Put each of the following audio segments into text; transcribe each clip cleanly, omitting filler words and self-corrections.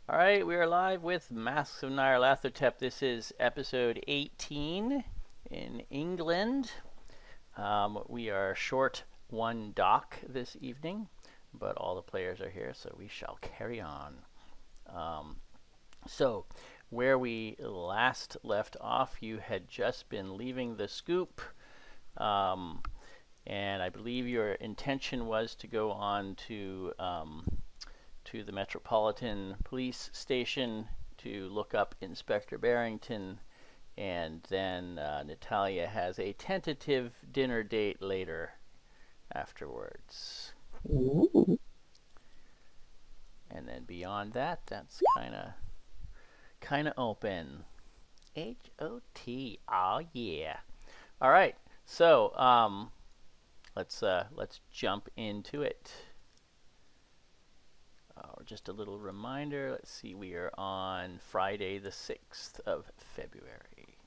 All right, we are live with Masks of Nyarlathotep. This is episode 18 in England. We are short one dock this evening, but all the players are here, so we shall carry on. So, where we last left off, you had just been leaving the scoop, and I believe your intention was to go on to the Metropolitan Police Station to look up Inspector Barrington, and then Natalia has a tentative dinner date later afterwards. Ooh. And then beyond that, that's kind of open. H-O-T. Oh yeah. All right. So let's jump into it. Just a little reminder, let's see, we are on Friday the 6th of February.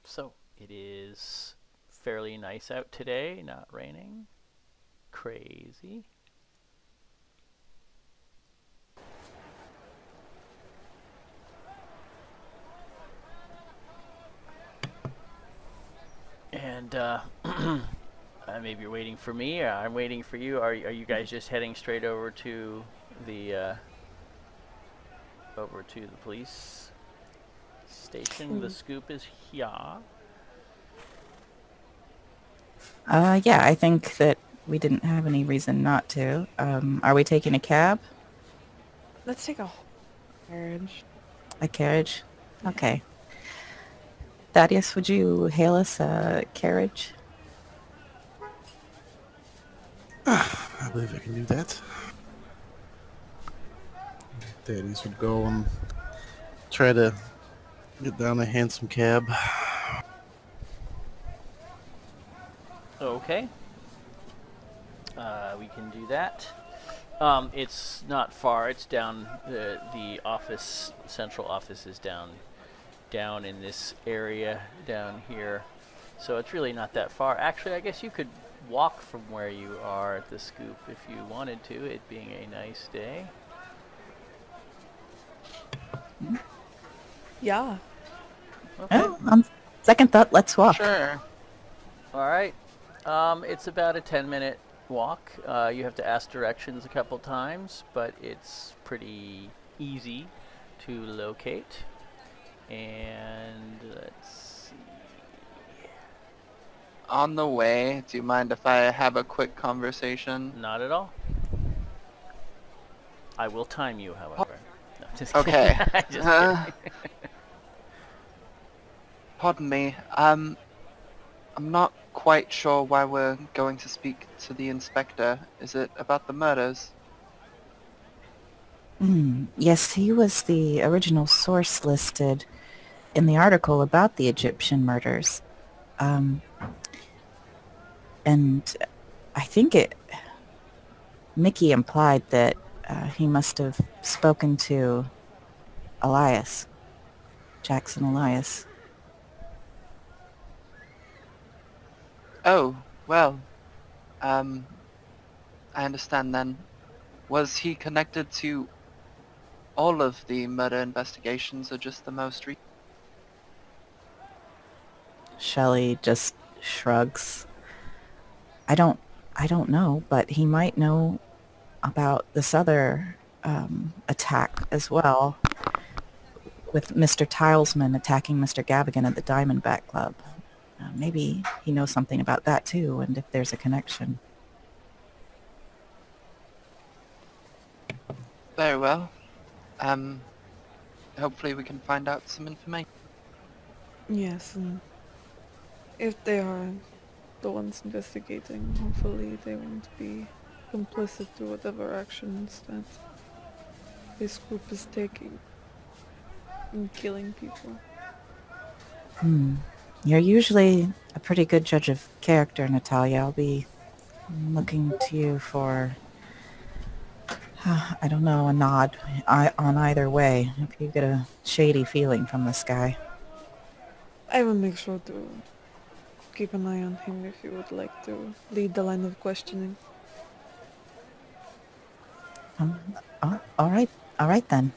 So, it is fairly nice out today, not raining. Crazy. And maybe you're waiting for me, or I'm waiting for you. Are you guys just heading straight over to the police station? The scoop is here. Yeah, I think that we didn't have any reason not to. Are we taking a cab? Let's take a carriage. A carriage? Okay. Thaddeus, would you hail us a carriage? I believe I can do that. Thaddeus would go and try to get down a handsome cab. Okay. We can do that. It's not far. It's down the office. Central office is down in this area down here, so it's really not that far. Actually, I guess you could walk from where you are at the scoop if you wanted to, it being a nice day. Yeah. Okay. On second thought, let's walk. Sure. All right. It's about a 10-minute walk. You have to ask directions a couple times, but it's pretty easy to locate. And let's see. On the way, do you mind if I have a quick conversation? Not at all. I will time you, however. No, just kidding. Okay. Just kidding. Pardon me. I'm not quite sure why we're going to speak to the inspector. Is it about the murders? Yes, he was the original source listed in the article about the Egyptian murders. And I think Mickey implied that he must have spoken to Elias, Jackson Elias. Oh, well, I understand then. Was he connected to all of the murder investigations or just the most recent? Shelley just shrugs. I don't know, but he might know about this other attack as well, with Mr. Tilesman attacking Mr. Gavigan at the Diamondback Club. Maybe he knows something about that too, and if there's a connection. Very well. Hopefully we can find out some information. Yes, and if they are the ones investigating, hopefully they won't be complicit to whatever actions that this group is taking in killing people. You're usually a pretty good judge of character, Natalia. I'll be looking to you for, I don't know, a nod on either way, if you get a shady feeling from this guy. I will make sure to keep an eye on him if you would like to lead the line of questioning. All right then.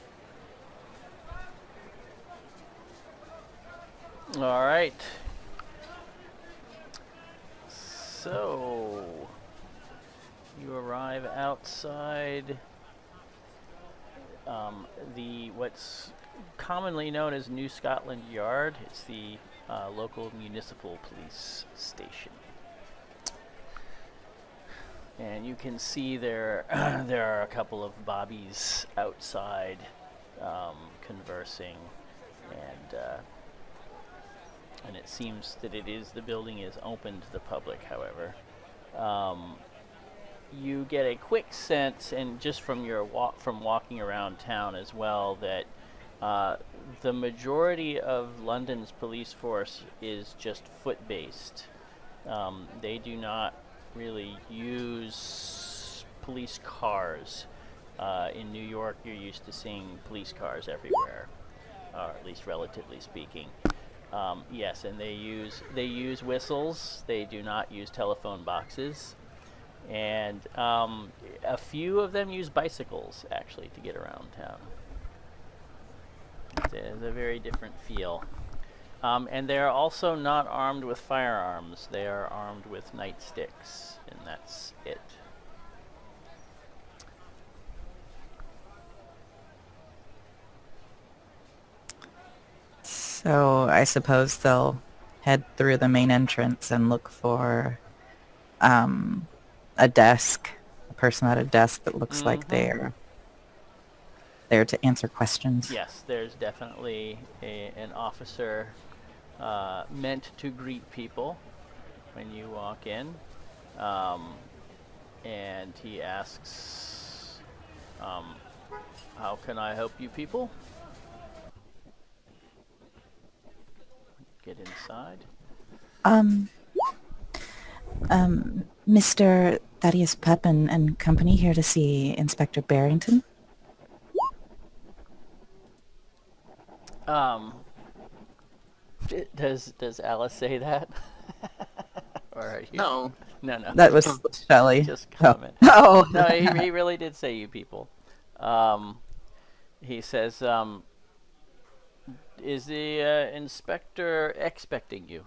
All right. So you arrive outside the what's commonly known as New Scotland Yard. It's the local municipal police station. And you can see there there are a couple of bobbies outside conversing, and it seems that the building is open to the public. However, you get a quick sense, and just from your walking around town as well, that the majority of London's police force is just foot-based. They do not really use police cars. In New York, you're used to seeing police cars everywhere, or at least relatively speaking. Yes, and they use whistles. They do not use telephone boxes, and a few of them use bicycles actually to get around town. It's a very different feel. And they are also not armed with firearms. They are armed with nightsticks, and that's it. So I suppose they'll head through the main entrance and look for a desk, a person at a desk that looks like they're there to answer questions. Yes, there's definitely an officer meant to greet people when you walk in, and he asks, how can I help you people? Get inside. Mr. Thaddeus Pepin and company here to see Inspector Barrington. Does Alice say that? Or are you? No. No. That was Shelley. Just comment. Oh. No, he really did say you people. He says, is the inspector expecting you?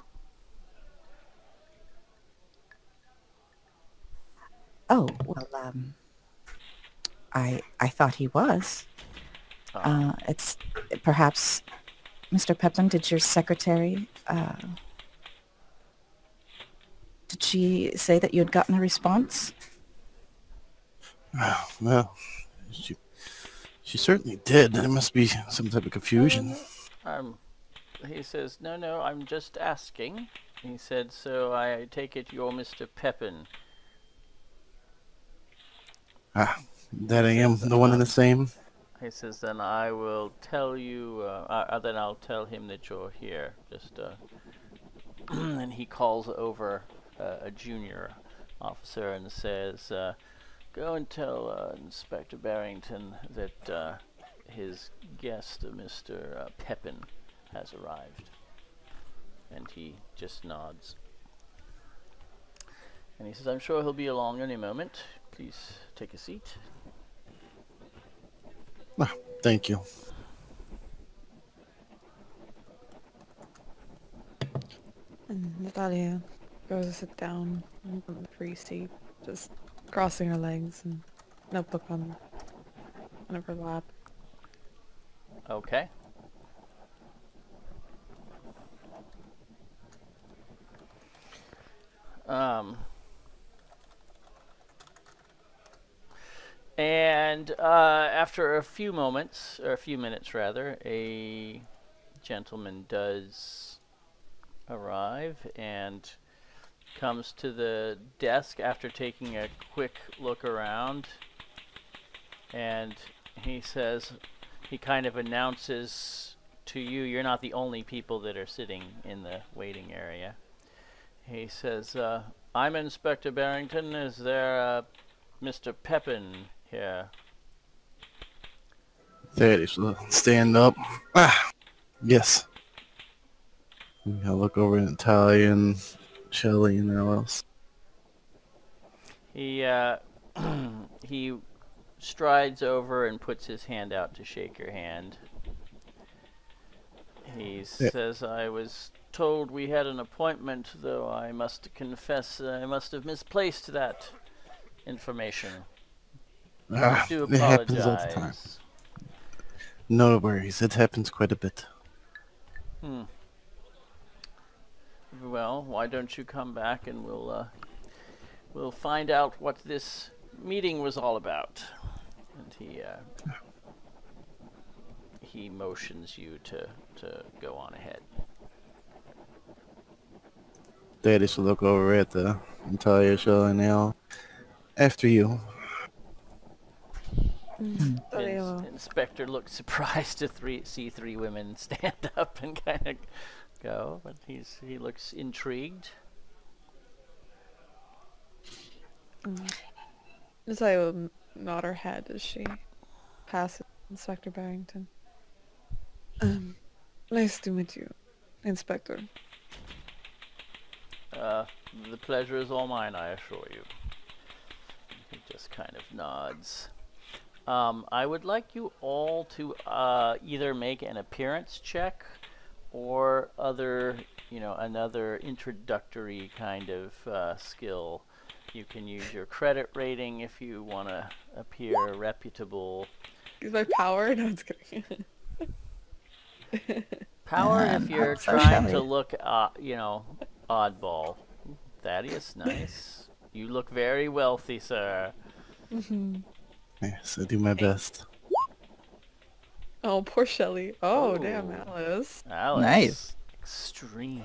Oh, well, I thought he was. It's perhaps, Mr. Pepin, did your secretary, did she say that you had gotten a response? Well, she certainly did. There must be some type of confusion. He says, no, I'm just asking. He said, so I take it you're Mr. Pepin. That I am the one and the same. He says, then I will tell you, then I'll tell him that you're here. Just, and he calls over a junior officer and says, go and tell Inspector Barrington that his guest, Mr. Pepin, has arrived. And he just nods. And he says, I'm sure he'll be along any moment. Please take a seat. Thank you. And Natalia goes to sit down on the free seat, just crossing her legs and notebook on her lap. Okay. And after a few moments, or a few minutes rather, a gentleman does arrive and comes to the desk after taking a quick look around, and he says, he kind of announces to you, you're not the only people that are sitting in the waiting area. He says, I'm Inspector Barrington. Is there Mr. Pepin here? There it is. Stand up. Yes. I look over at Natalia and Shelly and everyone else. He he strides over and puts his hand out to shake your hand. He says, "I was told we had an appointment, though I must confess I must have misplaced that information. I do It happens all the time. apologize." No worries, it happens quite a bit. Well, why don't you come back and we'll find out what this meeting was all about. And he motions you to go on ahead. Daddy should look over at the Natalia, Shelly, and Al. After you. Inspector looks surprised to see three women stand up and kind of go, but he looks intrigued. Natalia will nod her head as she passes Inspector Barrington. Nice to meet you, Inspector. The pleasure is all mine, I assure you. He just kind of nods. I would like you all to either make an appearance check or another introductory kind of skill. You can use your credit rating if you want to appear reputable. Use my power? No, it's kidding. Power if you're trying to look, oddball. Thaddeus, nice. You look very wealthy, sir. Yes, I do my best. Oh, poor Shelly. Oh, damn, Alice. Alice. Nice. Extreme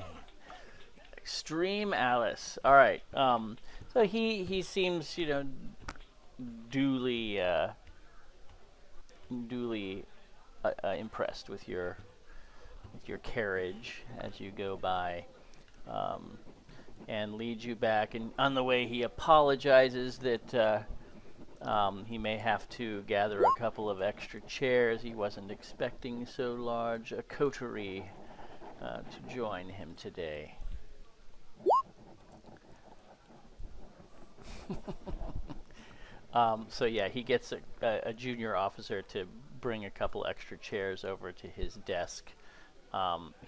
Alice. All right. So he seems, duly impressed with your carriage as you go by, and leads you back. And on the way, he apologizes that he may have to gather a couple of extra chairs. He wasn't expecting so large a coterie to join him today. So yeah, he gets a junior officer to bring a couple extra chairs over to his desk.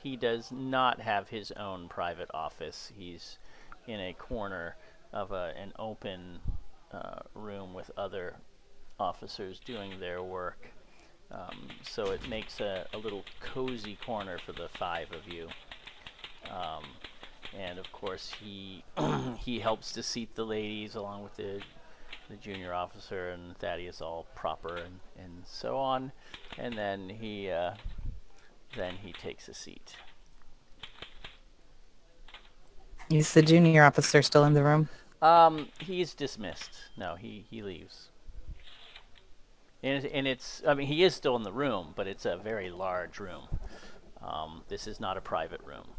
He does not have his own private office. He's in a corner of an open room with other officers doing their work. So it makes a little cozy corner for the five of you. And of course he he helps to seat the ladies along with the junior officer and Thaddeus all proper and so on. And then he takes a seat. Is the junior officer still in the room? He's dismissed. No, he leaves. And it's, I mean, he is still in the room, but it's a very large room. This is not a private room.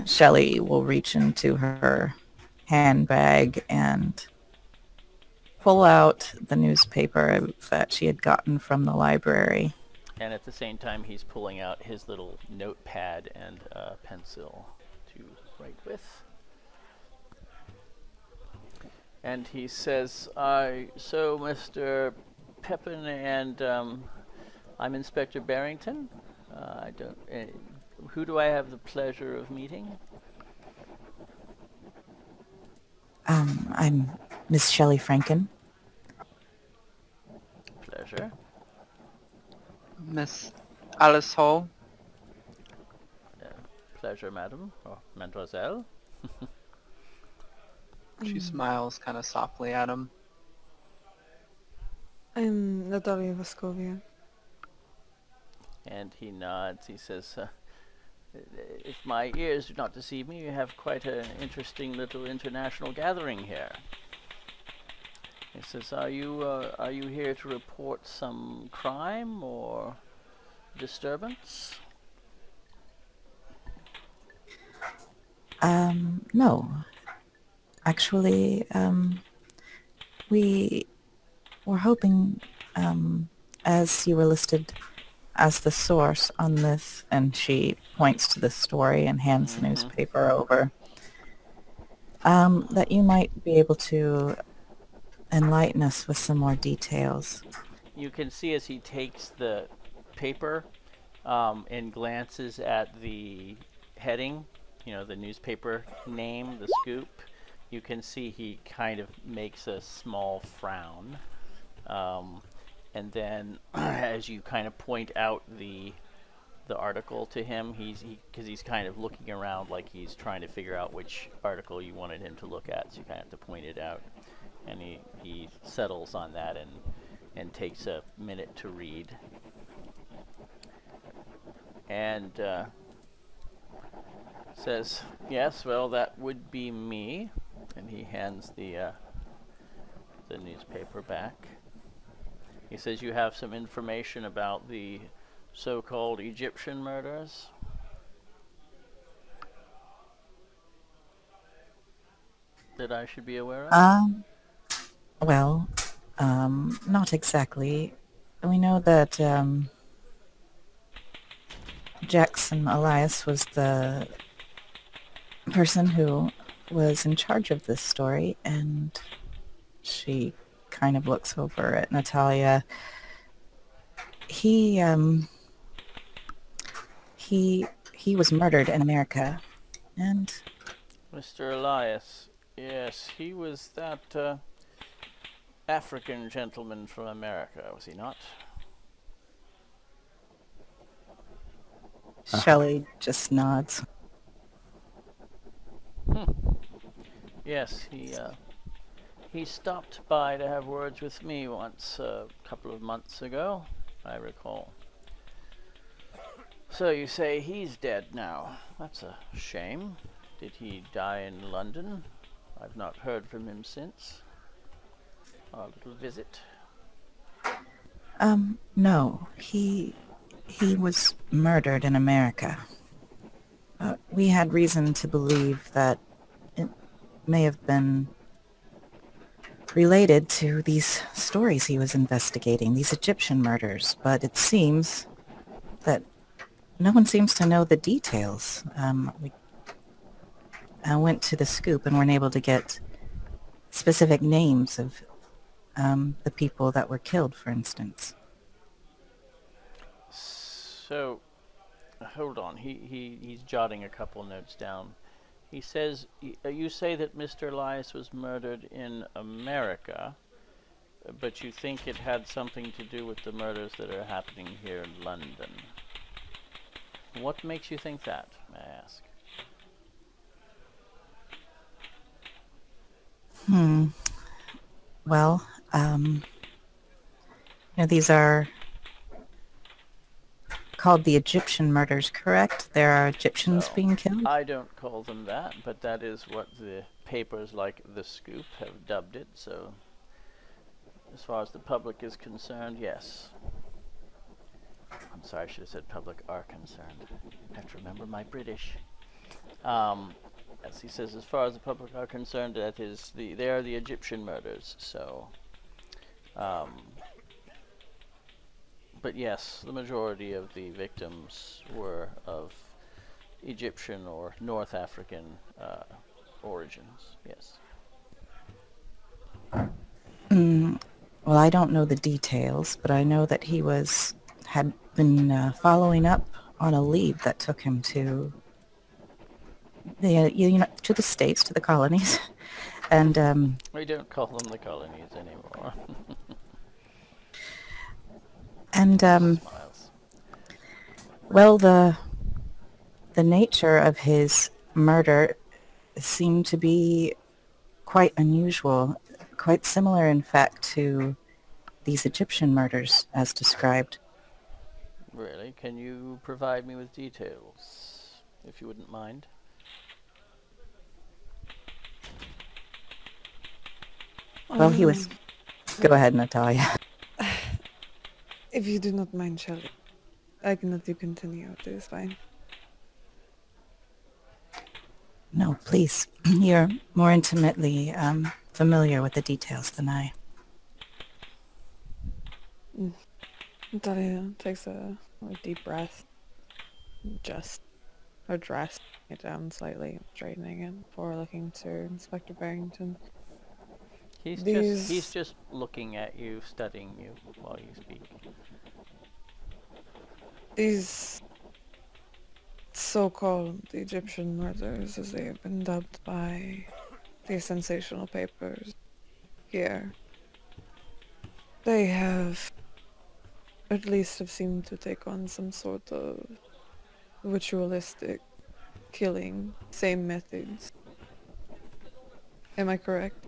Shelley will reach into her handbag and pull out the newspaper that she had gotten from the library. And at the same time, he's pulling out his little notepad and a pencil to write with. And he says, so Mr. Pepin and I'm Inspector Barrington. Who do I have the pleasure of meeting? I'm Miss Shelley Franken. Pleasure. Miss Alice Hall. Pleasure, madam, or mademoiselle. She smiles kind of softly at him. I'm Natalia Vaskovia. And he nods. He says, if my ears do not deceive me, you have quite an interesting little international gathering here. He says, are you here to report some crime or disturbance? No. Actually, we were hoping, as you were listed as the source on this, and she points to the story and hands the newspaper over, that you might be able to enlighten us with some more details. You can see as he takes the paper and glances at the heading, the newspaper name, the scoop, you can see he kind of makes a small frown. And then as you kind of point out the article to him, because he's kind of looking around like he's trying to figure out which article you wanted him to look at, so you kind of have to point it out. And he settles on that and takes a minute to read. And says, yes, well, that would be me. And he hands the newspaper back. He says, you have some information about the so-called Egyptian murders? That I should be aware of? Well, not exactly. We know that Jackson Elias was the person who was in charge of this story, and she kind of looks over at Natalia. He was murdered in America, and Mr. Elias, yes, he was that African gentleman from America, was he not? Shelley just nods. Yes, he stopped by to have words with me once a couple of months ago, I recall. So you say he's dead now. That's a shame. Did he die in London? I've not heard from him since our little visit. No, he was murdered in America. We had reason to believe that it may have been related to these stories he was investigating, these Egyptian murders, but it seems that no one seems to know the details. I went to the scoop and weren't able to get specific names of the people that were killed, for instance. So, hold on. He's jotting a couple notes down. He says, you say that Mr. Elias was murdered in America, but you think it had something to do with the murders that are happening here in London. What makes you think that, may I ask? Well, these are called the Egyptian murders, correct? There are Egyptians being killed? I don't call them that, but that is what the papers like The Scoop have dubbed it, so as far as the public is concerned, yes. I'm sorry, I should have said public are concerned. I have to remember my British. As he says, as far as the public are concerned, that is they are the Egyptian murders, so but yes, the majority of the victims were of Egyptian or North African origins, yes. Well, I don't know the details, but I know that he had been following up on a lead that took him to to the States, to the colonies, and we don't call them the colonies anymore. and well, the nature of his murder seemed to be quite unusual, quite similar, in fact, to these Egyptian murders as described. Really? Can you provide me with details, if you wouldn't mind? Well, he was... Go ahead, Natalia. If you do not mind, Shelley, I can let you continue. It is fine. No, please. You're more intimately familiar with the details than I. Natalia takes a A deep breath. Just address it down slightly, straightening it before looking to Inspector Barrington. He's just looking at you, studying you while you speak. These so-called Egyptian murders, as they have been dubbed by the sensational papers here, they have at least have seemed to take on some sort of ritualistic killing, same methods. Am I correct?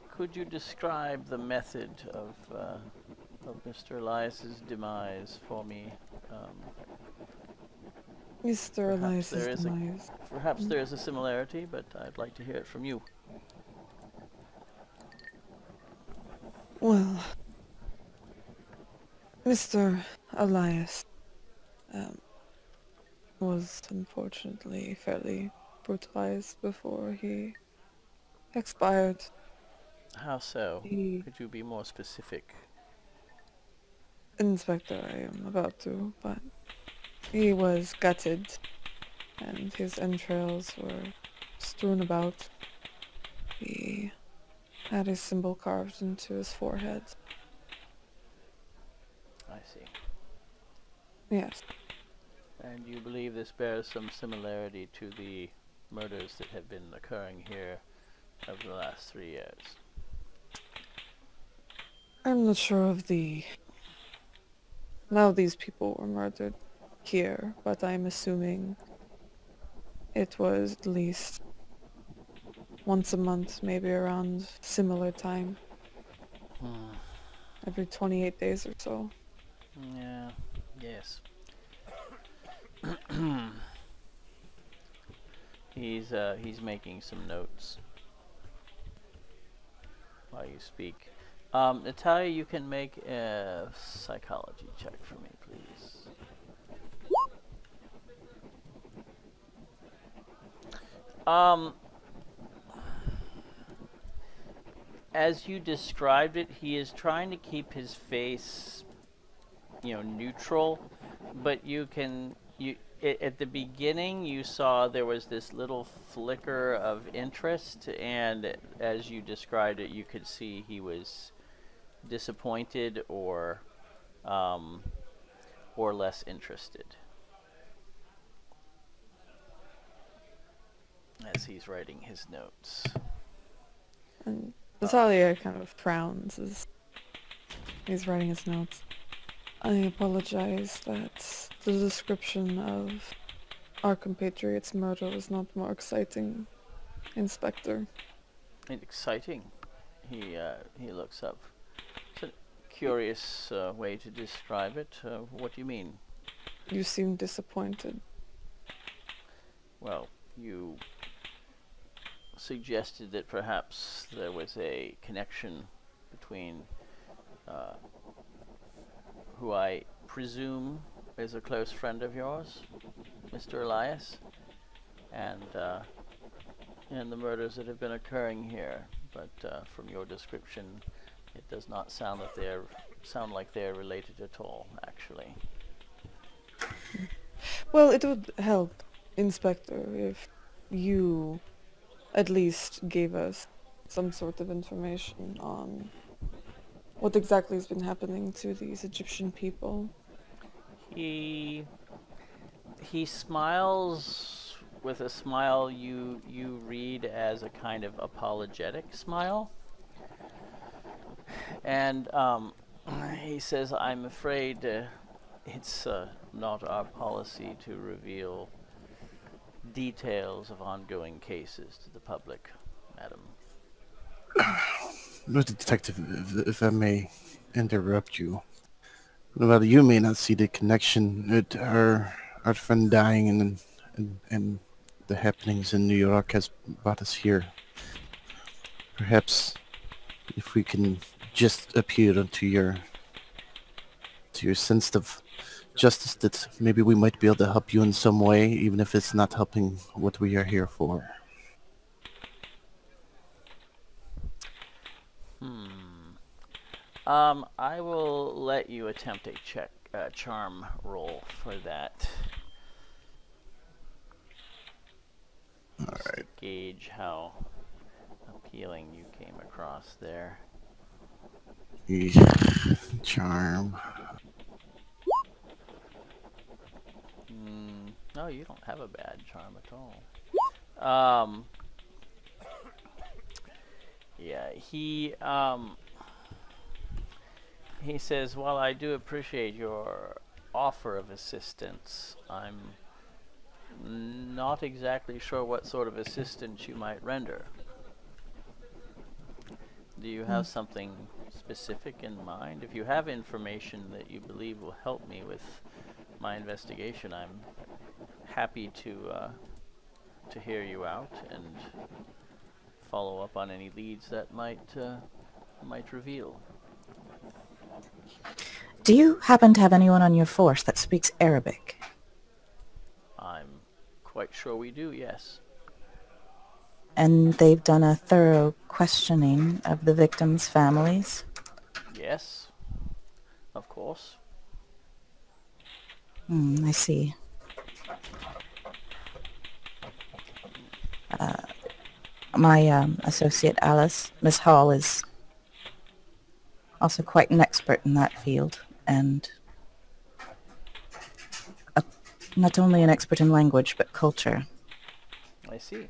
Could you describe the method of Mr. Elias's demise for me? Mr. Elias's demise. Perhaps there is a similarity, but I'd like to hear it from you. Well, Mr. Elias was unfortunately fairly brutalized before he expired. How so? He- Could you be more specific? Inspector, I am about to, but he was gutted and his entrails were strewn about. He had a symbol carved into his forehead. I see. Yes. And you believe this bears some similarity to the murders that have been occurring here over the last 3 years? I'm not sure of how these people were murdered here, but I'm assuming it was at least once a month, maybe around similar time. Every 28 days or so. Yeah, yes. He's making some notes while you speak. Natalia, you can make a psychology check for me, please. As you described it, he is trying to keep his face, neutral, but at the beginning you saw there was this little flicker of interest, and as you described it, you could see he was disappointed or less interested as he's writing his notes. And Natalia kind of frowns as he's writing his notes. I apologize that the description of our compatriot's murder was not more exciting, Inspector. Exciting. He looks up. It's a curious way to describe it. What do you mean? You seem disappointed. Well, you suggested that perhaps there was a connection between who I presume is a close friend of yours, Mr. Elias, and the murders that have been occurring here. But from your description, it does not sound like they're related at all, actually. Well, it would help, Inspector, if you at least gave us some sort of information on what exactly has been happening to these Egyptian people. He smiles with a smile you read as a kind of apologetic smile, and he says, "I'm afraid it's not our policy to reveal details of ongoing cases to the public, madam." Mr. Detective, if I may interrupt you. Well, you may not see the connection with our friend dying and the happenings in New York has brought us here. Perhaps if we can just appeal to your sense of justice, that maybe we might be able to help you in some way, even if it's not helping what we are here for. I will let you attempt a check, charm roll for that. All Just right. to gauge how appealing you came across there. Charm. No, you don't have a bad charm at all. Yeah, he says, "While I do appreciate your offer of assistance, I'm not exactly sure what sort of assistance you might render. Do you have something specific in mind? If you have information that you believe will help me with my investigation, I'm happy to hear you out and follow up on any leads that might reveal." Do you happen to have anyone on your force that speaks Arabic? I'm quite sure we do, yes. And they've done a thorough questioning of the victims' families? Yes, of course. I see. My associate Alice, Miss Hall, is also quite an expert in that field, and not only an expert in language, but culture. I see.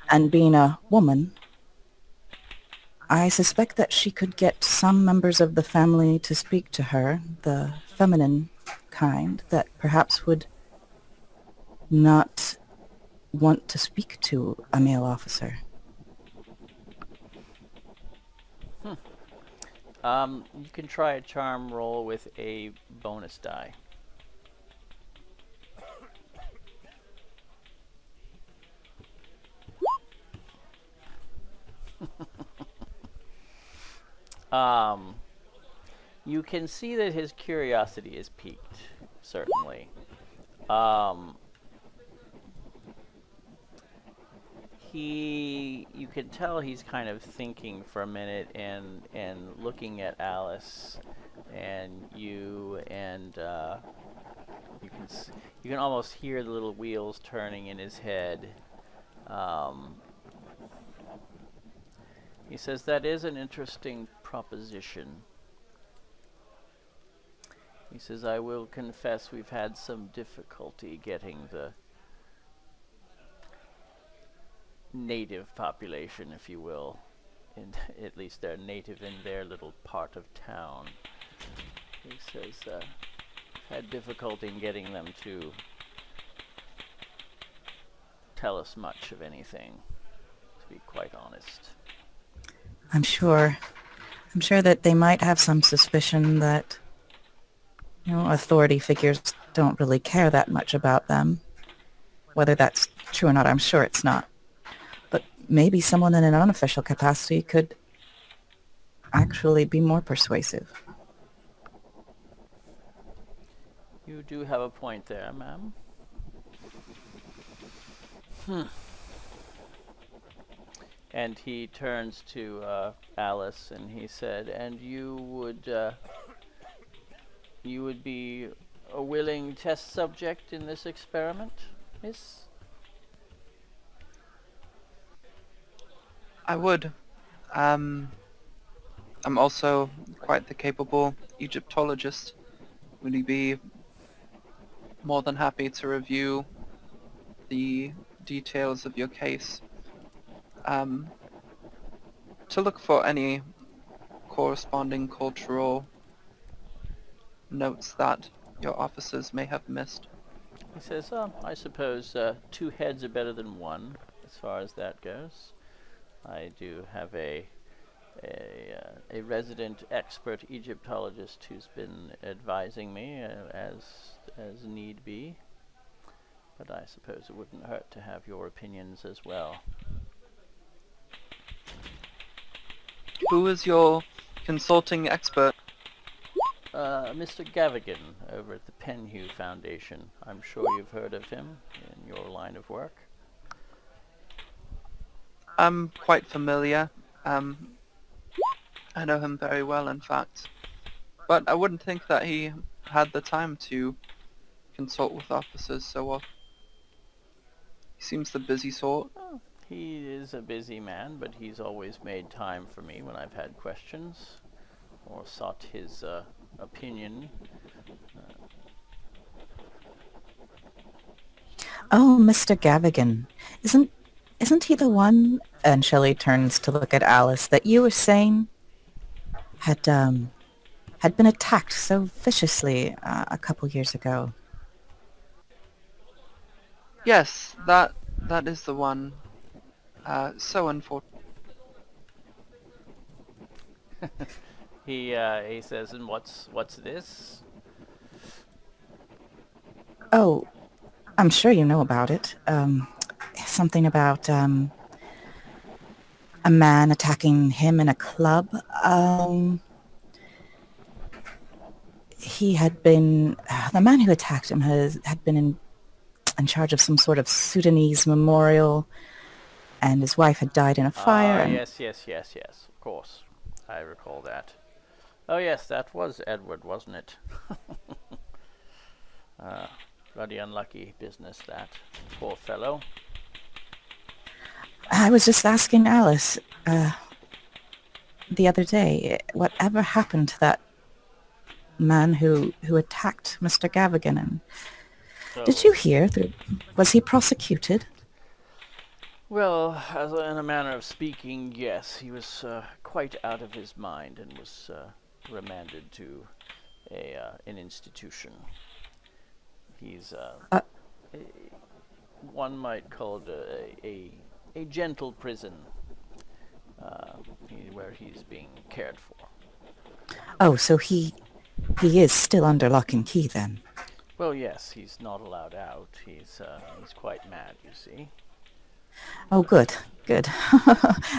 And being a woman, I suspect that she could get some members of the family to speak to her, the feminine kind, that perhaps would not want to speak to a male officer. You can try a charm roll with a bonus die. You can see that his curiosity is piqued, certainly. You can tell he's kind of thinking for a minute and looking at Alice and you, and you can almost hear the little wheels turning in his head. He says, "That is an interesting proposition." He says, "I will confess we've had some difficulty getting the native population, if you will, and at least they're native in their little part of town." He says, "had difficulty in getting them to tell us much of anything, to be quite honest." I'm sure that they might have some suspicion that, authority figures don't really care that much about them. Whether that's true or not, I'm sure it's not. But maybe someone in an unofficial capacity could actually be more persuasive. You do have a point there, ma'am. And he turns to Alice and he said, "And you would be a willing test subject in this experiment, miss?" I would. I'm also quite the capable Egyptologist. Would you be more than happy to review the details of your case? To look for any corresponding cultural notes that your officers may have missed. He says, "I suppose 2 heads are better than 1, as far as that goes. I do have a resident expert Egyptologist who's been advising me as need be. But I suppose it wouldn't hurt to have your opinions as well." Who is your consulting expert? Mr. Gavigan over at the Penhew Foundation. I'm sure you've heard of him in your line of work. I'm quite familiar. I know him very well, in fact. But I wouldn't think that he had the time to consult with officers so often. He seems the busy sort. Oh, he is a busy man, but he's always made time for me when I've had questions or sought his opinion. Oh, Mr. Gavigan. Isn't he the one, and Shelley turns to look at Alice, that you were saying had been attacked so viciously a couple years ago? Yes, that is the one. So unfortunate. He says, and what's this? Oh, I'm sure you know about it. Something about a man attacking him in a club. He had been the man who attacked him had been in charge of some sort of Sudanese memorial, and his wife had died in a fire. And Yes. Of course, I recall that. Oh yes, that was Edward, wasn't it? Bloody unlucky business, that. Poor fellow. I was just asking Alice the other day, whatever happened to that man who attacked Mr. Gavigan? And did you hear that? Was he prosecuted? Well, as in a manner of speaking, yes. He was quite out of his mind and was remanded to an institution. He's one might call it a gentle prison, where he's being cared for. Oh, so he is still under lock and key then? Well, yes, he's not allowed out. He's quite mad, you see. Oh, good.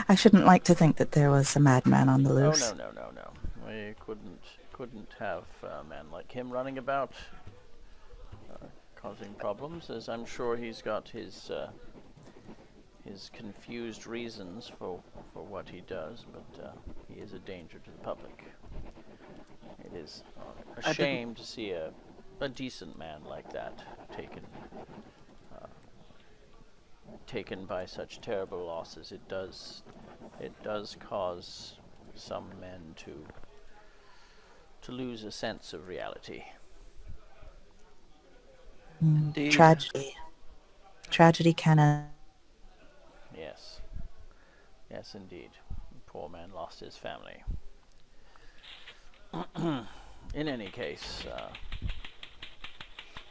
I shouldn't like to think that there was a madman on the loose. Oh, no. We couldn't have a man like him running about, causing problems, as I'm sure he's got his confused reasons for what he does, but he is a danger to the public. It is a shame to see a decent man like that taken by such terrible losses. It does cause some men to lose a sense of reality. Indeed. Tragedy can. Yes, indeed. The poor man lost his family. In any case,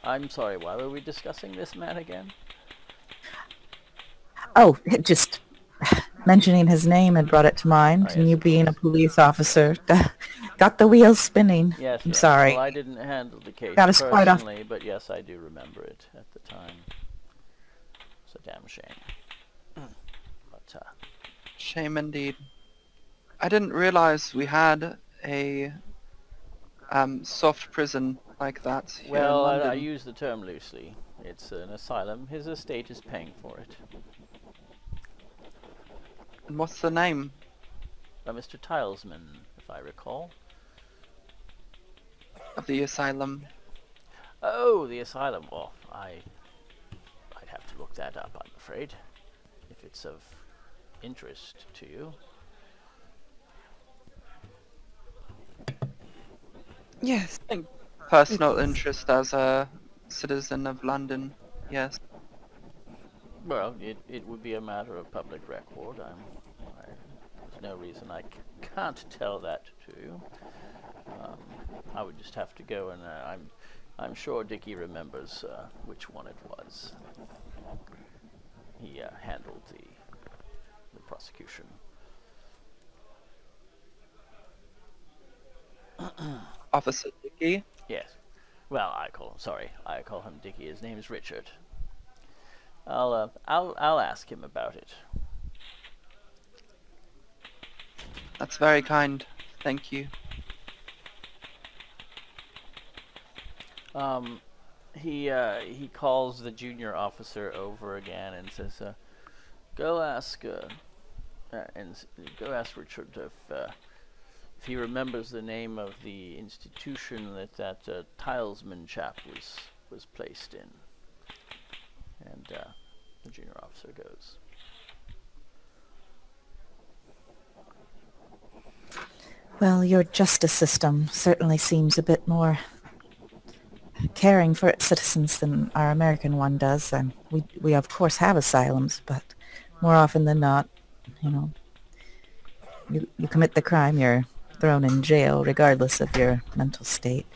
I'm sorry, why were we discussing this man again? Oh, just mentioning his name had brought it to mind, Oh, yes, and you of being a course. police officer got the wheels spinning. Yes, I'm right. sorry. Well, I didn't handle the case Got us quite off. personally, but yes, I do remember it at the time. It's a damn shame. But, Shame indeed. I didn't realize we had a soft prison like that here well, in London. I use the term loosely. It's an asylum. His estate is paying for it. And what's the name? Mr. Tilesman, if I recall. Of the asylum? Oh, the asylum. Well, I'd have to look that up, I'm afraid, if it's of interest to you. Yes. Personal interest as a citizen of London, yes. Well, it would be a matter of public record. There's no reason I can't tell that to you. I would just have to go and I'm sure Dickie remembers which one it was. He handled the prosecution. Officer Dickey? Yes. Well, I call him Dickie. His name's Richard. I'll ask him about it. That's very kind. Thank you. He calls the junior officer over again and says, go ask Richard if he remembers the name of the institution that Tilesman chap was placed in. And the junior officer goes. Well, your justice system certainly seems a bit more caring for its citizens than our American one does. And we of course have asylums, but more often than not, you know, you commit the crime, you're thrown in jail regardless of your mental state.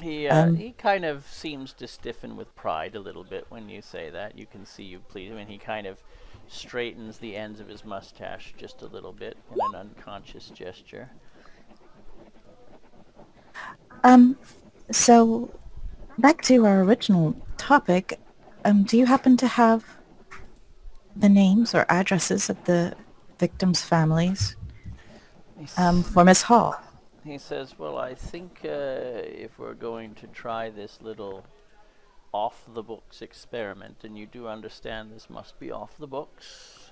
He kind of seems to stiffen with pride a little bit when you say that. You can see you please him, and he kind of straightens the ends of his mustache just a little bit in an unconscious gesture. So, back to our original topic, do you happen to have the names or addresses of the victims' families for Miss Hall? He says, well, I think if we're going to try this little off-the-books experiment, and you do understand this must be off the books,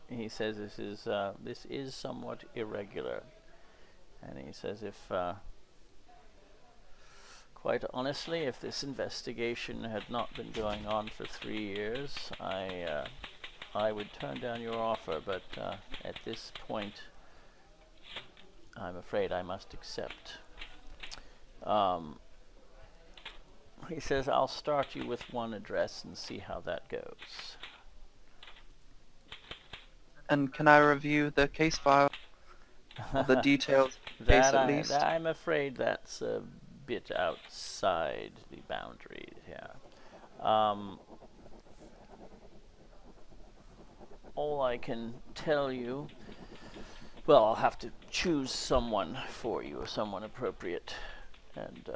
he says this is somewhat irregular. And he says quite honestly, if this investigation had not been going on for 3 years, I would turn down your offer, but at this point, I'm afraid I must accept. He says, I'll start you with one address and see how that goes. And can I review the case file? The details, case at least? I'm afraid that's a bit outside the boundaries, yeah. All I can tell you, well, I'll have to choose someone for you, someone appropriate, and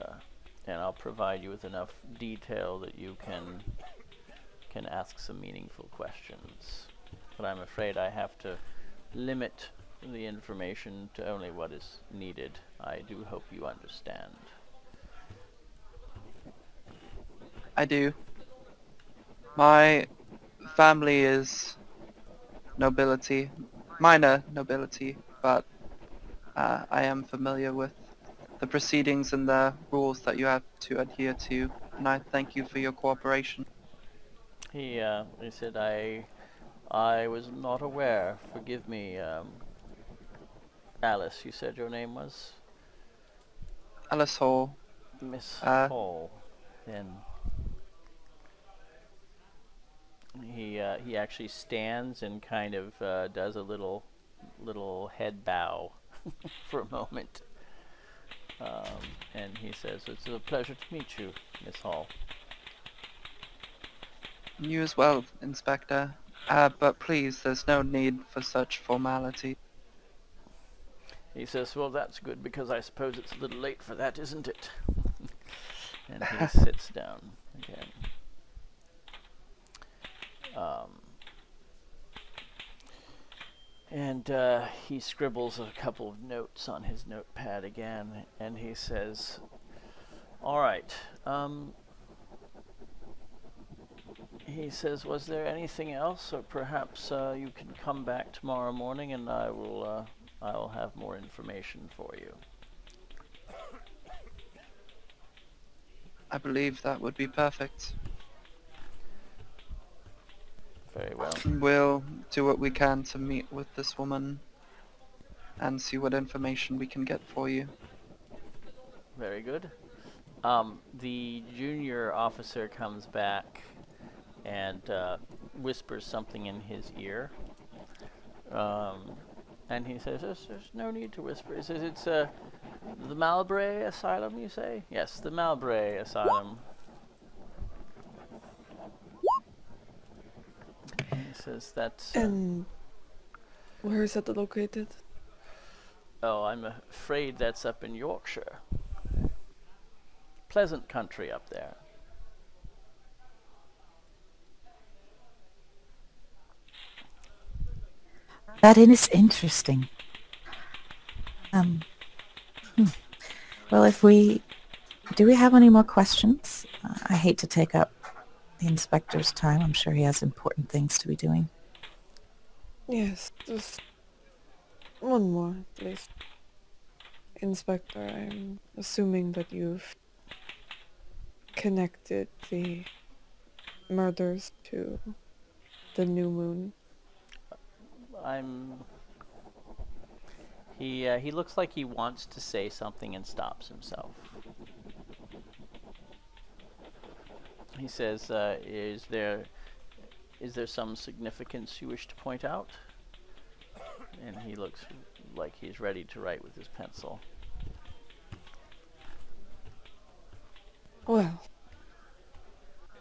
I'll provide you with enough detail that you can ask some meaningful questions. But I'm afraid I have to limit the information to only what is needed. I do hope you understand. I do. My family is nobility, minor nobility, but I am familiar with the proceedings and the rules that you have to adhere to, and I thank you for your cooperation. He said, I was not aware. Forgive me, Alice, you said your name was? Alice Hall. Miss Hall. Then he actually stands and kind of does a little head bow for a moment. And he says, it's a pleasure to meet you, Miss Hall. You as well, Inspector. But please, there's no need for such formality. He says, well, that's good, because I suppose it's a little late for that, isn't it? And he sits down again. And he scribbles a couple of notes on his notepad again, and he says, all right. He says, was there anything else, or perhaps you can come back tomorrow morning and I'll have more information for you. I believe that would be perfect. Very well. We'll do what we can to meet with this woman and see what information we can get for you. Very good. The junior officer comes back and whispers something in his ear. And he says, there's no need to whisper. He says, it's the Malbray Asylum, you say? Yes, the Malbray Asylum. He says that's... And where is that located? Oh, I'm afraid that's up in Yorkshire. Pleasant country up there. That is interesting. Well, do we have any more questions? I hate to take up the inspector's time. I'm sure he has important things to be doing. Yes, just One more, please. Inspector, I'm assuming that you've connected the murders to the new moon. He looks like he wants to say something and stops himself. He says, is there some significance you wish to point out? And he looks like he's ready to write with his pencil. Well,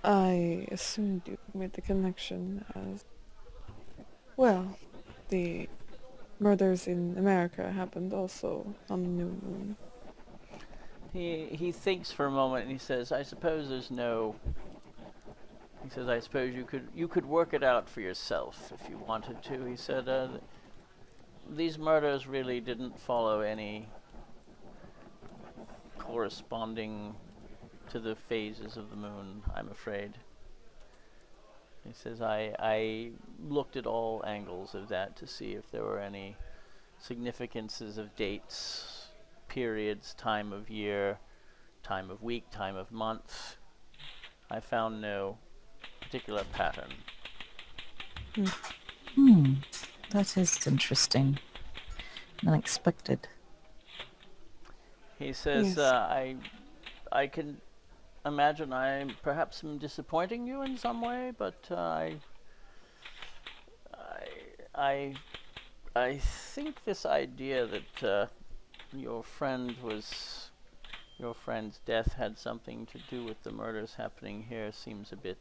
I assumed you made the connection as... Well, the murders in America happened also on the new moon. He thinks for a moment and he says, I suppose there's no... He says, I suppose you could work it out for yourself if you wanted to. He said, these murders really didn't follow any corresponding to the phases of the moon, I'm afraid. He says, I looked at all angles of that to see if there were any significances of dates, periods, time of year, time of week, time of month. I found no particular pattern. That is interesting. Unexpected. He says, Yes. I can imagine I perhaps am disappointing you in some way, but I think this idea that your friend's death had something to do with the murders happening here seems a bit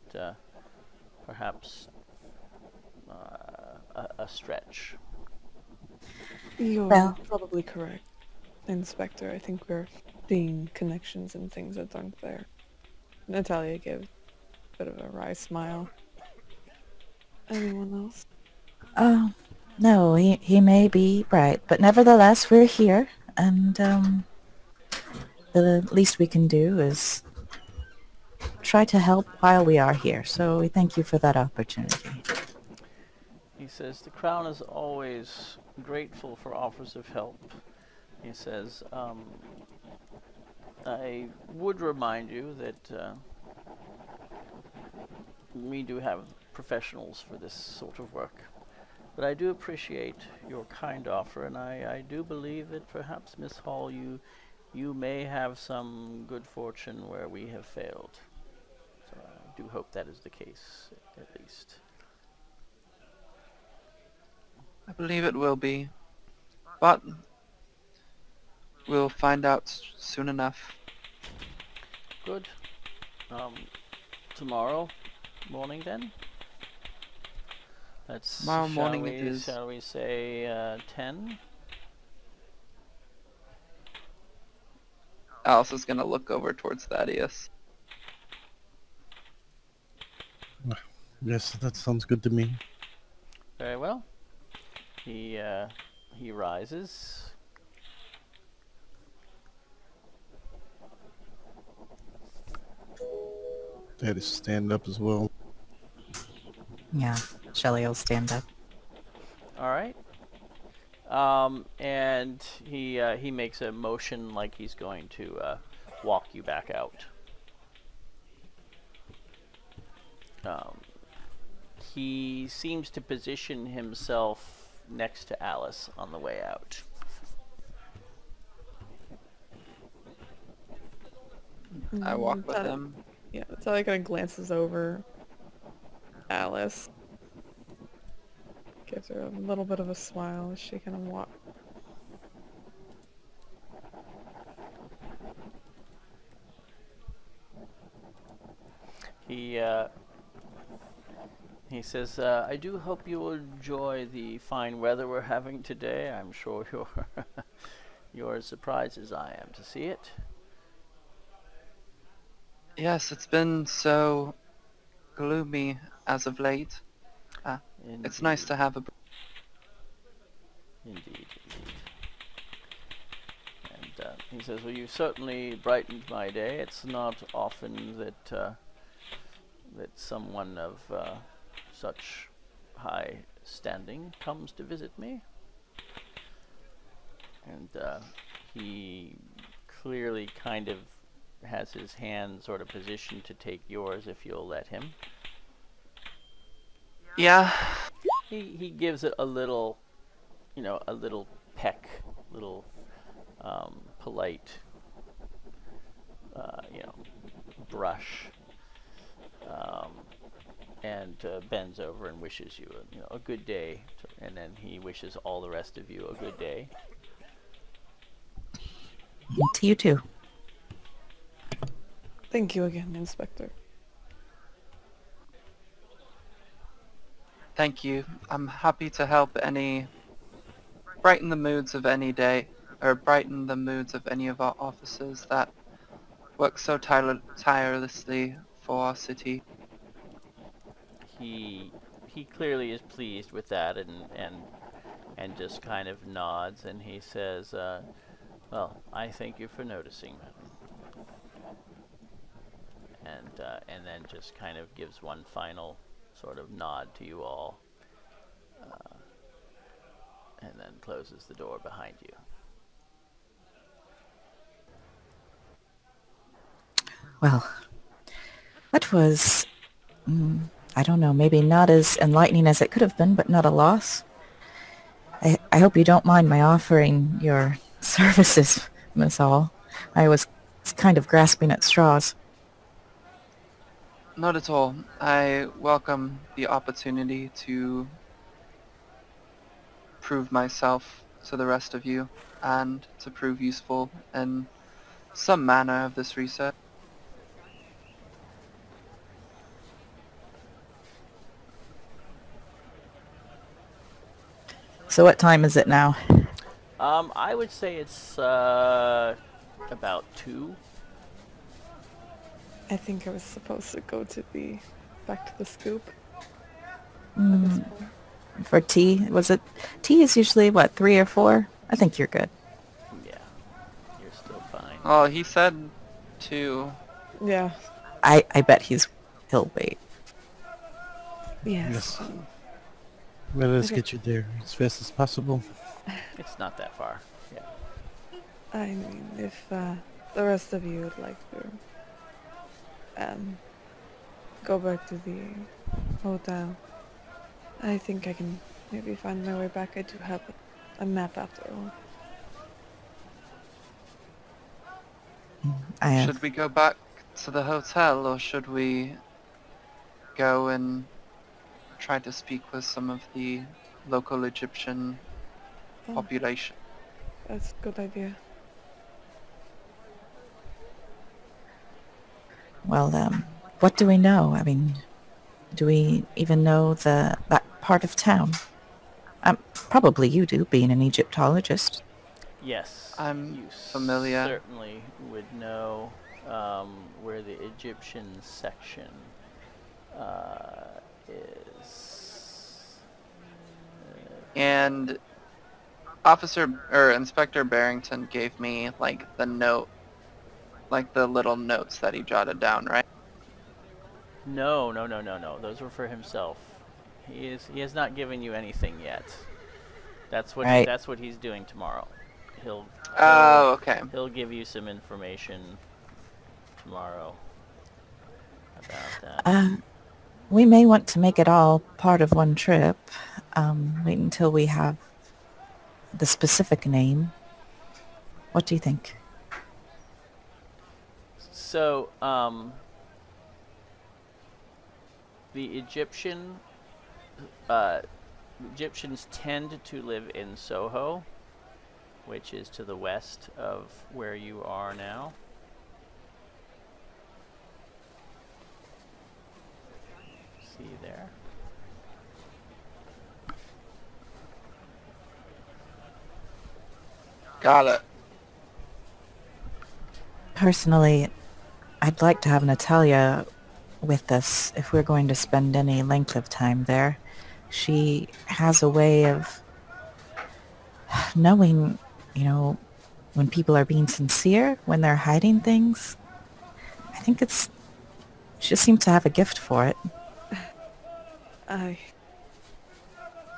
perhaps a stretch. You're probably correct, Inspector. I think we're seeing connections and things that aren't there. Natalia gave a bit of a wry smile. Anyone else? No, he may be right, but nevertheless, we're here, and the least we can do is try to help while we are here. So we thank you for that opportunity. He says, the Crown is always grateful for offers of help. He says, I would remind you that we do have professionals for this sort of work. But I do appreciate your kind offer, and I do believe that perhaps, Miss Hall, you may have some good fortune where we have failed. So I do hope that is the case, at least. I believe it will be, but we'll find out soon enough. Good. Tomorrow morning then? That's Tomorrow morning it is. Shall we say 10? Alice is gonna look over towards Thaddeus. Yes, that sounds good to me. Very well. He rises. They had to stand up as well. Yeah, Shelley will stand up. All right. And he makes a motion like he's going to walk you back out. He seems to position himself next to Alice on the way out. I walk with him. Yeah, Natalia kind of glances over Alice. Gives her a little bit of a smile as she kind of walks. He says, I do hope you will enjoy the fine weather we're having today. I'm sure you're as surprised as I am to see it. Yes, it's been so gloomy as of late. It's nice to have a... Indeed. And he says, well, you've certainly brightened my day. It's not often that someone of such high standing comes to visit me. And he clearly kind of has his hand sort of positioned to take yours if you'll let him. Yeah. He gives it a little, a little peck, little polite, brush, and bends over and wishes you a good day, and then he wishes all the rest of you a good day. To you too. Thank you again, Inspector. Thank you. I'm happy to help brighten the moods of any day, or brighten the moods of any of our officers that work so tirelessly for our city. He clearly is pleased with that, and just kind of nods, and he says, well, I thank you for noticing, madam. And then just kind of gives one final sort of nod to you all, and then closes the door behind you. Well, that was, I don't know, maybe not as enlightening as it could have been, but not a loss. I hope you don't mind my offering your services, Miss Hall. I was kind of grasping at straws. Not at all. I welcome the opportunity to prove myself to the rest of you and to prove useful in some manner of this research. So what time is it now? I would say it's about 2. I think I was supposed to go back to the scoop. Mm. At this point. For tea, was it? Tea is usually, what, 3 or 4? I think you're good. Yeah, you're still fine. Oh, he said 2. Yeah. I bet he'll wait. Yes. Let us Okay. get you there as fast as possible. It's not that far. Yeah. I mean, if the rest of you would like to go back to the hotel, I think I can maybe find my way back. I do have a map after all. Should we go back to the hotel, or should we go and try to speak with some of the local Egyptian Oh, population? that's a good idea. Well, what do we know? I mean, do we even know that part of town? Probably you do, being an Egyptologist. Yes. I'm you familiar. Certainly would know where the Egyptian section is. And Inspector Barrington gave me like the note, like the little notes that he jotted down, right? No. Those were for himself. He has not given you anything yet. That's what Right. That's what he's doing tomorrow. Oh, okay. He'll give you some information tomorrow about that. We may want to make it all part of one trip. Wait until we have the specific name. What do you think? So, the Egyptians tend to live in Soho, which is to the west of where you are now. See there? Got it. Personally, I'd like to have Natalia with us if we're going to spend any length of time there. She has a way of knowing, when people are being sincere, when they're hiding things. I think she just seems to have a gift for it.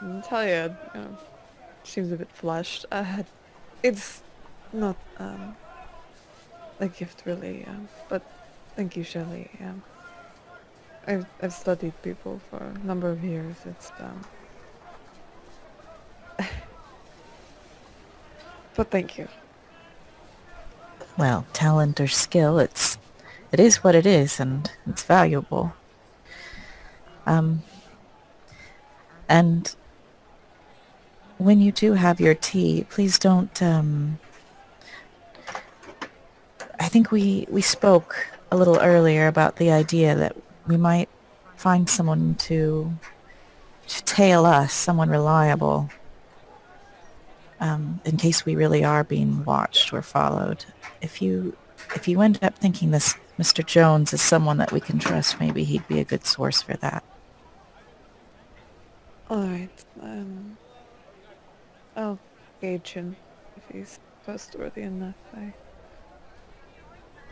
Natalia seems a bit flushed. It's not a gift really, but thank you, Shelley. I've studied people for a number of years. It's but thank you. Well, talent or skill, it is what it is, and it's valuable. And when you do have your tea, please don't. I think we spoke a little earlier about the idea that we might find someone to tail us, someone reliable, in case we really are being watched or followed. If you end up thinking this Mr. Jones is someone that we can trust, maybe he'd be a good source for that. All right. I'll gauge him if he's trustworthy enough. I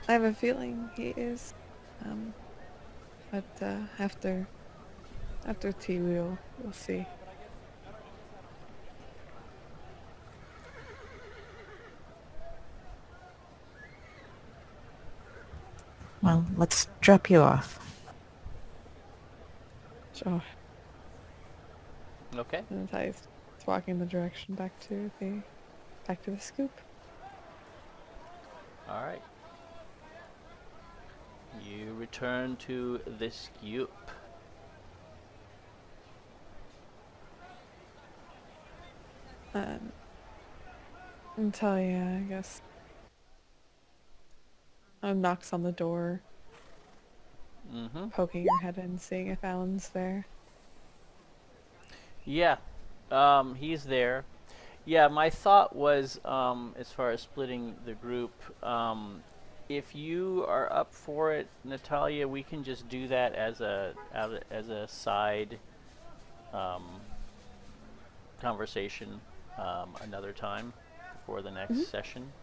have a feeling he is. But after tea, we'll see. Well, let's drop you off. Sure. Okay. And Ty's walking the direction back to the scoop. All right. You return to the scoop. And Talia, I guess, knocks on the door, poking her head in, seeing if Alan's there. Yeah, he's there. Yeah, my thought was, as far as splitting the group, if you are up for it, Natalia, we can just do that as a side conversation another time before the next session.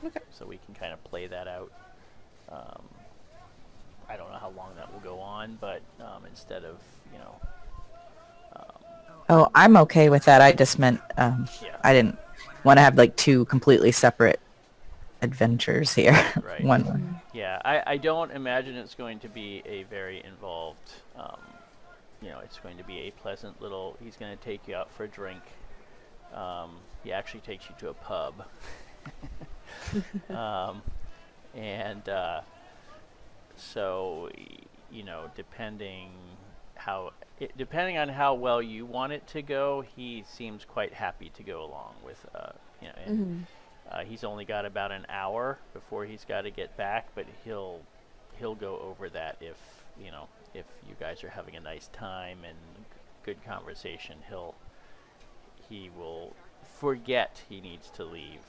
Okay. So we can kind of play that out. I don't know how long that will go on, but instead of, Oh, I'm okay with that. I just meant yeah. I didn't want to have like two completely separate adventures here. Right. One. Yeah, I don't imagine it's going to be a very involved, it's going to be a pleasant little, he's going to take you out for a drink. He actually takes you to a pub. So, depending on how well you want it to go, he seems quite happy to go along with, he's only got about an hour before he's got to get back, but he'll go over that if you guys are having a nice time and good conversation, he will forget he needs to leave.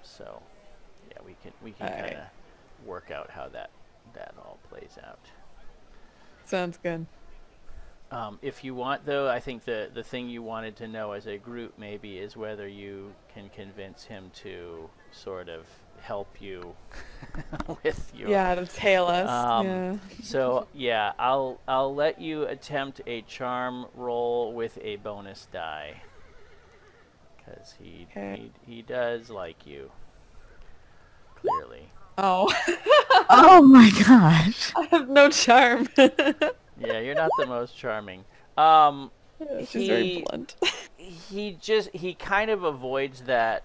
So yeah, we can kind of work out how that all plays out. Sounds good. If you want, though, I think the thing you wanted to know as a group maybe is whether you can convince him to sort of help you with your... Yeah, to tail us. Yeah. So, yeah, I'll let you attempt a charm roll with a bonus die. Because he does like you. Clearly. Oh. Oh my gosh. I have no charm. Yeah, you're not the most charming. She's very blunt. He kind of avoids that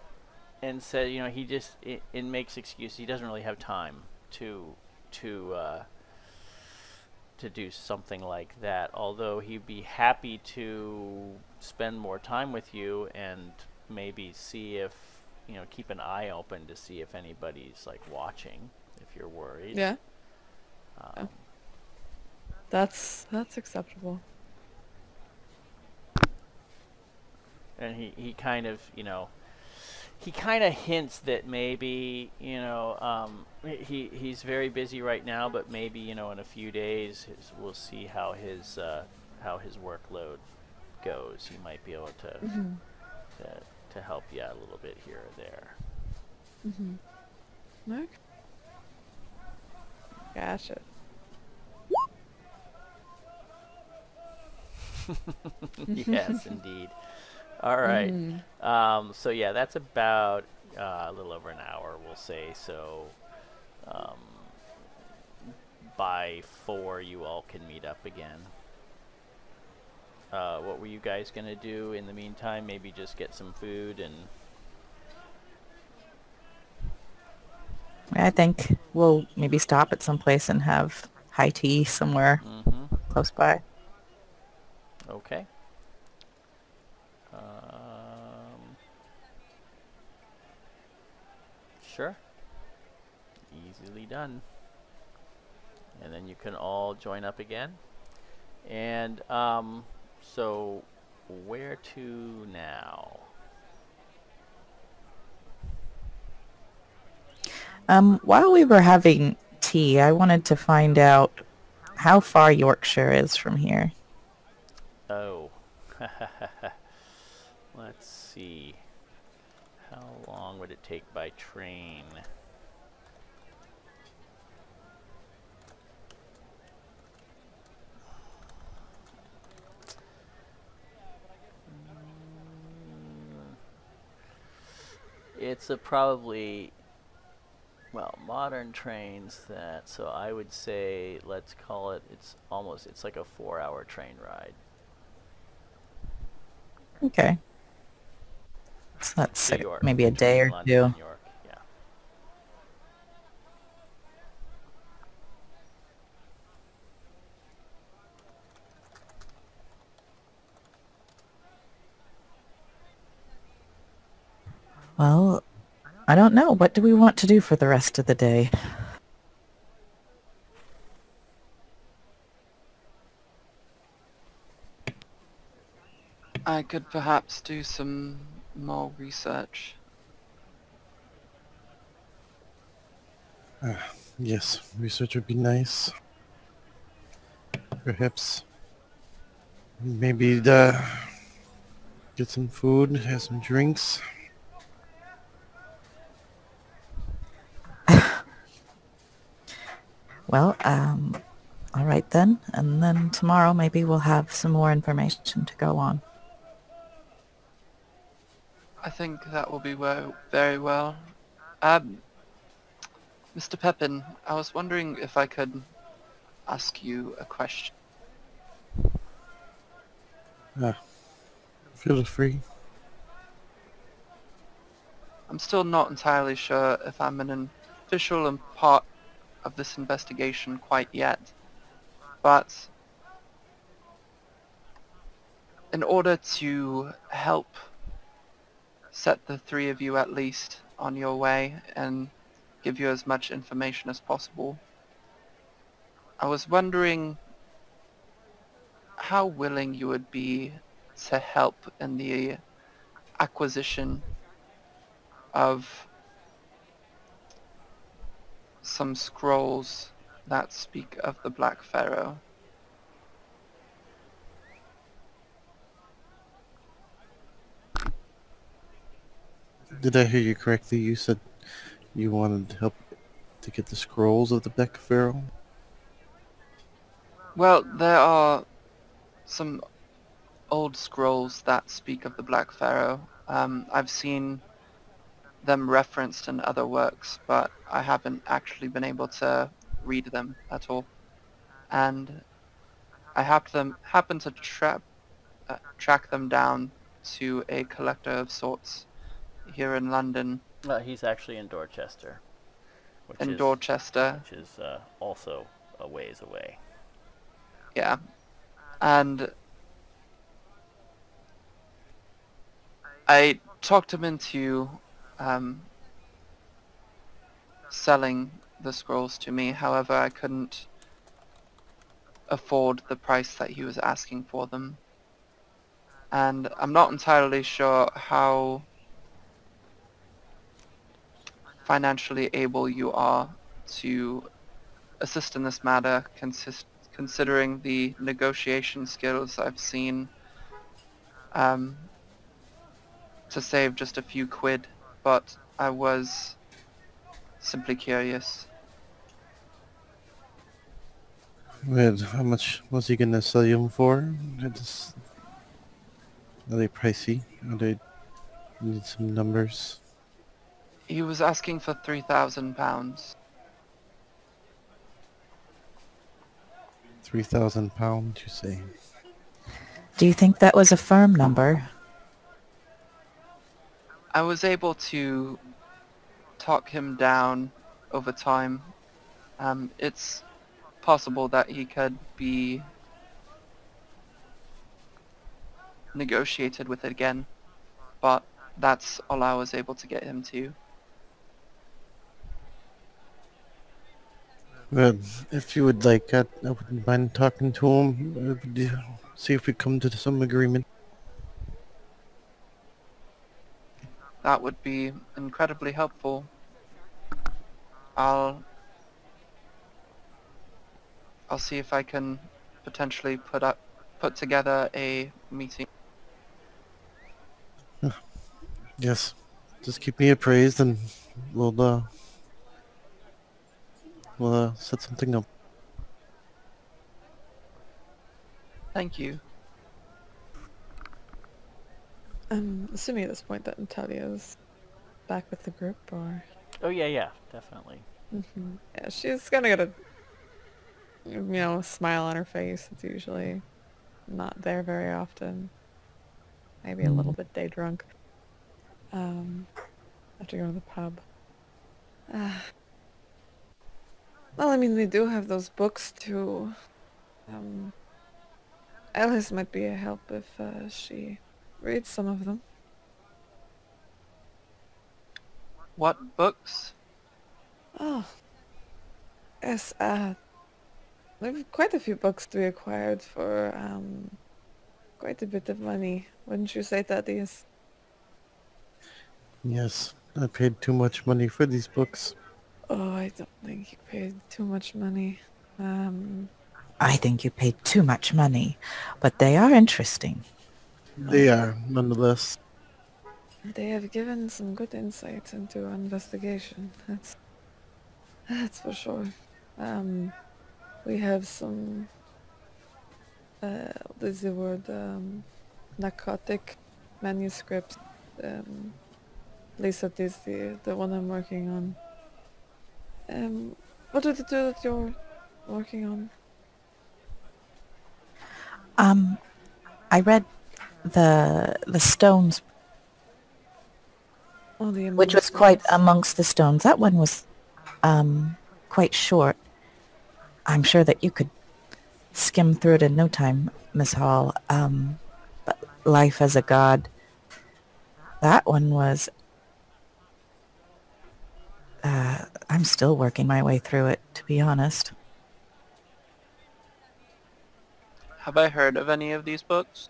and said, it makes excuses. He doesn't really have time to do something like that. Although he'd be happy to spend more time with you and maybe see if, keep an eye open to see if anybody's like watching, if you're worried. Yeah. That's acceptable. And he kind of, he kind of hints that maybe, he's very busy right now, but maybe, in a few days we'll see how his workload goes. He might be able to help you out a little bit here or there. Okay. Gotcha. Yes, indeed. All right. So yeah, that's about a little over an hour, we'll say. So um, by 4, you all can meet up again. What were you guys gonna do in the meantime? Maybe just get some food and. I think we'll maybe stop at some place and have high tea somewhere close by. Okay. Sure. Easily done. And then you can all join up again. And so where to now? While we were having tea, I wanted to find out how far Yorkshire is from here. Oh. Let's see. How long would it take by train? It's probably, well, modern trains that, so I would say, let's call it, it's like a 4-hour train ride. Okay. So that's To York, maybe a day between or London two. and York, yeah. Well, I don't know. What do we want to do for the rest of the day? I could perhaps do some more research. Yes, research would be nice. Perhaps maybe get some food, have some drinks. Well, all right then. And then tomorrow maybe we'll have some more information to go on. I think that will be very well. Mr. Pepin, I was wondering if I could ask you a question. Feel free. I'm still not entirely sure if I'm an official and part of this investigation quite yet, but in order to help set the three of you at least on your way and give you as much information as possible, I was wondering how willing you would be to help in the acquisition of some scrolls that speak of the Black Pharaoh. Did I hear you correctly? You said you wanted help to get the scrolls of the Black Pharaoh? Well, there are some old scrolls that speak of the Black Pharaoh. I've seen them referenced in other works, but I haven't actually been able to read them at all. And I happen to track them down to a collector of sorts here in London. He's actually in Dorchester. Dorchester. Which is also a ways away. Yeah. And I talked him into selling the scrolls to me. However, I couldn't afford the price that he was asking for them. And I'm not entirely sure how financially able you are to assist in this matter, considering the negotiation skills I've seen to save just a few quid, but I was simply curious. Well, how much was he gonna sell you them for? Are they pricey? Are they need some numbers? He was asking for £3,000. £3,000, you say? Do you think that was a firm number? I was able to talk him down over time. It's possible that he could be negotiated with again, but that's all I was able to get him to. Well, if you would like, I wouldn't mind talking to him. See if we come to some agreement. That would be incredibly helpful. I'll see if I can potentially put together a meeting. Yes. Just keep me appraised and we'll set something up. Thank you. I'm assuming at this point that Natalia's back with the group, or... Oh yeah, definitely. Yeah, she's gonna get a smile on her face. It's usually not there very often. Maybe a little bit day drunk. After going to the pub. Well, I mean, we do have those books too. Alice might be a help if she reads some of them. What books? Oh. Yes, there are quite a few books to be acquired for quite a bit of money. Wouldn't you say, Thaddeus? Yes, I paid too much money for these books. Oh, I don't think you paid too much money. I think you paid too much money, but they are interesting. They are, nonetheless. They have given some good insights into our investigation. That's for sure. We have some what is the word? Narcotic manuscripts. At least that is the one I'm working on. What are the two that you're working on? I read the stones, Oh, the which was amongst quite Stones. amongst the stones. That one was quite short. I'm sure that you could skim through it in no time, Miss Hall. But Life as a God, that one was... I'm still working my way through it, to be honest. Have I heard of any of these books?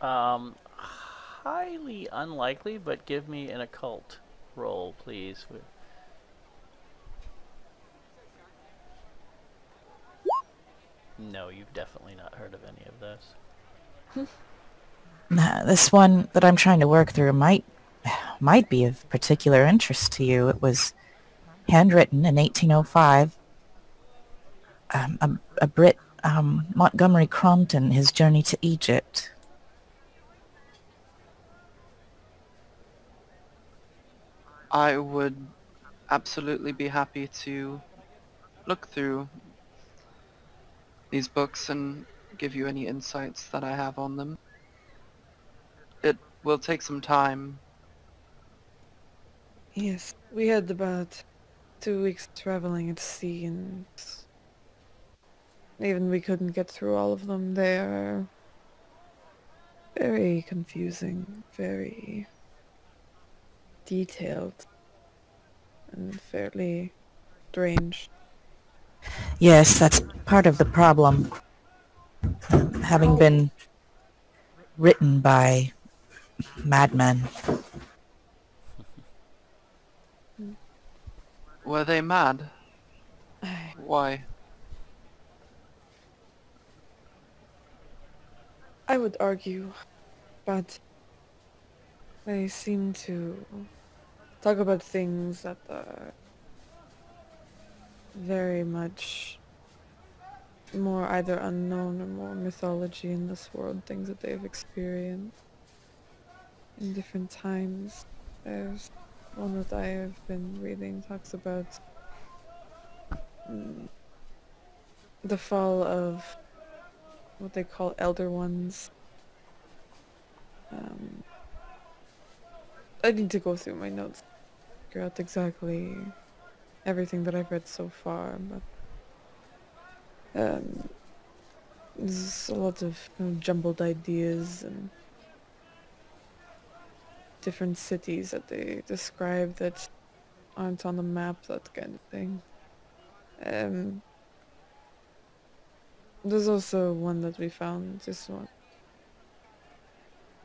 Highly unlikely, but give me an occult roll, please. No, you've definitely not heard of any of those. Nah, this one that I'm trying to work through might be of particular interest to you. It was handwritten in 1805. A Brit, Montgomery Crompton, his journey to Egypt. I would absolutely be happy to look through these books and give you any insights that I have on them. It will take some time. Yes, we had about 2 weeks traveling at sea, and even we couldn't get through all of them. They are very confusing, very detailed, and fairly strange. Yes, that's part of the problem. Having been written by madmen. Were they mad? Why? I would argue, but they seem to talk about things that are very much more either unknown or more mythology in this world, things that they've experienced in different times. There's one that I have been reading talks about mm, the fall of what they call Elder Ones. Um, I need to go through my notes to figure out exactly everything that I've read so far, but there's a lot of kind of jumbled ideas and different cities that they describe that aren't on the map, that kind of thing. Um, there's also one that we found, this one,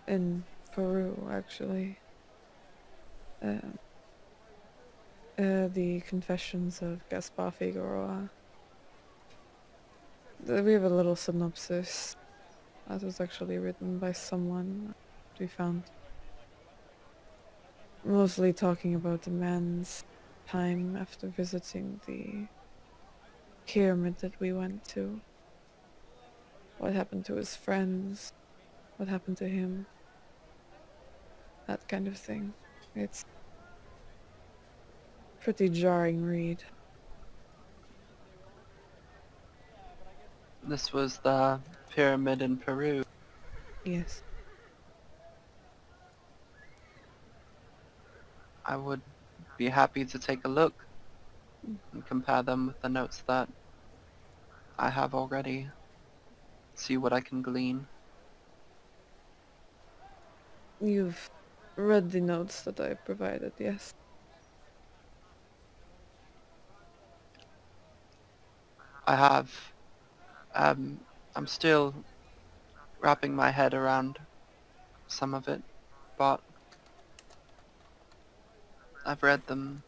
in Peru, actually. Um, the Confessions of Gaspar Figueroa. We have a little synopsis that was actually written by someone we found. Mostly talking about the man's time after visiting the pyramid that we went to. What happened to his friends, what happened to him, that kind of thing. It's pretty jarring read. This was the pyramid in Peru. Yes. I would be happy to take a look and compare them with the notes that I have already. See what I can glean. You've read the notes that I provided, yes? I have. I'm still wrapping my head around some of it, but I've read them.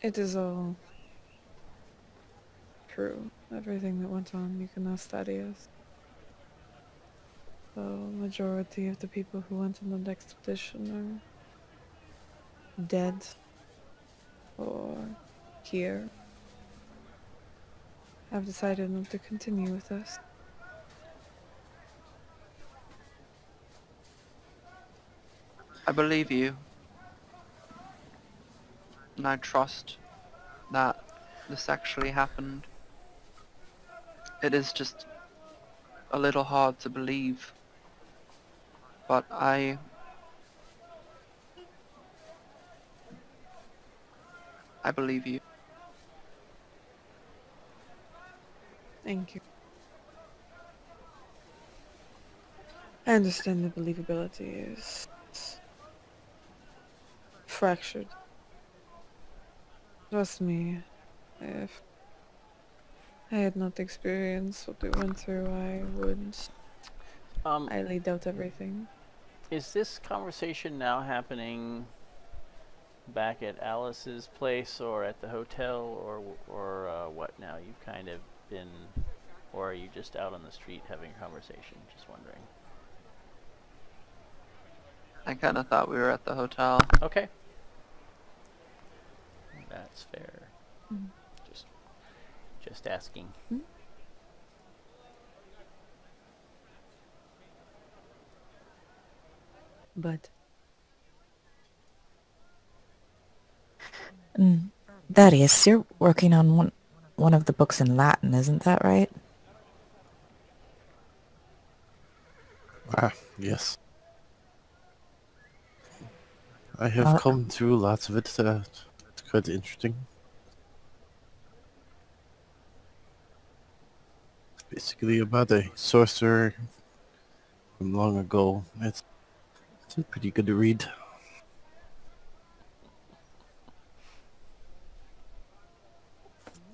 It is all true. Everything that went on, you can ask Thaddeus. The majority of the people who went on the expedition are dead or here. Have decided not to continue with us. I believe you, and I trust that this actually happened. It is just a little hard to believe, but I believe you. Thank you. I understand the believability is fractured. Trust me, if I had not experienced what we went through, I would highly doubt everything. Is this conversation now happening back at Alice's place or at the hotel or what now? You've kind of been, or are you just out on the street having a conversation? Just wondering. I kind of thought we were at the hotel. Okay. That's fair. Mhm. Just asking. But Thaddeus, you're working on one of the books in Latin, isn't that right? Ah, yes. I have come through lots of it. It's quite interesting. It's basically about a sorcerer from long ago. It's pretty good to read.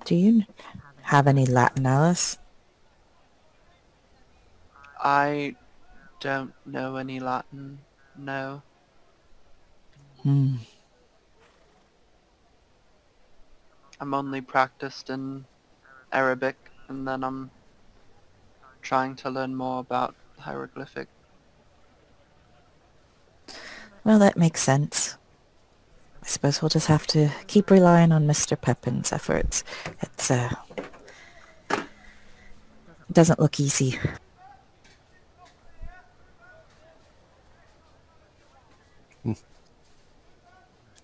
Do you have any Latin, Alice? I don't know any Latin, no. Hmm. I'm only practiced in Arabic, and then I'm trying to learn more about hieroglyphic. Well, that makes sense. I suppose we'll just have to keep relying on Mr. Pepin's efforts. It doesn't look easy.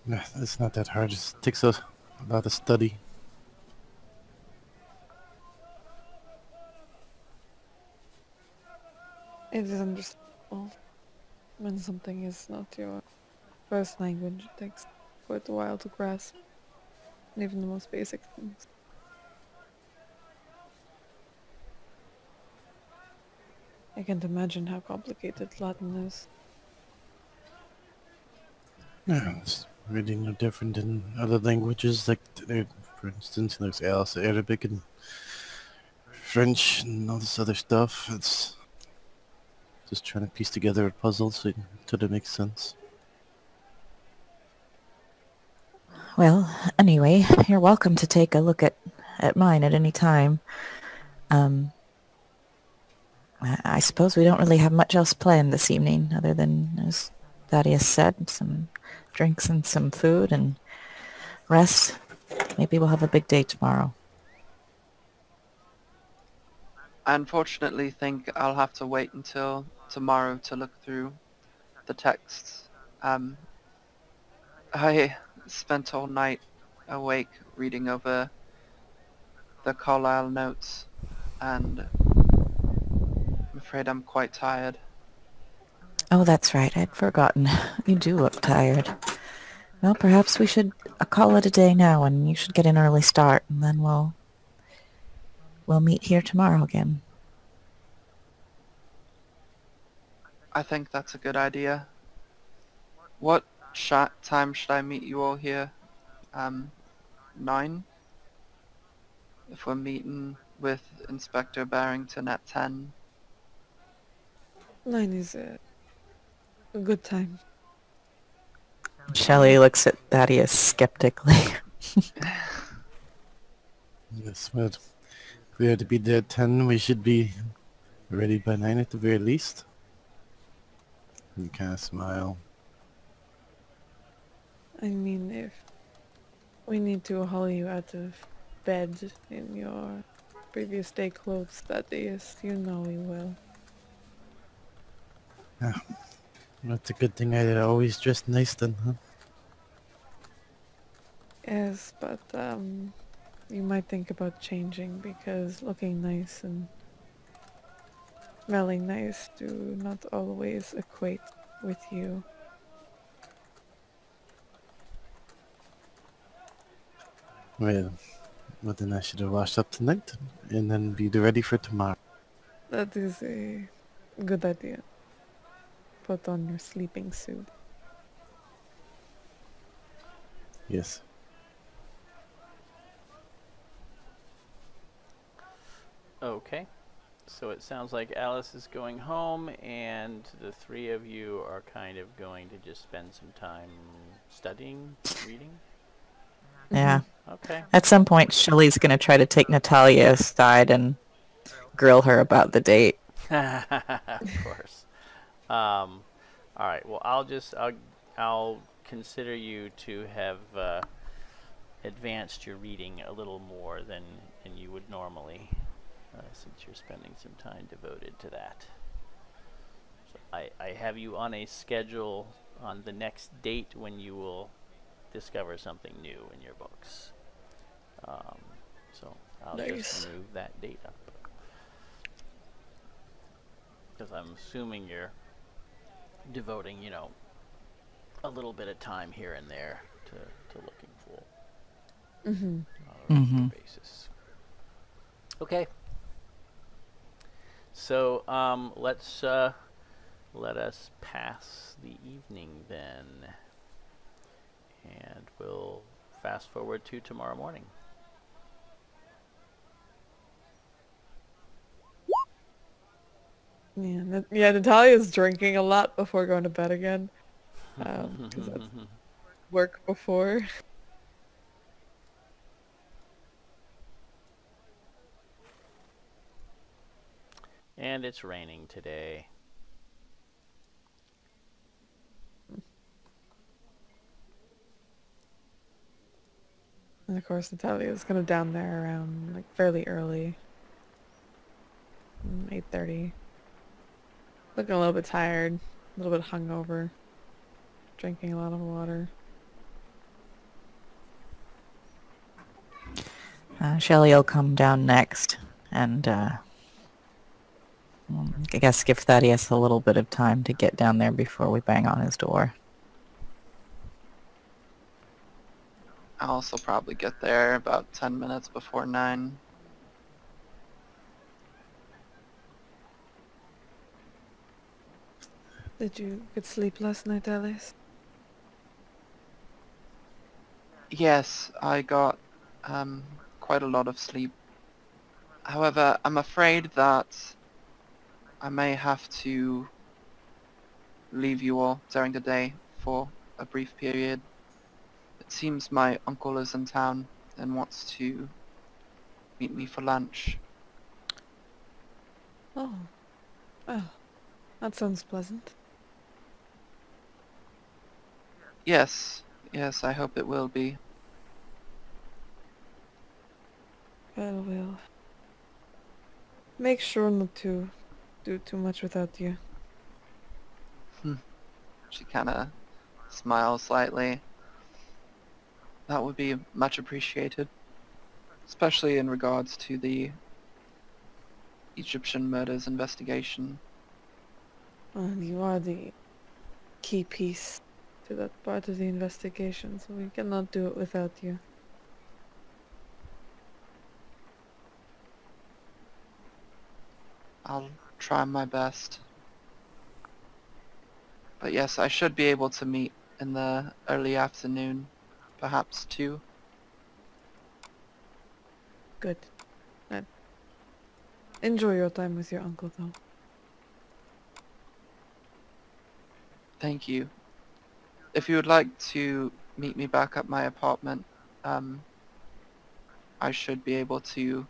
Nah, it's not that hard. It just takes a lot of study. It is understandable. When something is not your first language, it takes quite a while to grasp. Even the most basic things. I can't imagine how complicated Latin is. Yeah, it's really no different than other languages. Like, for instance, there's also Arabic and French and all this other stuff. It's just trying to piece together a puzzle so it makes sense. Well, anyway, you're welcome to take a look at mine at any time. I suppose we don't really have much else planned this evening, other than, as Thaddeus said, some drinks and some food and rest. Maybe we'll have a big day tomorrow. I unfortunately think I'll have to wait until tomorrow to look through the texts. I spent all night awake reading over the Carlisle notes, and I'm afraid I'm quite tired. Oh, that's right. I'd forgotten. You do look tired. Well, perhaps we should call it a day now, and you should get an early start, and then we'll meet here tomorrow again. I think that's a good idea. What time should I meet you all here? 9? If we're meeting with Inspector Barrington at 10. 9 is a good time. Shelley looks at Thaddeus skeptically. Yes, well, if we are to be there at 10, we should be ready by 9 at the very least. You kind of smile. I mean, if we need to haul you out of bed in your previous day clothes, that is, you know we will. That's a good thing I always dress nice then, huh? Yes, but you might think about changing because looking nice and smelling nice do not always equate with you. Well, then I should have washed up tonight and then be ready for tomorrow. That is a good idea. Put on your sleeping suit. Yes. Okay. So it sounds like Alice is going home, and the three of you are kind of going to just spend some time studying, reading? Yeah. Okay. At some point, Shelley's going to try to take Natalia aside and grill her about the date. Of course. All right. Well, I'll consider you to have advanced your reading a little more than you would normally, since you're spending some time devoted to that. So I have you on a schedule on the next date when you will discover something new in your books. So I'll just move that date up. Because I'm assuming you're devoting, a little bit of time here and there to looking for on a regular basis. Okay. So let us pass the evening then, and we'll fast forward to tomorrow morning. Yeah, Natalia's drinking a lot before going to bed again. Because that's work before. And it's raining today. And of course, Natalia's kind of down there around, like, fairly early. 8:30. Looking a little bit tired, a little bit hungover. Drinking a lot of water. Shelly will come down next, and I guess give Thaddeus a little bit of time to get down there before we bang on his door. I'll also probably get there about 10 minutes before 9. Did you get sleep last night, Alice? Yes, I got quite a lot of sleep. However, I'm afraid that I may have to leave you all during the day for a brief period. It seems my uncle is in town and wants to meet me for lunch. Oh. Well, that sounds pleasant. Yes, I hope it will be. Well, we'll make sure not to do too much without you. She kinda smiles slightly. That would be much appreciated, especially in regards to the Egyptian murders investigation. And you are the key piece to that part of the investigation, so we cannot do it without you. I'll try my best. But yes, I should be able to meet in the early afternoon, perhaps 2. Good. Enjoy your time with your uncle, though. Thank you. If you would like to meet me back at my apartment, I should be able to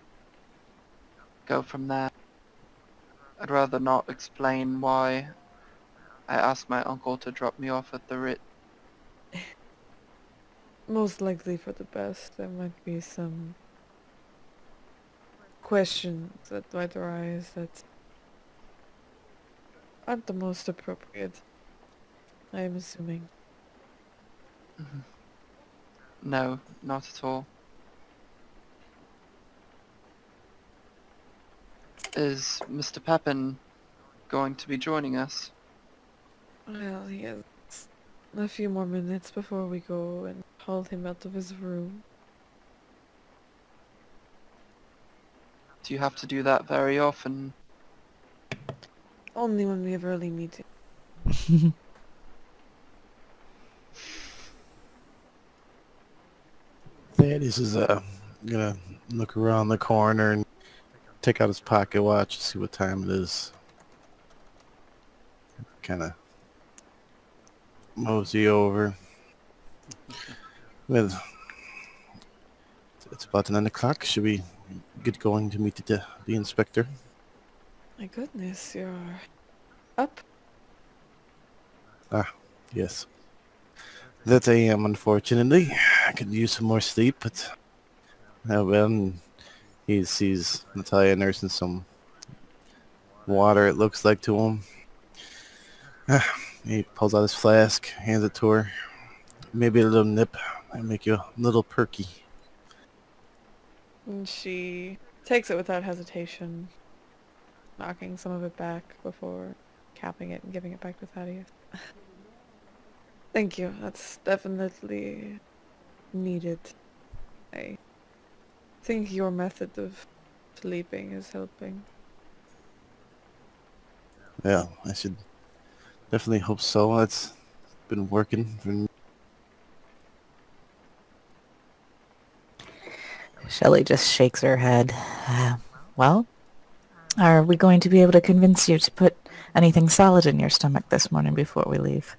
go from there. I'd rather not explain why I asked my uncle to drop me off at the Rit. Most likely for the best. There might be some questions that might arise that aren't the most appropriate. I am assuming. No, not at all. Is Mr. Pepin going to be joining us? Well, he has a few more minutes before we go and haul him out of his room. Do you have to do that very often? Only when we have early meetings. Thaddeus is gonna look around the corner and take out his pocket watch to see what time it is. Kind of mosey over. Well, it's about 9 o'clock. Should we get going to meet the inspector? My goodness, you're up? Ah, yes. That I am, unfortunately. I could use some more sleep, but... well, he sees Natalia nursing some water, it looks like, to him. He pulls out his flask, hands it to her. Maybe a little nip might make you a little perky. And she takes it without hesitation, knocking some of it back before capping it and giving it back to Thaddeus. Thank you. That's definitely needed. I think your method of sleeping is helping. Yeah, I should definitely hope so. It's been working for me. Shelly just shakes her head. Well, are we going to be able to convince you to put anything solid in your stomach this morning before we leave?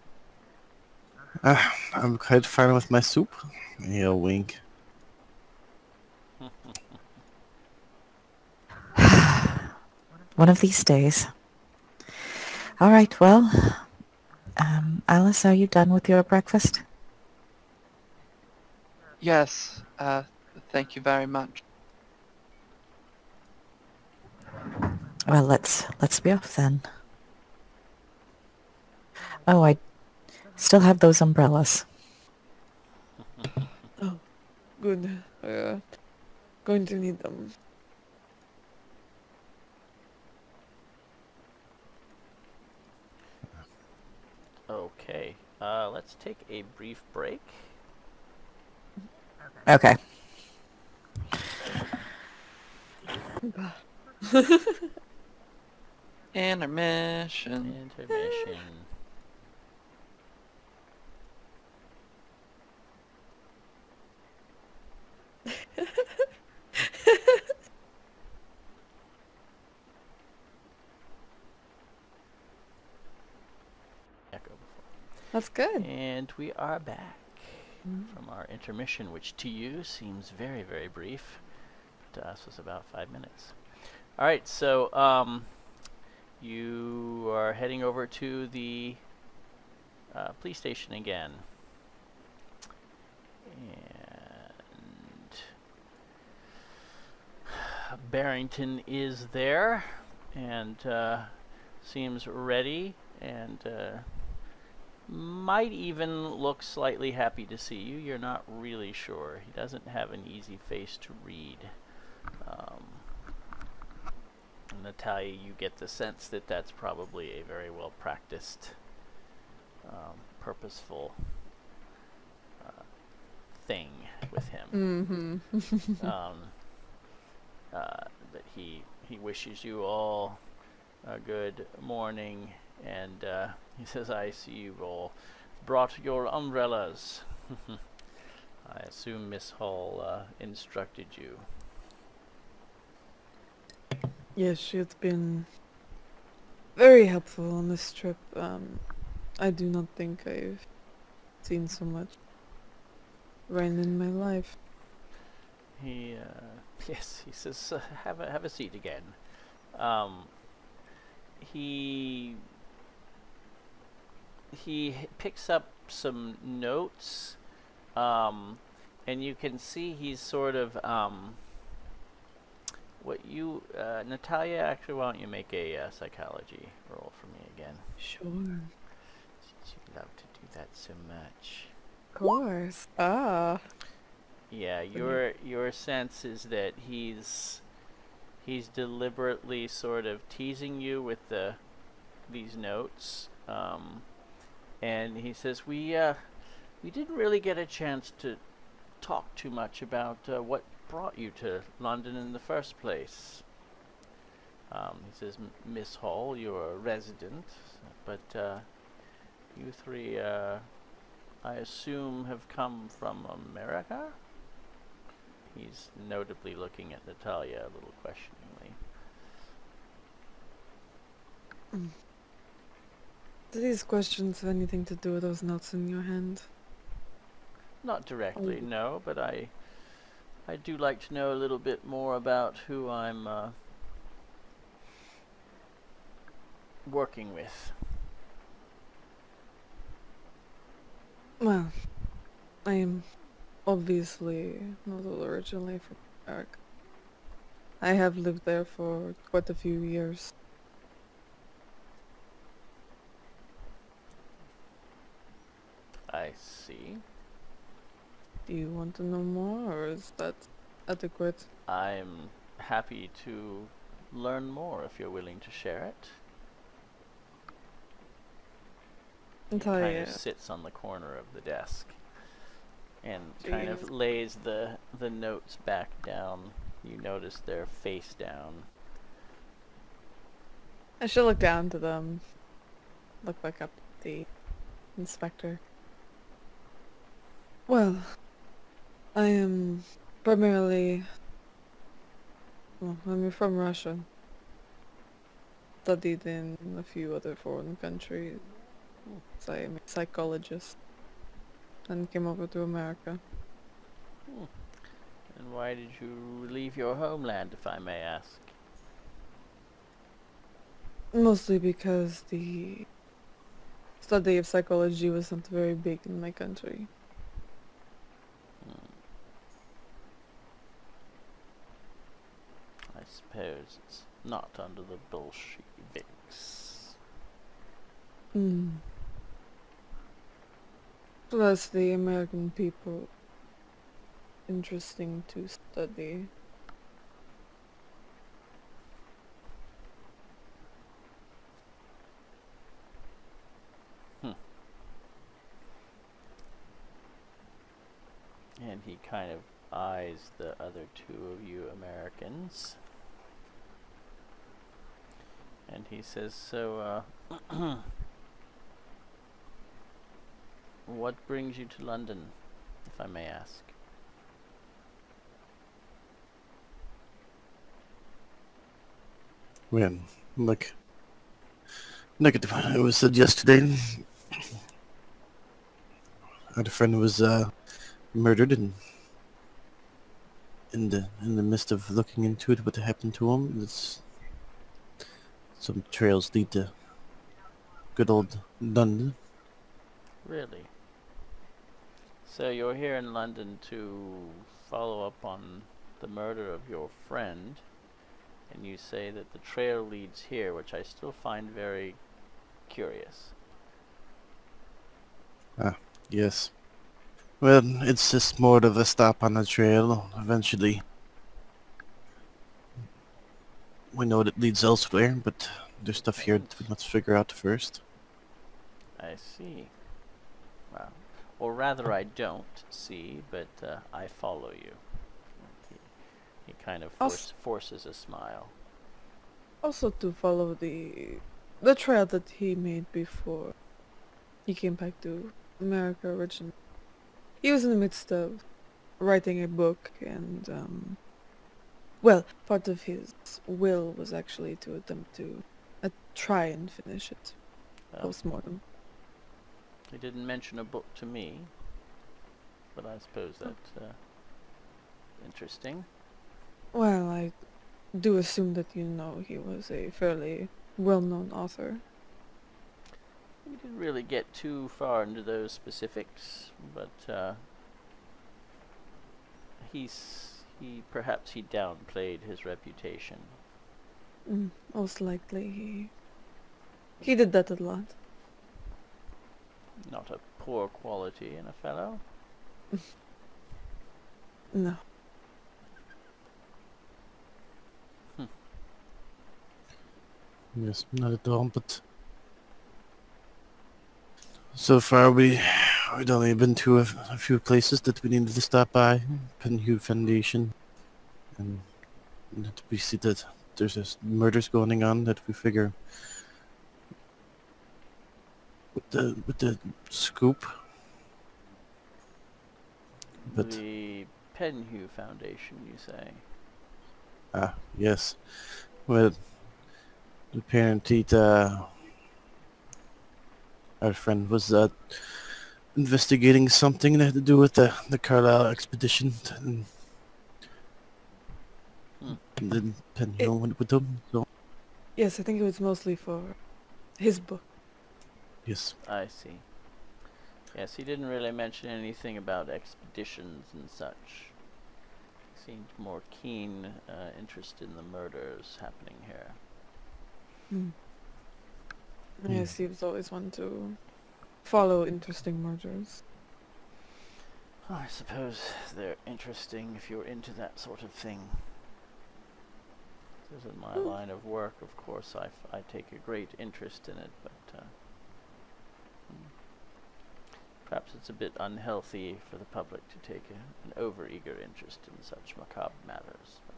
I'm quite fine with my soup. He'll wink. One of these days. All right, well, Alice, are you done with your breakfast? Yes, Thank you very much. Well, let's be off then. Oh, I still have those umbrellas. Oh, good. Going to need them. Okay. Let's take a brief break. Okay. Intermission. Intermission. Echo before. That's good. And we are back from our intermission, which to you seems very, very brief. But to us was about 5 minutes. All right, so you are heading over to the police station again. And Barrington is there and seems ready and might even look slightly happy to see you. You're not really sure. He doesn't have an easy face to read. Natalia, you get the sense that that's probably a very well practiced, purposeful thing with him. That he wishes you all a good morning, and he says, I see you've all brought your umbrellas. I assume Miss Hall instructed you. Yes, she has been very helpful on this trip. I do not think I've seen so much rain in my life. He, yes, he says, have a seat again. He picks up some notes, and you can see he's sort of, Natalia, actually, why don't you make a psychology roll for me again? Sure. Since you love to do that so much. Of course. Ah. Yeah, your sense is that he's deliberately sort of teasing you with these notes, and he says we didn't really get a chance to talk too much about what brought you to London in the first place. He says, Miss Hall, you're a resident, but you three, I assume, have come from America? He's notably looking at Natalia a little questioningly. Do these questions have anything to do with those notes in your hand? Not directly, no, but I do like to know a little bit more about who I'm working with. Well, I am obviously not originally from America. I have lived there for quite a few years. I see. Do you want to know more, or is that adequate? I'm happy to learn more if you're willing to share it. He kind of sits on the corner of the desk and kind of lays the notes back down. You notice they're face down. I should look down to them. Look back up at the inspector. Well, I am primarily... Well, I'm from Russia. Studied in a few other foreign countries. So I am a psychologist. And came over to America. And why did you leave your homeland, if I may ask? Mostly because the study of psychology was not very big in my country. suppose it's not under the Bolsheviks. Plus the American people. Interesting to study. And he kind of eyes the other two of you Americans. And he says, so, what brings you to London, if I may ask? Well, like it was said yesterday, I had a friend who was murdered, and in the midst of looking into it, what happened to him, some trails lead to good old London. Really? So you're here in London to follow up on the murder of your friend, and you say that the trail leads here, which I still find very curious. Yes. Well, it's just more of a stop on the trail. Eventually, we know that it leads elsewhere, but there's stuff here that we must figure out first. I see. Well, or rather I don't see, but I follow you. He kind of forces a smile. Also to follow the trail that he made before he came back to America originally. He was in the midst of writing a book, and well, part of his will was actually to attempt to try and finish it post-mortem. He didn't mention a book to me, but I suppose that's interesting. Well, I do assume that you know he was a fairly well-known author. We didn't really get too far into those specifics, but perhaps he downplayed his reputation. Most likely he did that a lot. Not a poor quality in a fellow. No. Yes, not at all, but so far we'd only been to a few places that we needed to stop by. Penhue Foundation, and that we see that there's murders going on that we figure with the scoop. But The Penhue Foundation, you say? Yes. Well, apparently our friend was investigating something that had to do with the Carlisle expedition, and then Penhue went with them. So Yes, I think it was mostly for his book. yes. I see. Yes, he didn't really mention anything about expeditions and such. He seemed more keen interest in the murders happening here. Yes, he was always one to follow interesting murders. Oh, I suppose they're interesting if you're into that sort of thing. This isn't my line of work, of course. I take a great interest in it, but perhaps it's a bit unhealthy for the public to take an over-eager interest in such macabre matters. But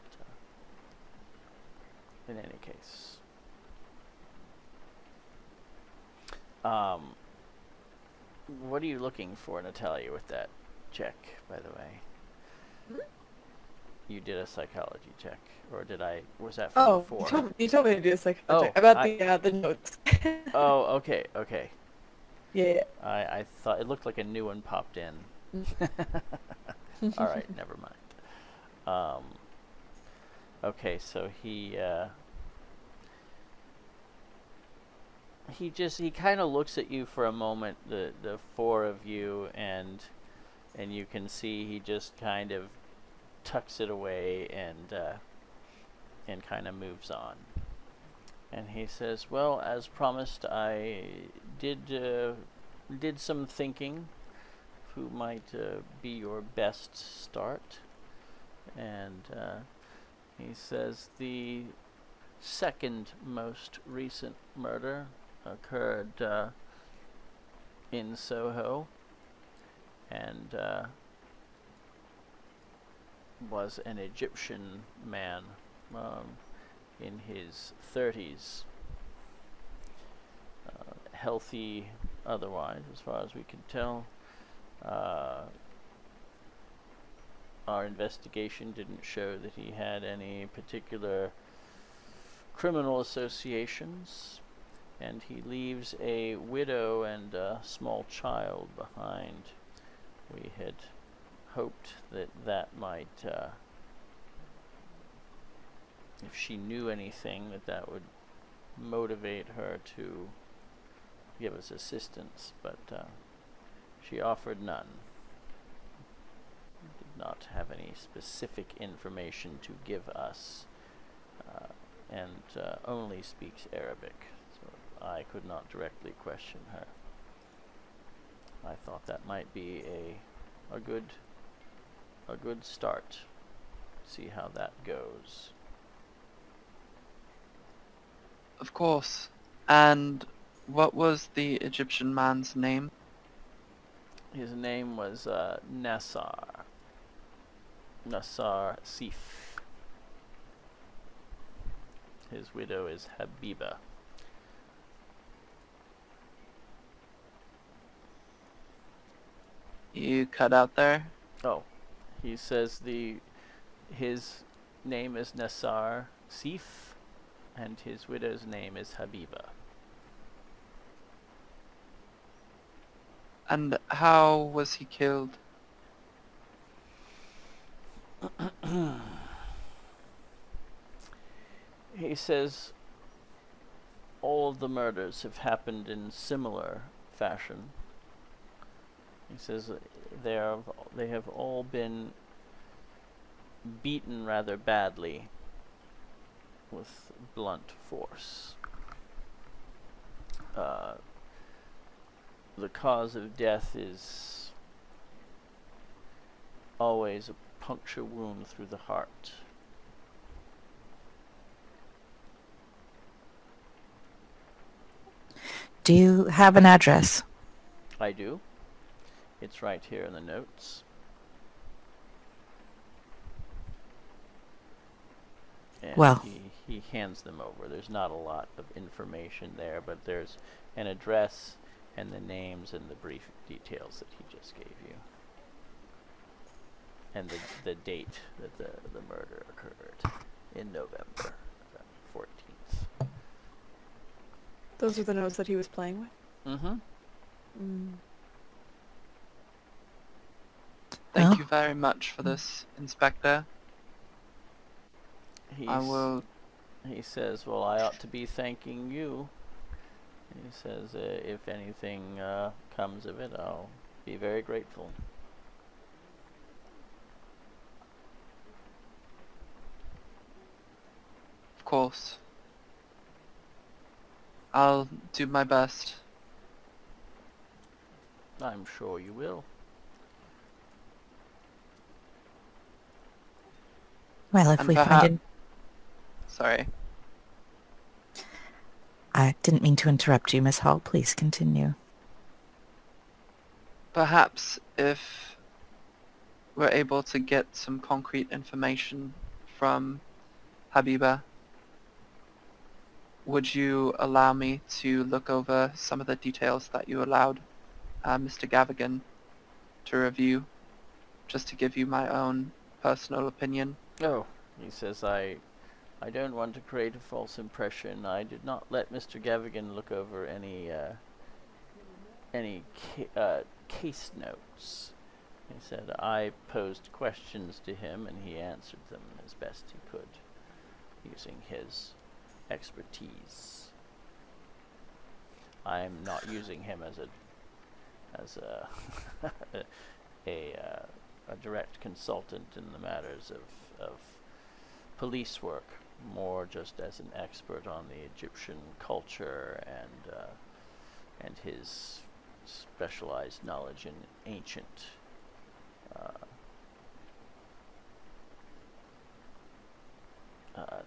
in any case, what are you looking for, Natalia, with that check, by the way? You did a psychology check, or was that from before? You told me to do a psychology Oh, check about the notes. Oh, okay. Yeah. I thought it looked like a new one popped in. All right, never mind. Okay, so he kind of looks at you for a moment, the four of you, and you can see he just kind of tucks it away and and kind of moves on. And he says, well, as promised, I did some thinking who might be your best start. And he says the second most recent murder occurred in Soho, and was an Egyptian man in his 30s, healthy otherwise, as far as we could tell. Our investigation didn't show that he had any particular criminal associations, and he leaves a widow and a small child behind. We had hoped that that might, if she knew anything, that would motivate her to give us assistance, but she offered none. Did not have any specific information to give us, and only speaks Arabic, so I could not directly question her. I thought that might be a good start. See how that goes. Of course. And what was the Egyptian man's name? His name was Nassar Sif. His widow is Habiba. You cut out there? Oh, he says his name is Nassar Sif, and his widow's name is Habiba. And how was he killed? He says all of the murders have happened in similar fashion. He says they have all been beaten rather badly with blunt force. The cause of death is always a puncture wound through the heart. Do you have an address? I do. It's right here in the notes. And Well, he hands them over. There's not a lot of information there, but there's an address and the names and the brief details that he just gave you. And the date that the murder occurred in November 14th. Those are the notes that he was playing with? Mm-hmm. Mm. Thank you very much for this, Inspector. I will... He says, well, I ought to be thanking you. He says, if anything comes of it, I'll be very grateful. Of course. I'll do my best. I'm sure you will. Well, if And we perhaps- find it... Sorry. I didn't mean to interrupt you, Miss Hall. Please continue. Perhaps if we're able to get some concrete information from Habiba, would you allow me to look over some of the details that you allowed Mr. Gavigan to review, just to give you my own personal opinion? Oh, he says, I don't want to create a false impression. I did not let Mr. Gavigan look over any case notes. He said I posed questions to him and he answered them as best he could, using his expertise. I'm not using him as a direct consultant in the matters of police work. more just as an expert on the Egyptian culture and his specialized knowledge in ancient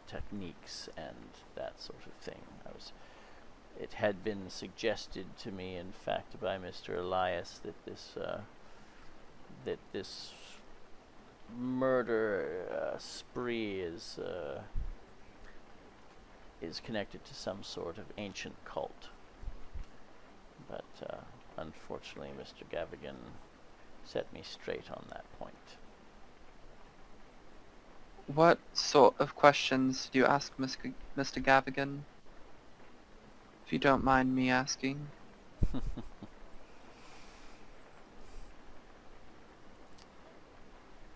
techniques and that sort of thing. It had been suggested to me, in fact, by Mr. Elias that this murder spree is connected to some sort of ancient cult. But unfortunately, Mr. Gavigan set me straight on that point. What sort of questions do you ask Mr. Gavigan? If you don't mind me asking.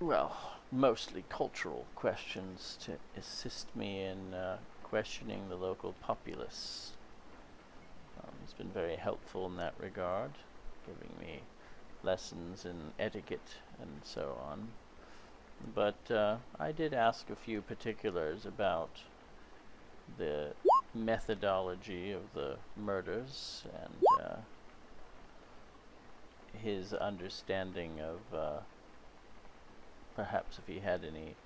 Well, mostly cultural questions to assist me in questioning the local populace. He's been very helpful in that regard, giving me lessons in etiquette and so on. But I did ask a few particulars about the methodology of the murders and his understanding of perhaps if he had any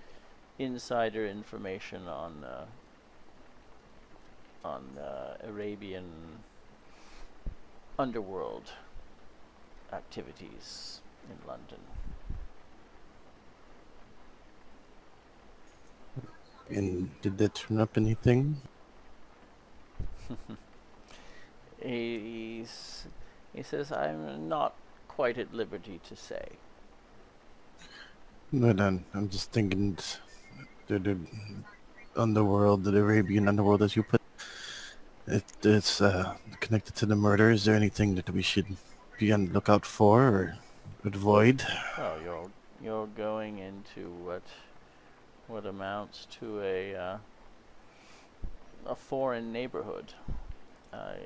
insider information on Arabian underworld activities in London. And did that turn up anything? He says, I'm not quite at liberty to say. But I'm just thinking the underworld, the Arabian underworld, as you put it's connected to the murder. Is there anything that we should be on the lookout for or avoid? Oh, you're going into what amounts to a foreign neighborhood. I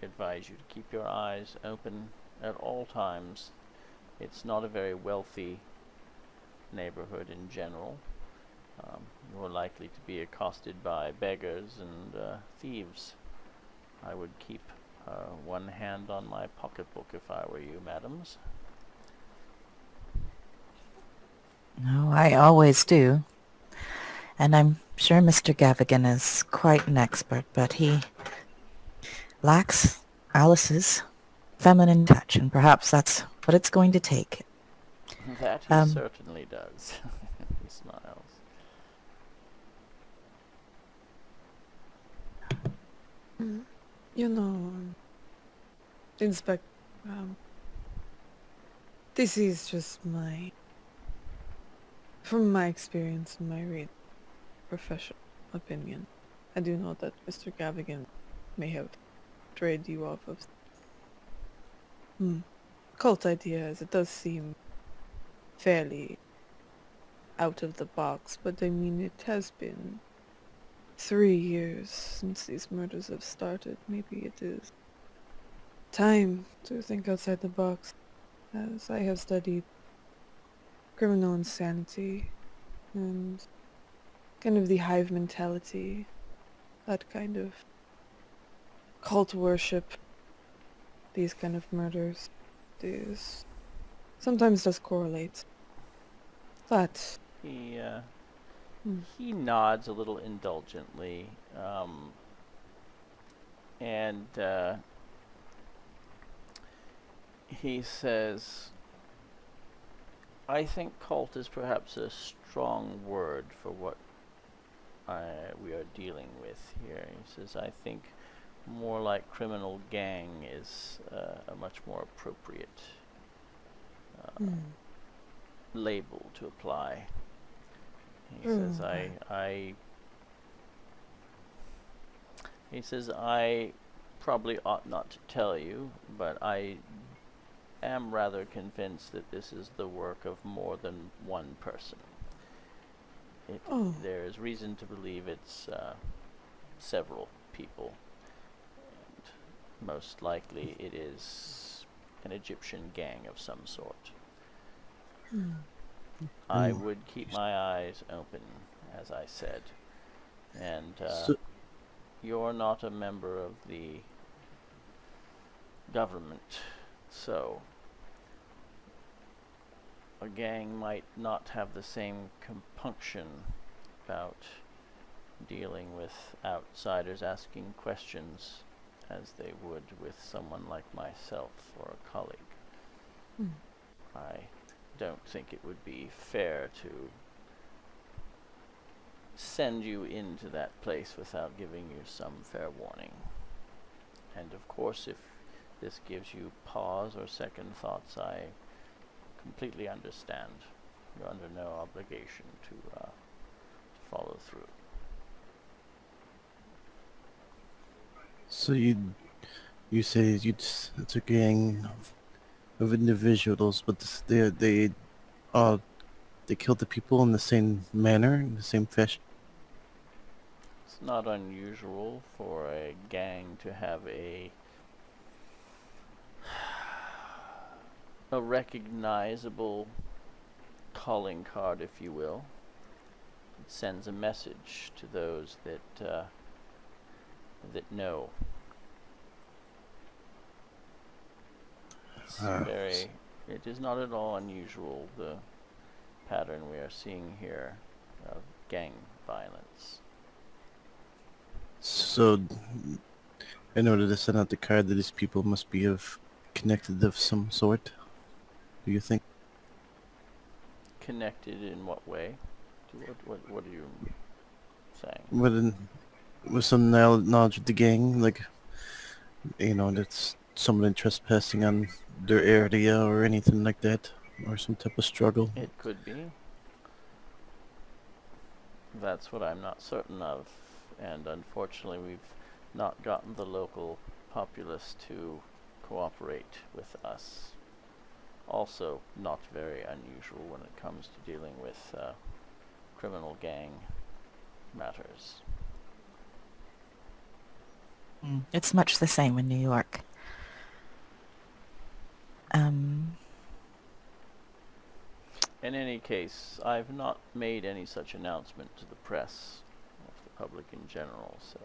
advise you to keep your eyes open at all times. It's not a very wealthy neighborhood in general. You're likely to be accosted by beggars and thieves. I would keep one hand on my pocketbook if I were you, madams. No, I always do. And I'm sure Mr. Gavigan is quite an expert, but he lacks Alice's feminine touch, and perhaps that's what it's going to take. That he certainly does. He smiles. You know, Inspector, this is just from my experience and my professional opinion. I do know that Mr. Gavigan may have strayed you off of cult ideas. It does seem fairly out of the box, but I mean, it has been 3 years since these murders have started. Maybe it is time to think outside the box, as I have studied criminal insanity and kind of the hive mentality, that kind of cult worship, these kind of murders, sometimes does correlate. But he nods a little indulgently, and he says, I think cult is perhaps a strong word for what we are dealing with here. He says, I think more like criminal gang is a much more appropriate label to apply. He says, he says, I probably ought not to tell you, but I am rather convinced that this is the work of more than one person. There is reason to believe it's several people. And most likely it is an Egyptian gang of some sort. I would keep my eyes open, as I said. And So, you're not a member of the government, so a gang might not have the same compunction about dealing with outsiders asking questions as they would with someone like myself or a colleague. I don't think it would be fair to send you into that place without giving you some fair warning. And of course, if this gives you pause or second thoughts, I completely understand. You're under no obligation to follow through. so you say it's a gang of individuals, but they killed the people in the same manner, in the same fashion. It's not unusual for a gang to have a recognizable calling card, if you will. It sends a message to those that know. It's it is not at all unusual, the pattern we are seeing here of gang violence. So, in order to send out the card, that these people must be connected of some sort. Do you think? Connected in what way? What are you saying? With some knowledge of the gang, like, that's someone trespassing on their area or anything like that, or some type of struggle. It could be. That's what I'm not certain of, and unfortunately we've not gotten the local populace to cooperate with us. Also not very unusual when it comes to dealing with criminal gang matters. It's much the same in New York. In any case, I've not made any such announcement to the press or to the public in general, so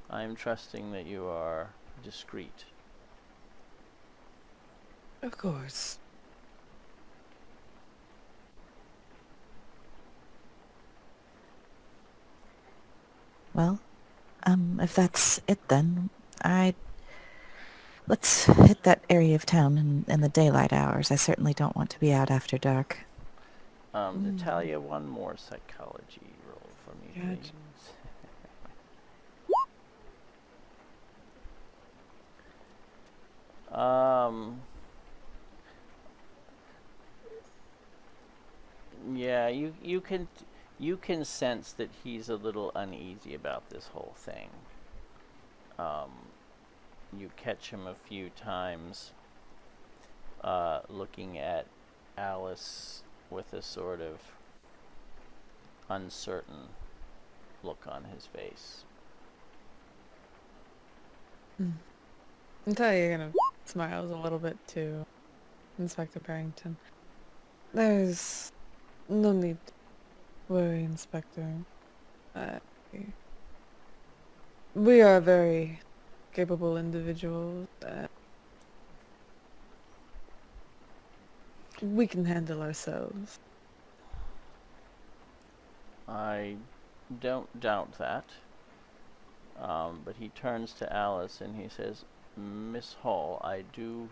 I'm trusting that you are discreet. Of course. Well, if that's it then, let's hit that area of town in the daylight hours. I certainly don't want to be out after dark. Natalia, one more psychology roll for me, Gotcha. please. Yeah, you can sense that he's a little uneasy about this whole thing. You catch him a few times looking at Alice with a sort of uncertain look on his face. Natalia kind of smiles a little bit to Inspector Barrington. There's no need to worry, Inspector. We are very capable individuals. We can handle ourselves. I don't doubt that. But he turns to Alice and he says, Miss Hall, I do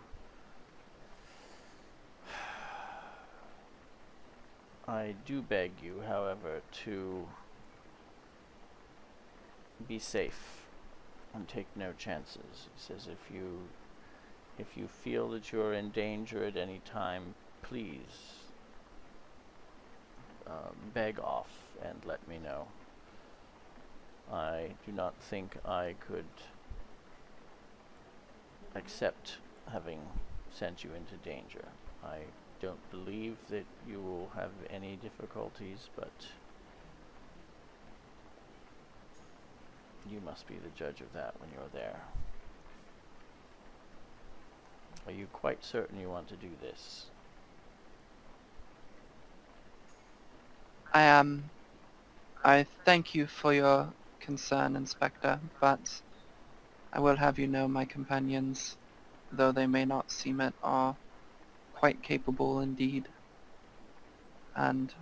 beg you, however, to be safe and take no chances. He says, if you feel that you're in danger at any time, please beg off and let me know. I do not think I could accept having sent you into danger. I don't believe that you will have any difficulties, but you must be the judge of that when you're there. Are you quite certain you want to do this? I am I thank you for your concern, Inspector, but I will have you know my companions, though they may not seem it, are quite capable indeed, and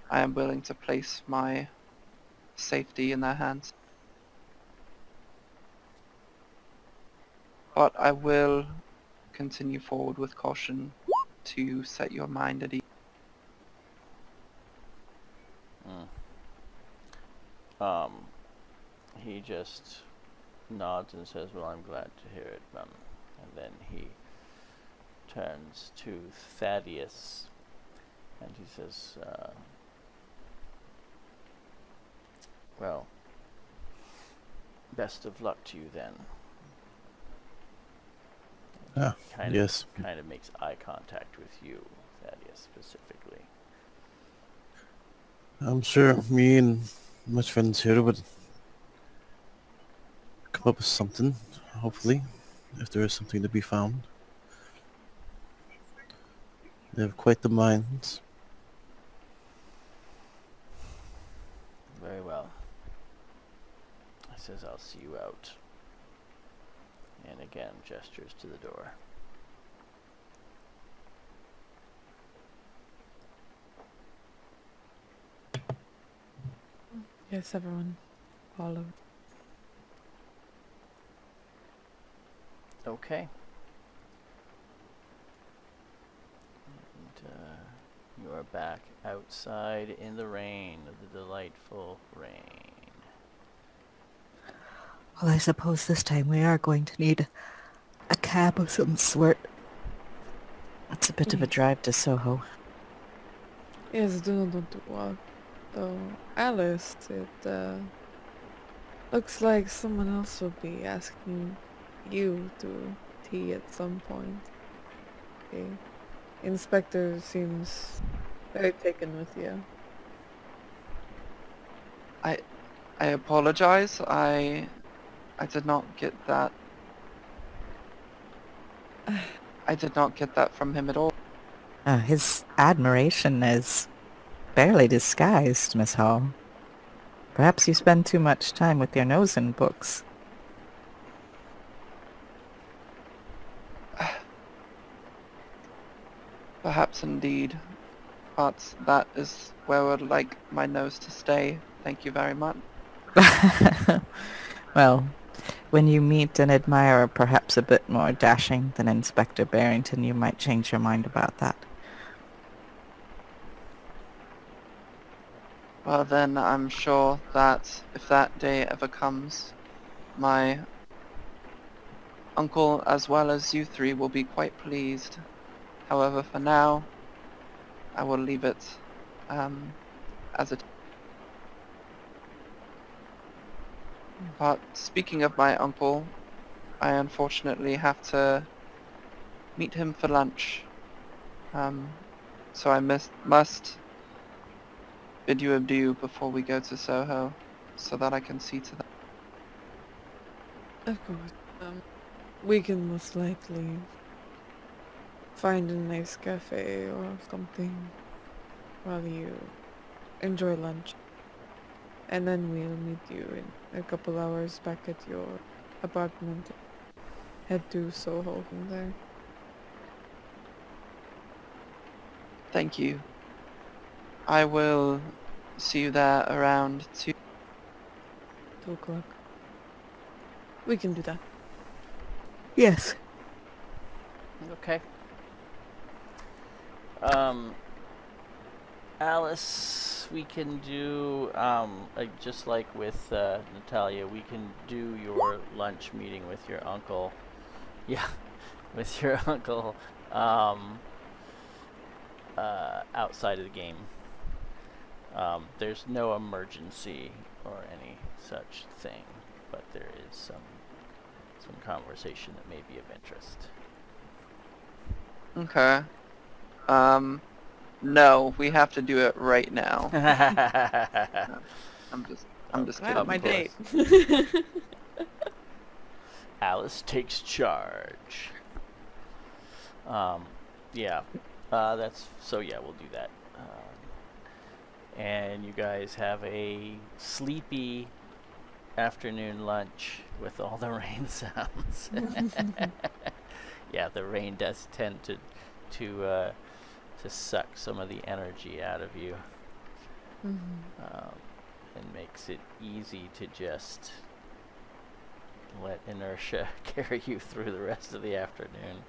I am willing to place my safety in their hands. But I will continue forward with caution to set your mind at ease. He just nods and says, well, I'm glad to hear it, and then he turns to Thaddeus and he says, well, best of luck to you then. Yes. Kind of makes eye contact with you, Thaddeus, specifically. I'm sure me and my friends here would come up with something, hopefully, if there is something to be found. They have quite the minds. Very well. He says, I'll see you out. And again, gestures to the door. Yes, everyone. Follow. Okay. And you are back outside in the rain, the delightful rain. Well, I suppose this time we are going to need a cab of some sort. It's a bit of a drive to Soho. Yes, do not want to walk. Though, Alice, it looks like someone else will be asking you to tea at some point. The inspector seems very taken with you. I apologize. I did not get that. I did not get that from him at all. His admiration is barely disguised, Miss Hall. Perhaps you spend too much time with your nose in books. Perhaps indeed. But that is where I would like my nose to stay. Thank you very much. Well, when you meet an admirer perhaps a bit more dashing than Inspector Barrington, you might change your mind about that. Well then, I'm sure that if that day ever comes, my uncle as well as you three will be quite pleased. However, for now, I will leave it as it. But speaking of my uncle, I unfortunately have to meet him for lunch. So I must bid you adieu before we go to Soho, so that I can see to that. Of course. We can most likely find a nice cafe or something while you enjoy lunch. And then we'll meet you in a couple hours back at your apartment. Head to Soho from there. Thank you. I will see you there around 2. 2 o'clock. We can do that. Yes. Okay. Alice, we can do, just like with Natalia, we can do your lunch meeting with your uncle. Yeah, with your uncle, outside of the game. There's no emergency or any such thing, but there is some conversation that may be of interest. Okay. No, we have to do it right now. I'm just kidding. Wow, my of course. date. Alice takes charge. Yeah. We'll do that. and you guys have a sleepy afternoon lunch with all the rain sounds. Yeah, the rain does tend to suck some of the energy out of you, and makes it easy to just let inertia carry you through the rest of the afternoon.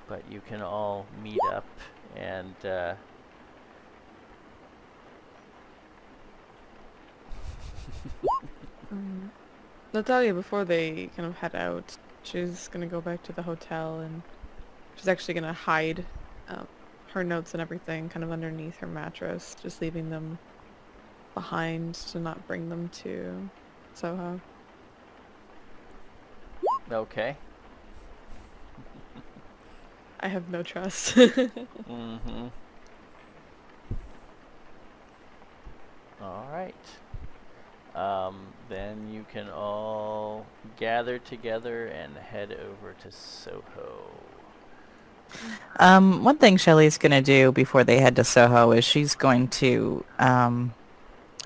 But you can all meet up and Natalia, before they kind of head out, she's gonna go back to the hotel and she's actually gonna hide her notes and everything kind of underneath her mattress, just leaving them behind to not bring them to Soho. okay. I have no trust. Mm-hmm. All right. Then you can all gather together and head over to Soho. One thing Shelley's going to do before they head to Soho is she's going to,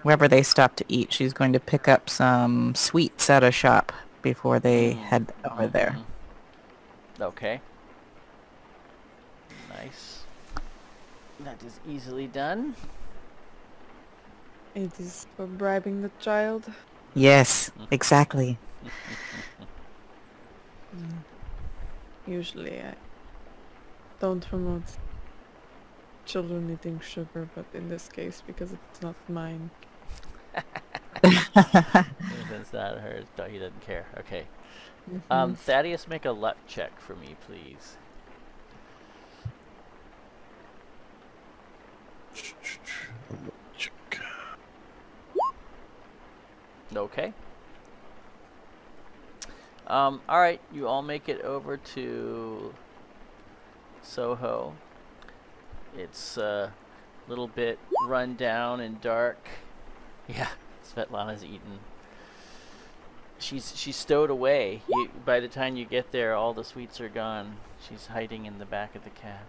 wherever they stop to eat, she's going to pick up some sweets at a shop before they head over there. Okay. Nice. That is easily done. It is for bribing the child. Yes, exactly. Usually I don't promote children eating sugar, but in this case, because it's not mine. It's not hers. He doesn't care. Okay. Thaddeus, make a luck check for me, please. Check. Okay. Alright, you all make it over to Soho. It's a little bit run down and dark. Yeah, Svetlana's eaten. She's stowed away. By the time you get there, all the sweets are gone. She's hiding in the back of the cab.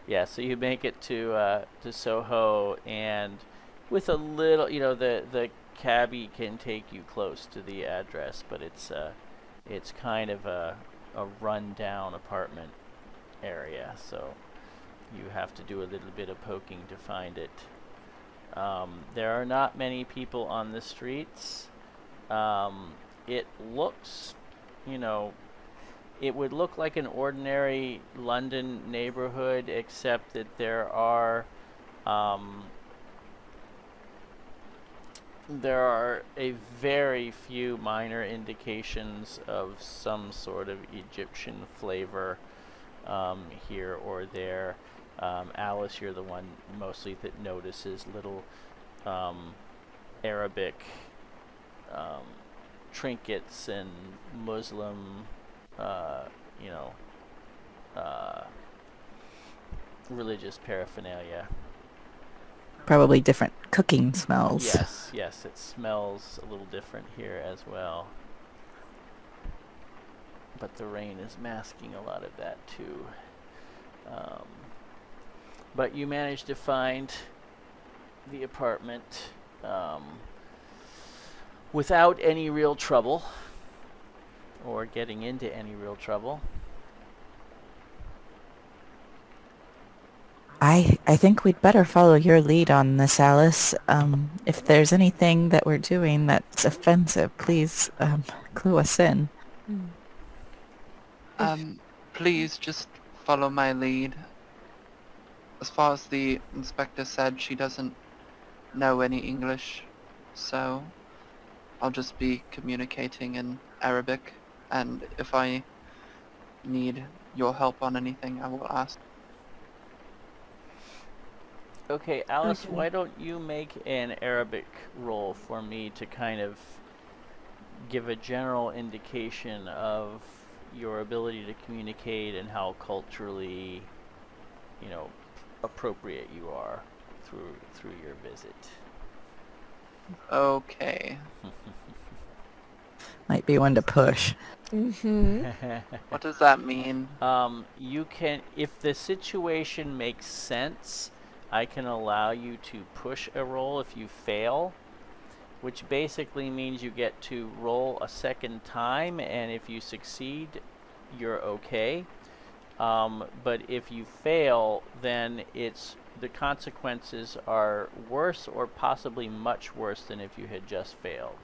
Yeah, so you make it to Soho, and with a little, the cabbie can take you close to the address, but it's kind of a run-down apartment area, so you have to do a little bit of poking to find it. There are not many people on the streets. It looks, it would look like an ordinary London neighborhood, except that there are a very few minor indications of some sort of Egyptian flavor here or there. Alice, you're the one mostly that notices little Arabic trinkets and Muslim religious paraphernalia. Probably different cooking smells. Yes, it smells a little different here as well. But the rain is masking a lot of that too. But you managed to find the apartment without any real trouble, or getting into any real trouble. I think we'd better follow your lead on this, Alice. If there's anything that we're doing that's offensive, please clue us in. Please just follow my lead. As far as the inspector said, she doesn't know any English, so I'll just be communicating in Arabic, and if I need your help on anything, I will ask. Okay, Alice, Okay. why don't you make an Arabic roll for me to kind of give a general indication of your ability to communicate and how culturally, appropriate you are through your visit. Okay. Might be one to push. Mm-hmm. What does that mean? You can, if the situation makes sense, I can allow you to push a roll if you fail, which basically means you get to roll a second time, and if you succeed, you're okay. But if you fail, then the consequences are worse or possibly much worse than if you had just failed.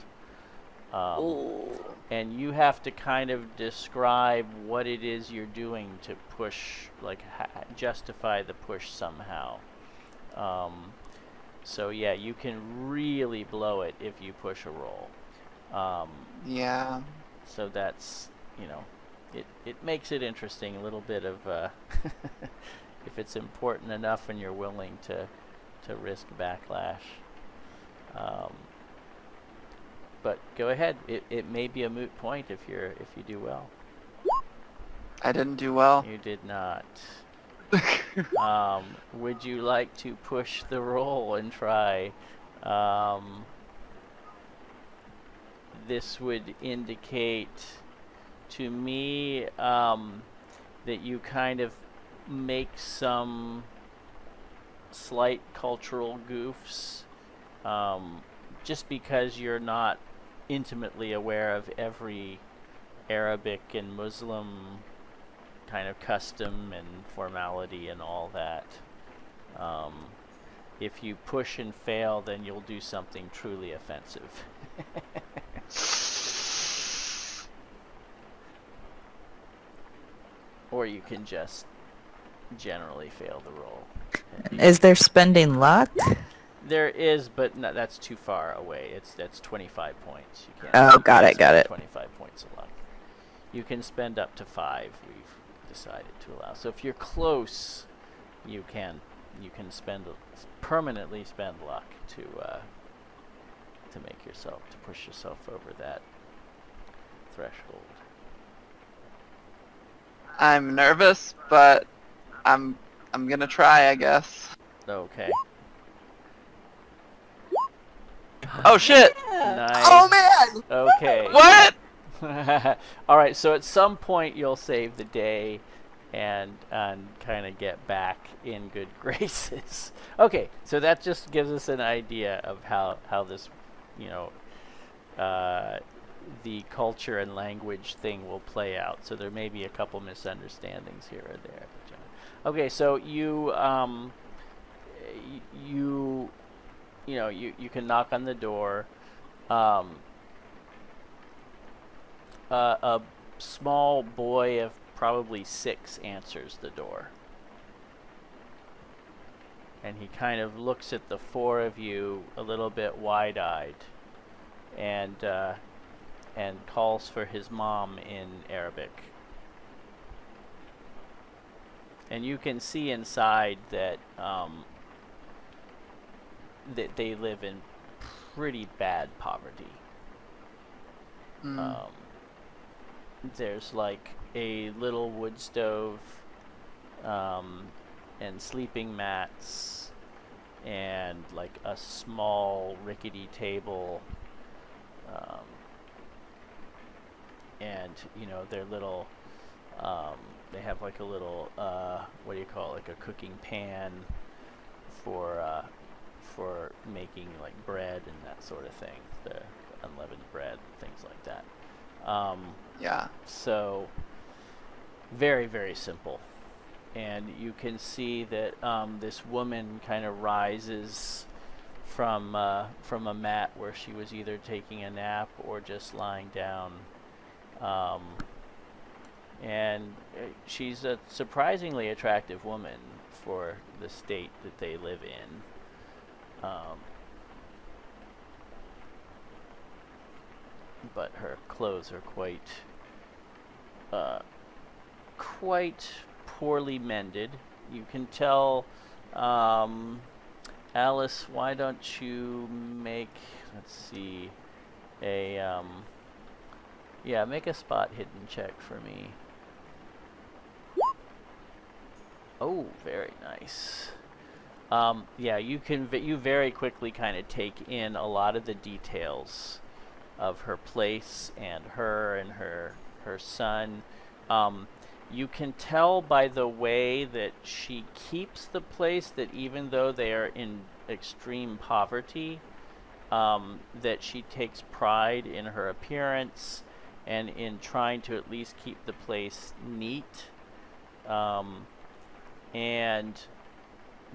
And you have to kind of describe what it is you're doing to push, like justify the push somehow. So yeah, you can really blow it if you push a roll. Yeah. So that's, you know, it makes it interesting, a little bit of if it's important enough and you're willing to risk backlash. But go ahead. It may be a moot point if you do well. I didn't do well. You did not. Would you like to push the roll and try? This would indicate to me that you kind of make some slight cultural goofs, just because you're not intimately aware of every Arabic and Muslim kind of custom and formality and all that. If you push and fail, then you'll do something truly offensive. Or you can just generally fail the roll. Is there spending luck? There is, but no, that's too far away. That's 25 points. You can't. Oh, got it. 25 points of luck. You can spend up to 5. We've decided to allow. So if you're close, you can permanently spend luck to push yourself over that threshold. I'm nervous, but I'm gonna try, I guess. Okay. Oh shit! Nice. Oh man! Okay. What? All right. So at some point you'll save the day, and kind of get back in good graces. Okay. So that just gives us an idea of how this, you know, the culture and language thing will play out. So there may be a couple misunderstandings here or there. Okay. So you can knock on the door. A small boy of probably 6 answers the door. And he kind of looks at the 4 of you a little bit wide-eyed and calls for his mom in Arabic. And you can see inside that that they live in pretty bad poverty. There's like a little wood stove, and sleeping mats, and like a small rickety table, and you know their little, they have like a little, what do you call it, like a cooking pan for making like bread and that sort of thing, the unleavened bread, things like that. Yeah. So very, very simple. And you can see that this woman kind of rises from a mat where she was either taking a nap or just lying down. And she's a surprisingly attractive woman for the state that they live in. But her clothes are quite poorly mended. You can tell, Alice, why don't you make, let's see, make a spot hidden check for me. Oh, very nice. You very quickly kind of take in a lot of the details of her place and her her son. You can tell by the way that she keeps the place that even though they are in extreme poverty, that she takes pride in her appearance and in trying to at least keep the place neat. And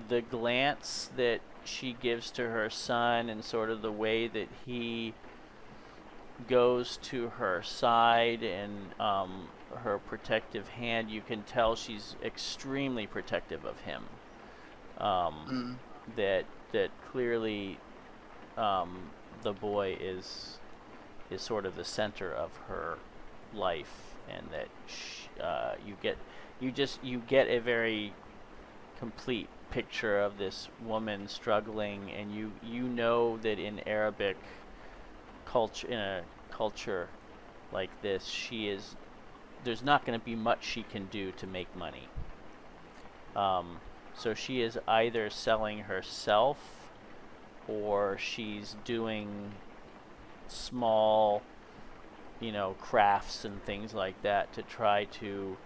the glance that she gives to her son and sort of the way that he goes to her side and her protective hand, you can tell she's extremely protective of him. That clearly the boy is sort of the center of her life, and that you get a very complete picture of this woman struggling, and you know that in Arabic culture, in a culture like this, there's not going to be much she can do to make money. So she is either selling herself, or she's doing small, crafts and things like that to try to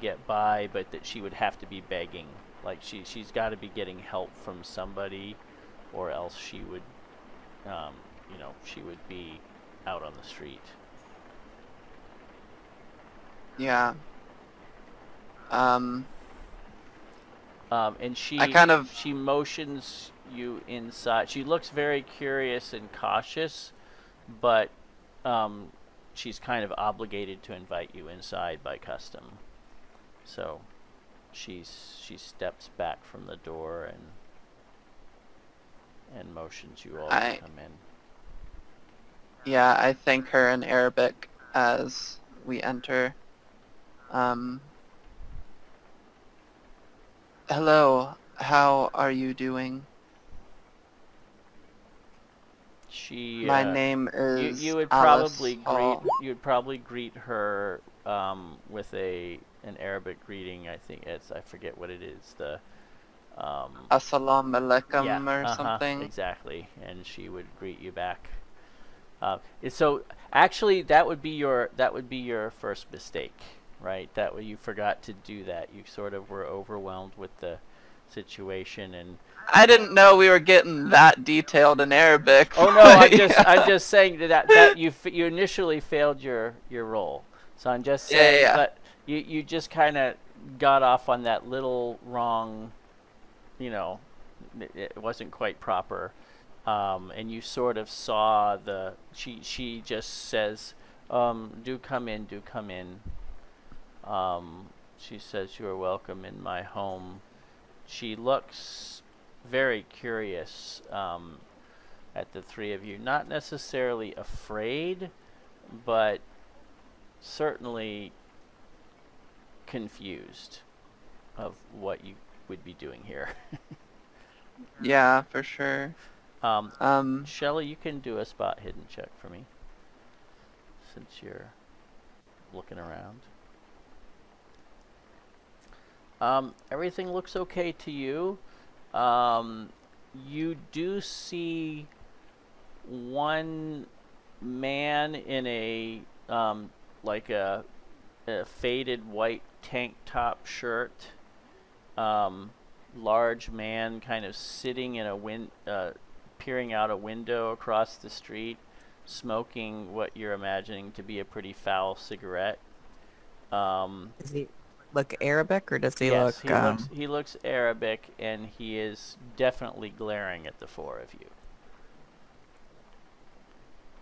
get by, but that she would have to be begging. Like she's got to be getting help from somebody, or else she would, she would be out on the street. Yeah. And she she motions you inside. She looks very curious and cautious, but she's kind of obligated to invite you inside by custom. So she steps back from the door and motions you all to come in. Yeah, I thank her in Arabic as we enter. Hello, how are you doing? My name is you would Alice probably greet her with an Arabic greeting. I think I forget what it is. The Assalamu alaikum or something. Exactly, and she would greet you back. So actually, that would be your first mistake, right? That you forgot to do that. You sort of were overwhelmed with the situation, and I didn't know we were getting that detailed in Arabic. Oh no, I'm just saying that you initially failed your role. So I'm just saying that you just kind of got off on that little wrong, it wasn't quite proper. And you sort of saw she just says, do come in. She says, you are welcome in my home. She looks very curious at the three of you. Not necessarily afraid, but certainly confused of what you would be doing here. Yeah, for sure. Shelly, you can do a spot hidden check for me, since you're looking around. Everything looks okay to you. You do see one man in a like a faded white tank top shirt. Large man, kind of sitting in a peering out a window across the street, smoking what you're imagining to be a pretty foul cigarette. Does he look Arabic, or does he yes, look... he looks Arabic, and he is definitely glaring at the four of you.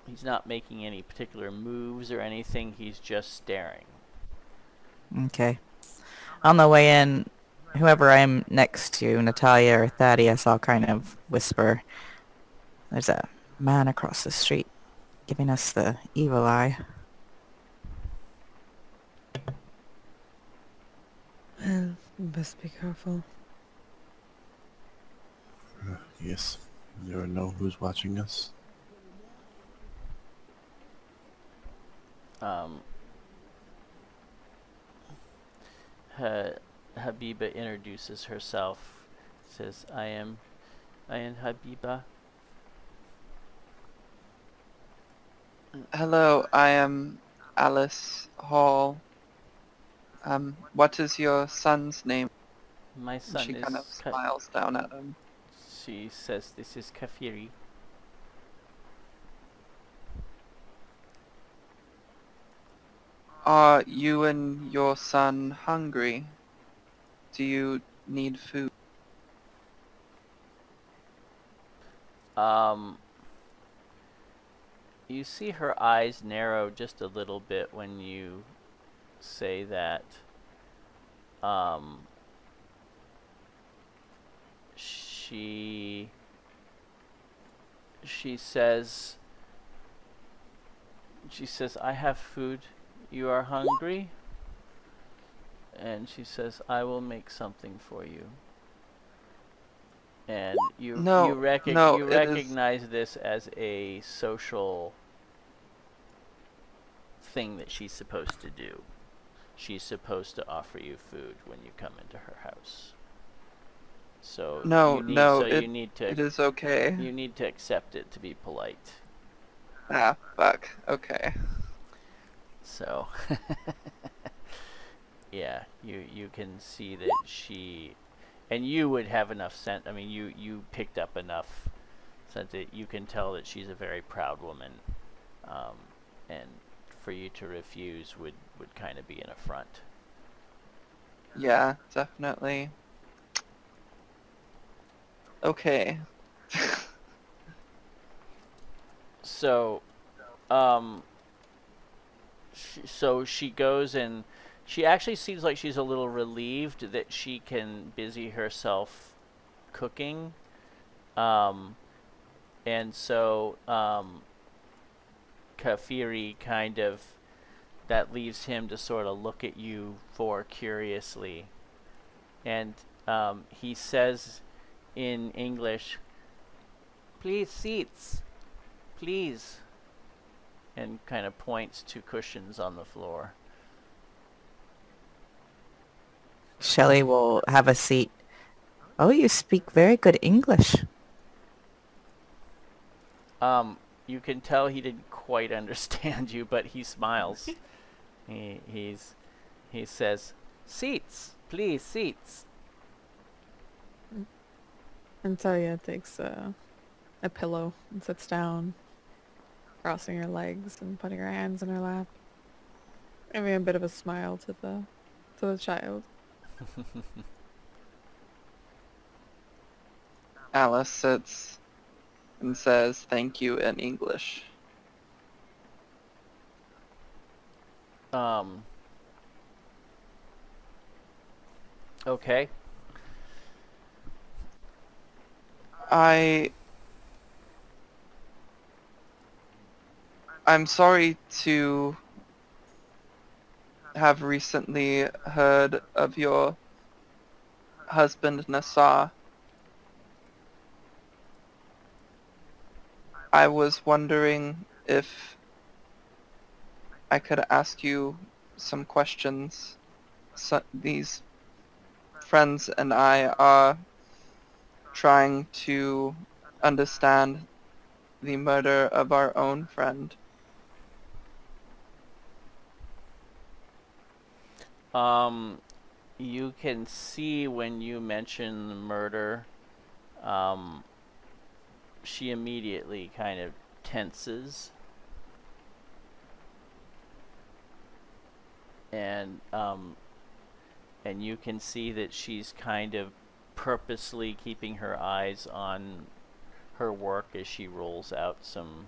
He's not making any particular moves or anything, he's just staring. Okay. On the way in, whoever I'm next to, Natalia or Thaddeus, I'll kind of whisper, there's a man across the street giving us the evil eye. Well, best be careful. Yes. You never know who's watching us. Habiba introduces herself, says, I am Habiba. Hello, I am Alice Hall. What is your son's name? My And son she is... kind of smiles down at him. She says, this is Kafiri. Are you and your son hungry? Do you need food? You see her eyes narrow just a little bit when you say that. She says, I have food. You are hungry? And she says, I will make something for you. And you recognize this as a social thing that she's supposed to do. She's supposed to offer you food when you come into her house. So it is okay. You need to accept it to be polite. Ah, fuck. Okay. So yeah, you can see that she, and you would have enough sense. I mean, you picked up enough sense that you can tell that she's a very proud woman, and for you to refuse would kind of be an affront. Yeah, definitely. Okay. So, she goes, and she actually seems like she's a little relieved that she can busy herself cooking. And so, Kafiri kind of, that leaves him to sort of look at you for curiously. And he says in English, please, seats, please, and kind of points to cushions on the floor. Shelley will have a seat. Oh, you speak very good English. You can tell he didn't quite understand you, but he smiles. He says, seats, please, seats. And Talia takes a pillow and sits down, crossing her legs and putting her hands in her lap, giving a bit of a smile to the child. Alice sits and says thank you in English. Okay. I'm sorry to have recently heard of your husband Nassar. I was wondering if I could ask you some questions. These friends and I are trying to understand the murder of our own friend. You can see when you mention the murder, she immediately kind of tenses. And you can see that she's kind of purposely keeping her eyes on her work as she rolls out some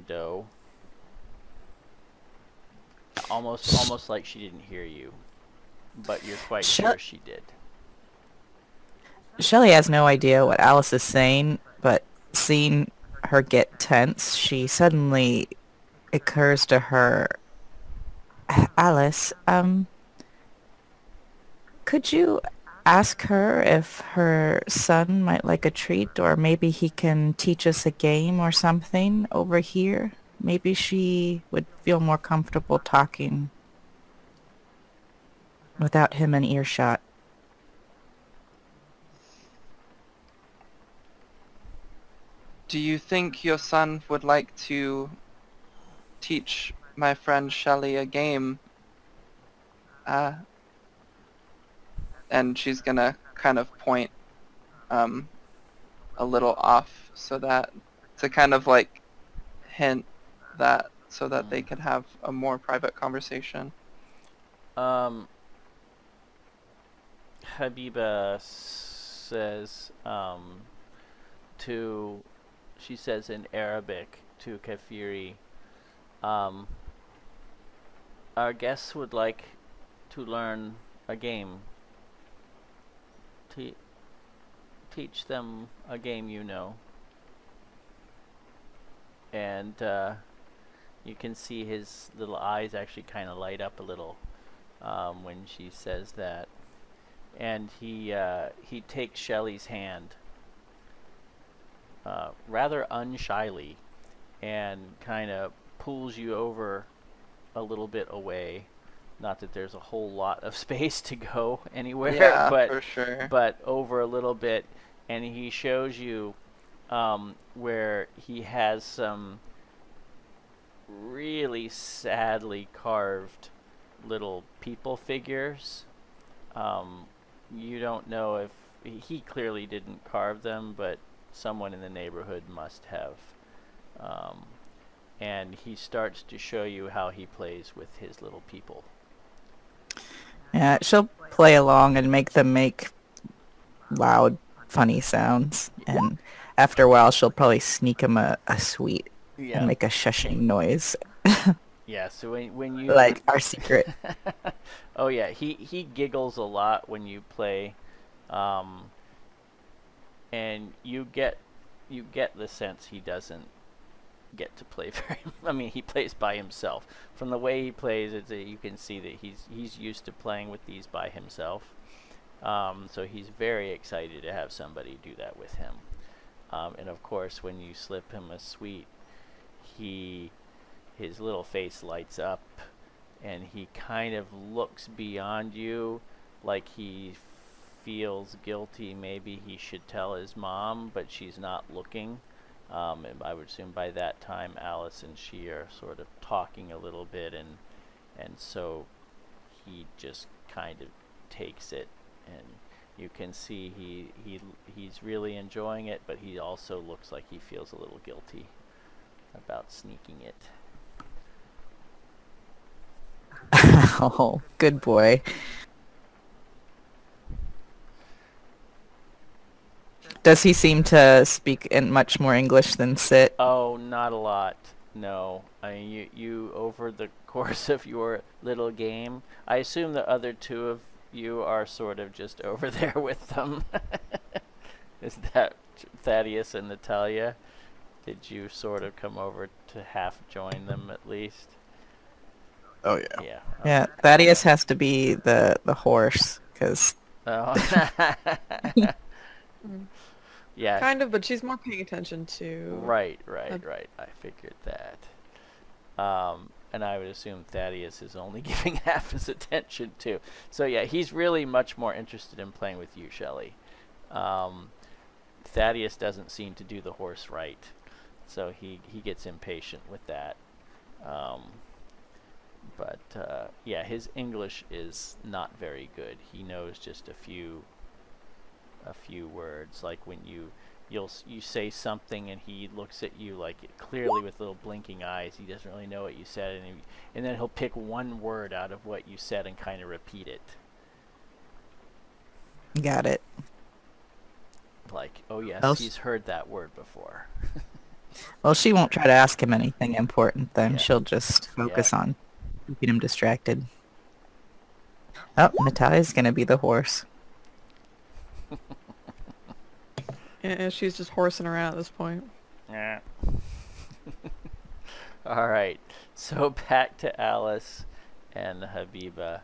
dough. Almost like she didn't hear you, but you're quite sure she did. Shelley has no idea what Alice is saying, but seeing her get tense, she suddenly occurs to her, Alice, could you ask her if her son might like a treat, or maybe he can teach us a game or something over here? Maybe she would feel more comfortable talking without him in earshot. Do you think your son would like to teach my friend Shelley a game. And she's gonna kind of point a little off so that to kind of like hint that so that they could have a more private conversation. Habiba says she says in Arabic to Kafiri, our guests would like to learn a game. Teach them a game you know. And you can see his little eyes actually kind of light up a little when she says that. And he takes Shelley's hand rather unshyly and kind of pulls you over a little bit away. Not that there's a whole lot of space to go anywhere, Yeah, but for sure. but over a little bit, and he shows you where he has some really sadly carved little people figures. You don't know if he clearly didn't carve them, but someone in the neighborhood must have. And he starts to show you how he plays with his little people. Yeah, she'll play along and make them make loud, funny sounds. And after a while, she'll probably sneak him a sweet and make a shushing noise. Yeah, so when you... Like our secret. Oh yeah, he giggles a lot when you play. And you get the sense he doesn't get to play very... I mean, he plays by himself. From the way he plays, you can see that he's used to playing with these by himself. So he's very excited to have somebody do that with him. And of course, when you slip him a sweet, his little face lights up, and he kind of looks beyond you, like he feels guilty. Maybe he should tell his mom, but she's not looking. And I would assume by that time Alice and she are sort of talking a little bit, and so he just kind of takes it, and you can see he's really enjoying it, but he also looks like he feels a little guilty about sneaking it. Oh, good boy. Does he seem to speak in much more English than Sit? Oh, not a lot. No. I mean, you over the course of your little game, I assume the other two of you are sort of just over there with them. Is that Thaddeus and Natalia? Did you sort of come over to half join them at least? Oh yeah. Yeah. Yeah, Thaddeus has to be the horse, because... Oh. Yeah. Kind of, but she's more paying attention to... Right. I figured that. And I would assume Thaddeus is only giving half his attention too. So yeah, he's really much more interested in playing with you, Shelley. Thaddeus doesn't seem to do the horse right, so he gets impatient with that. But yeah, his English is not very good. He knows just a few words, like when you say something and he looks at you like clearly with little blinking eyes. He doesn't really know what you said, and then he'll pick one word out of what you said and kind of repeat it. Got it. Like, oh yes, he's heard that word before. Well, she won't try to ask him anything important then. Yeah. She'll just focus on keeping him distracted. Oh, Natalia's gonna be the horse. And she's just horsing around at this point. Yeah. All right. So back to Alice and Habiba.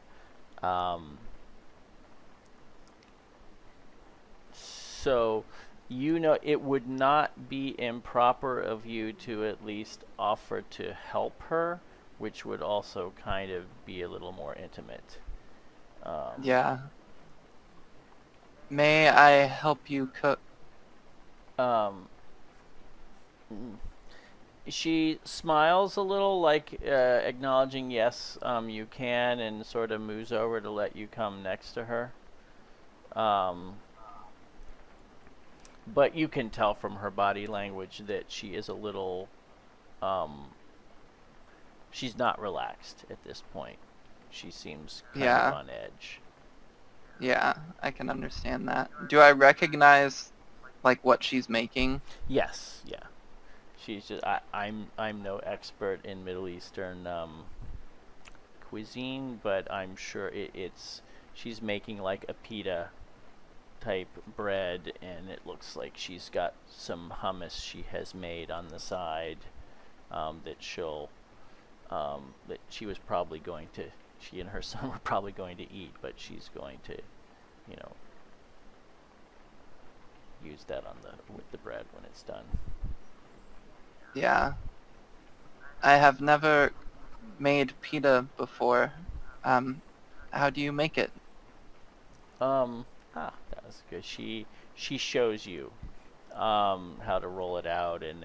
So you know it would not be improper of you to at least offer to help her, which would also kind of be a little more intimate. Yeah. May I help you cook? She smiles a little, like acknowledging yes, you can, and sort of moves over to let you come next to her. But you can tell from her body language that she is a little, she's not relaxed at this point. She seems kind of on edge. Yeah, I can understand that. Do I recognize, like, what she's making? Yes, yeah. She's just, I'm no expert in Middle Eastern cuisine, but I'm sure she's making like a pita type bread, and it looks like she's got some hummus she has made on the side that she was probably going to, she and her son were probably going to eat, but she's going to, you know, use that with the bread when it's done. Yeah. I have never made pita before. How do you make it? That was good. She shows you how to roll it out and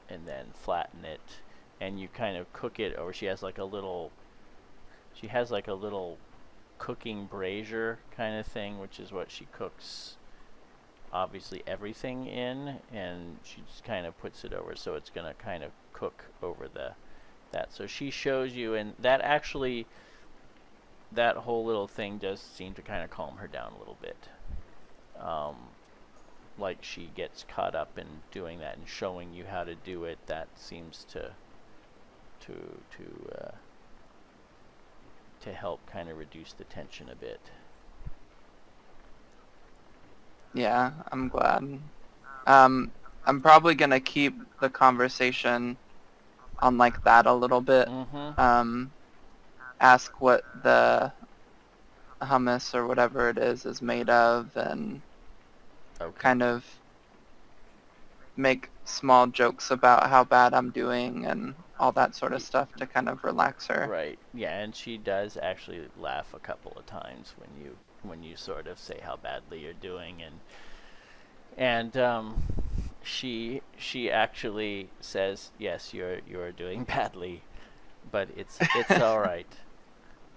then flatten it, and you kind of cook it over. She has like a little cooking brazier kind of thing, which is what she cooks obviously everything in, and she just kind of puts it over so it's gonna kind of cook over that. So she shows you, and that actually, that whole little thing does seem to kind of calm her down a little bit. Like she gets caught up in doing that and showing you how to do it. That seems to help kind of reduce the tension a bit. Yeah, I'm glad. I'm probably gonna keep the conversation on like that a little bit. Ask what the hummus or whatever it is made of, and kind of make small jokes about how bad I'm doing and all that sort of stuff to kind of relax her. Right. Yeah, and she does actually laugh a couple of times when you sort of say how badly you're doing, and she actually says, yes, you're doing badly, but it's all right.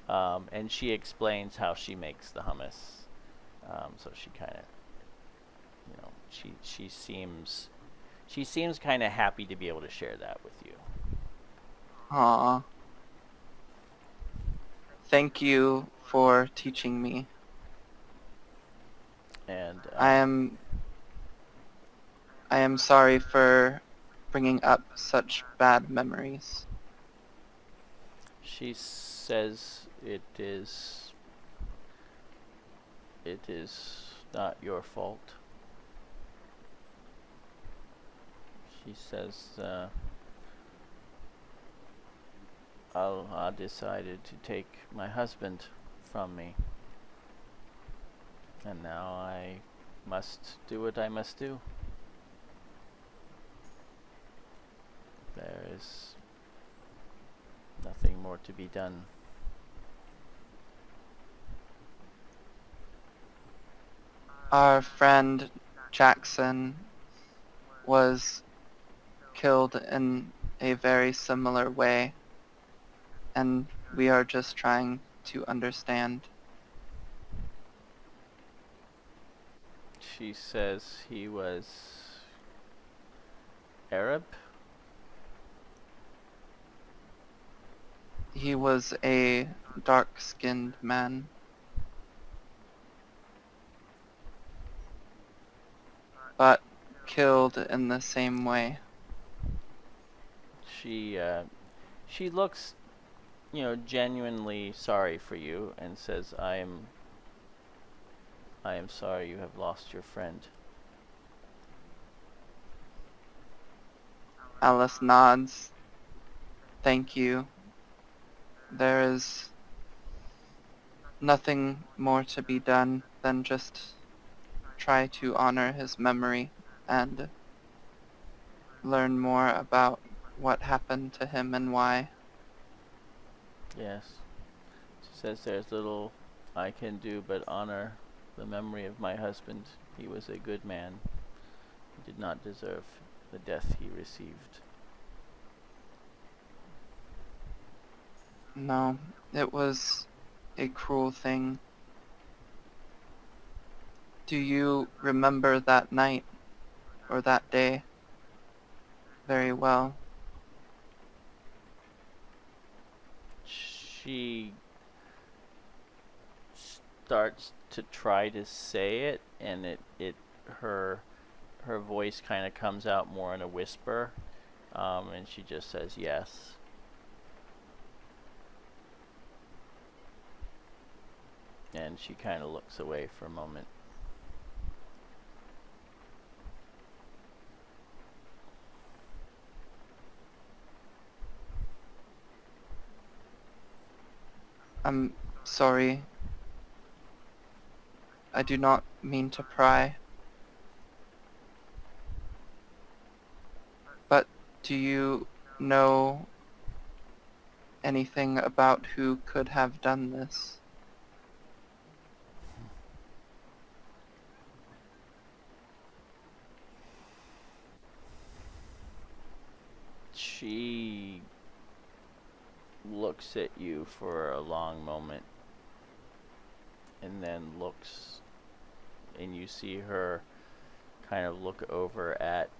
And she explains how she makes the hummus. So she kind of, you know, she seems kind of happy to be able to share that with you. Aww. Thank you for teaching me. And I am sorry for bringing up such bad memories. She says it is not your fault. She says Allah decided to take my husband from me, and now I must do what I must do. There is nothing more to be done. Our friend Jackson was killed in a very similar way, and we are just trying to understand. She says he was Arab. He was a dark-skinned man. But killed in the same way. She looks, you know, genuinely sorry for you and says, I am sorry you have lost your friend. Alice nods. Thank you. There is nothing more to be done than just try to honor his memory and learn more about what happened to him and why. Yes. She says there's little I can do but honor the memory of my husband. He was a good man. He did not deserve the death he received. No, it was a cruel thing. Do you remember that night or that day very well? She starts to try to say it, and her voice kind of comes out more in a whisper, and she just says yes. And she kind of looks away for a moment. I'm sorry. I do not mean to pry. But do you know anything about who could have done this? She looks at you for a long moment, and then looks, and you see her kind of look over at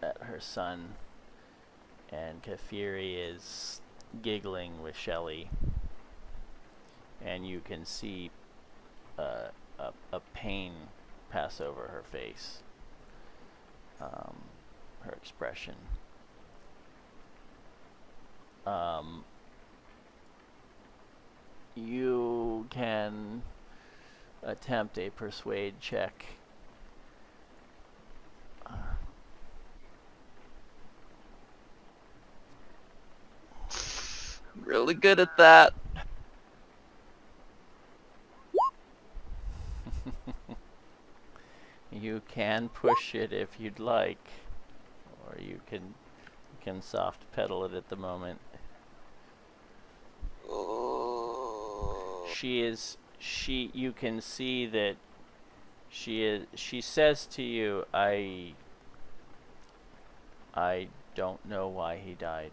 her son, and Kafiri is giggling with Shelley, and you can see a pain pass over her face, her expression. You can attempt a persuade check. Really good at that. You can push it if you'd like, or you can soft pedal it at the moment. You can see that she says to you, I don't know why he died.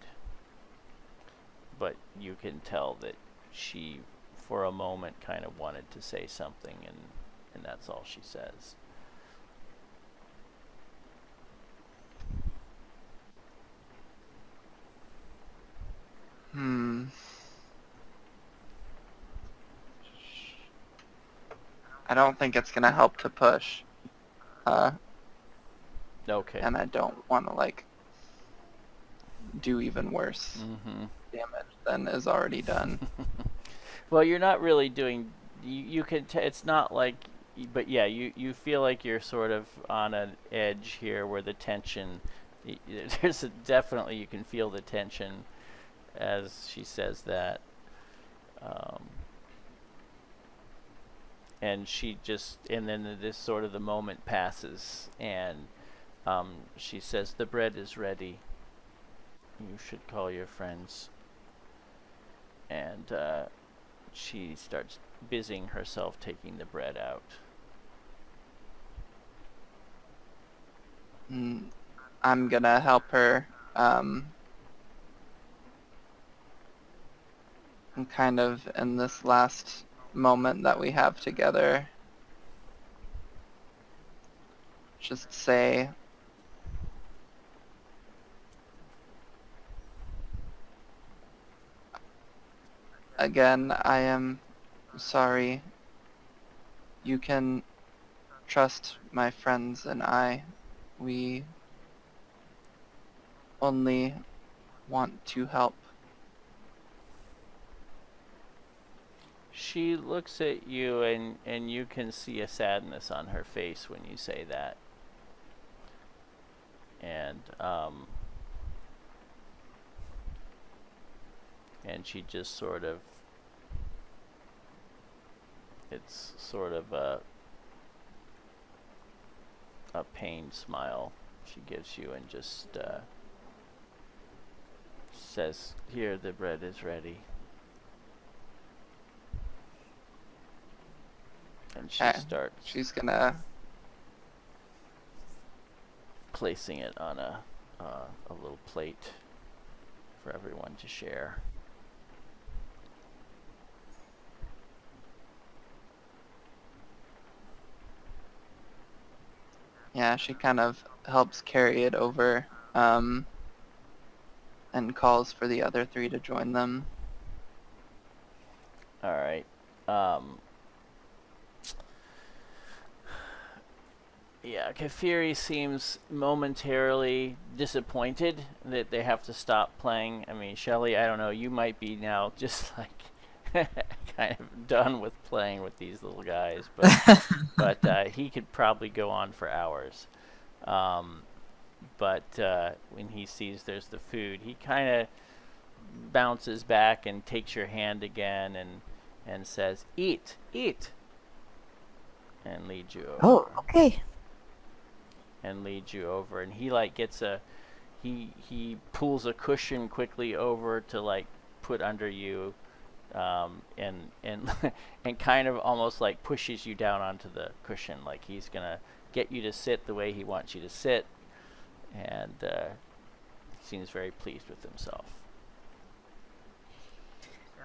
But you can tell that she, for a moment, kind of wanted to say something, and that's all she says. I don't think it's gonna help to push. Okay. And I don't want to, like, do even worse damage than is already done. Well, you're not really doing... You can... it's not like... But yeah, you feel like you're sort of on an edge here where the tension... There's definitely... You can feel the tension as she says that. And she just... And then this sort of the moment passes, and she says, the bread is ready. You should call your friends. And she starts busying herself taking the bread out. I'm gonna help her. And kind of in this last moment that we have together, just say, again, I am sorry. You can trust my friends and I. We only want to help. She looks at you, and you can see a sadness on her face when you say that. And she just sort of... It's sort of a pained smile she gives you, and just says, here, the bread is ready. And she starts... She's gonna... placing it on a little plate for everyone to share. Yeah, she kind of helps carry it over, and calls for the other three to join them. All right. Yeah, Kafiri seems momentarily disappointed that they have to stop playing. I mean, Shelly, I don't know, you might be now just like kind of done with playing with these little guys, but he could probably go on for hours. But when he sees there's the food, he kind of bounces back and takes your hand again and says, "Eat, eat," and leads you over. Oh, okay. And leads you over, and he like gets he pulls a cushion quickly over to like put under you, and and kind of almost like pushes you down onto the cushion, like he's gonna get you to sit the way he wants you to sit, and seems very pleased with himself.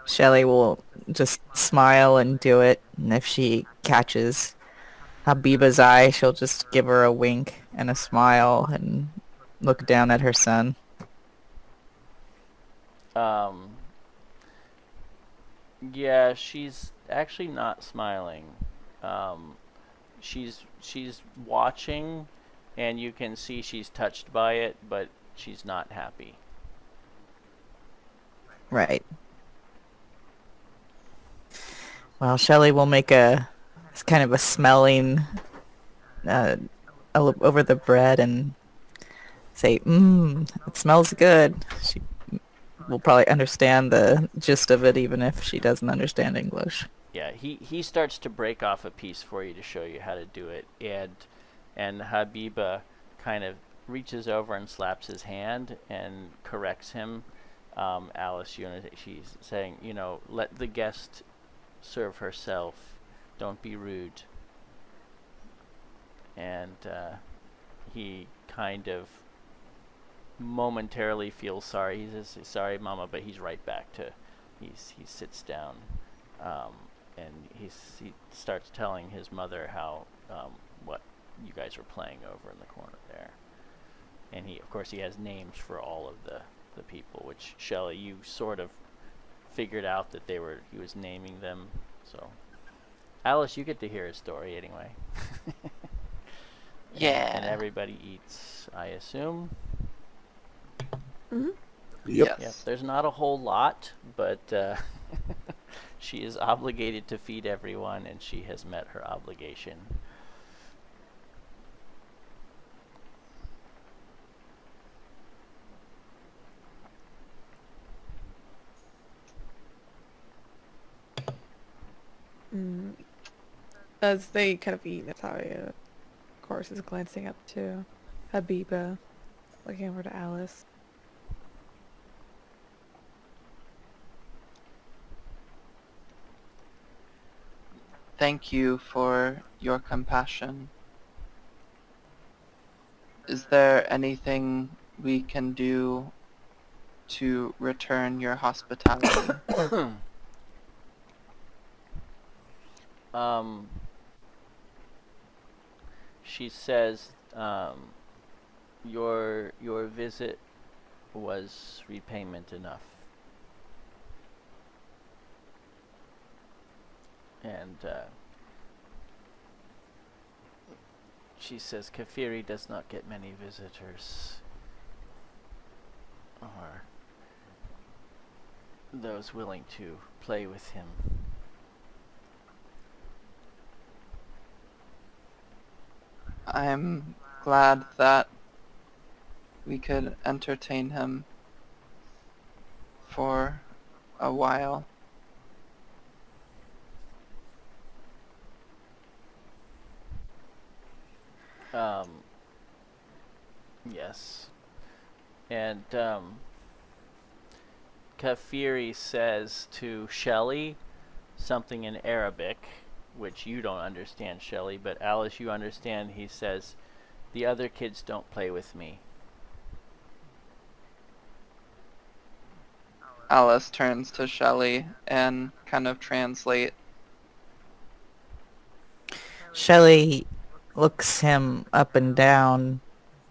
Shelly will just smile and do it, and if she catches Habiba's eye, she'll just give her a wink and a smile and look down at her son. Yeah, she's actually not smiling. She's watching, and you can see she's touched by it, but she's not happy. Right. Well, Shelly will make it's kind of a smelling over the bread and say, it smells good. She will probably understand the gist of it, even if she doesn't understand English. Yeah, he starts to break off a piece for you to show you how to do it, and Habiba kind of reaches over and slaps his hand and corrects him. Alice, she's saying, let the guest serve herself. Don't be rude. And he kind of momentarily feels sorry. He says, "Sorry, Mama," but he's right back to. He sits down, and he starts telling his mother how what you guys are playing over in the corner there. And of course, he has names for all of the people, which Shelley, you sort of figured out that he was naming them. So, Alice, you get to hear his story anyway. Yeah. And everybody eats, I assume. Mm-hmm. Yep. Yes. There's not a whole lot, but she is obligated to feed everyone, and she has met her obligation. As they kind of eat, Natalia, of course, is glancing up to Habiba, looking over to Alice. Thank you for your compassion. Is there anything we can do to return your hospitality? She says, your visit was repayment enough. And she says, Kafiri does not get many visitors, or those willing to play with him. I'm glad that we could entertain him for a while. Yes. And Kafiri says to Shelley something in Arabic, which you don't understand, Shelley, but Alice, you understand. He says, "The other kids don't play with me." Alice turns to Shelley and kind of translate. Shelly looks him up and down.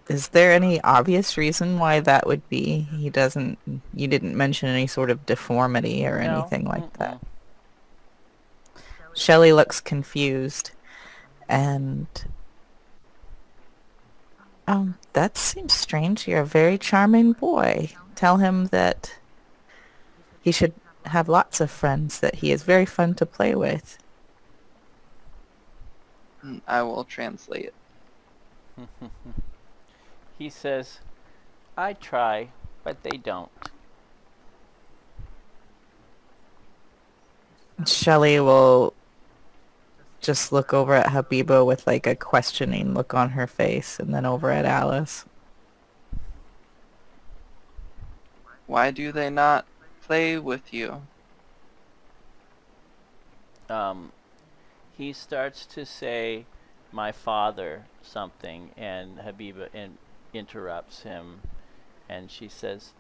Is there any obvious reason why that would be? He doesn't... You didn't mention any sort of deformity or No. anything like that. Mm-mm. Shelley looks confused, and that seems strange. You're a very charming boy. Tell him that he should have lots of friends, that he is very fun to play with. I will translate. He says, I try, but they don't. Shelley will just look over at Habiba with like a questioning look on her face, and then over at Alice. Why do they not play with you? He starts to say, my father, something, and Habiba interrupts him, and she says,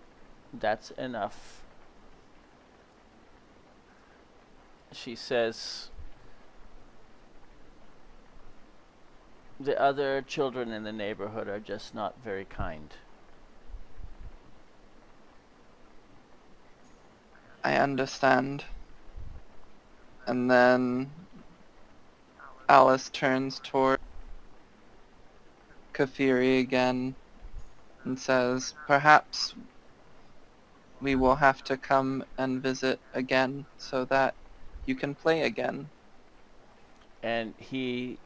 that's enough. She says, the other children in the neighborhood are just not very kind. I understand. And then Alice turns toward Kafiri again and says, perhaps we will have to come and visit again so that you can play again. And he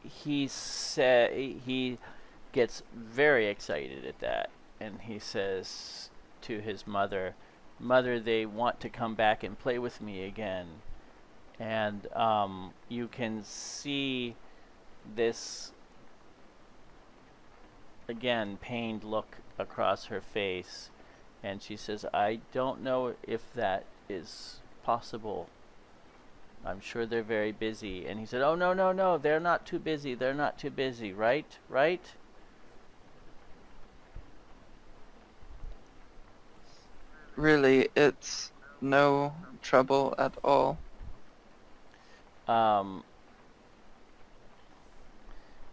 gets very excited at that, and he says to his mother, Mother, they want to come back and play with me again. And you can see this, again, pained look across her face, and she says, I don't know if that is possible. I'm sure they're very busy. And he said, oh, no, no, no, they're not too busy. They're not too busy, right? Right? Really, it's no trouble at all.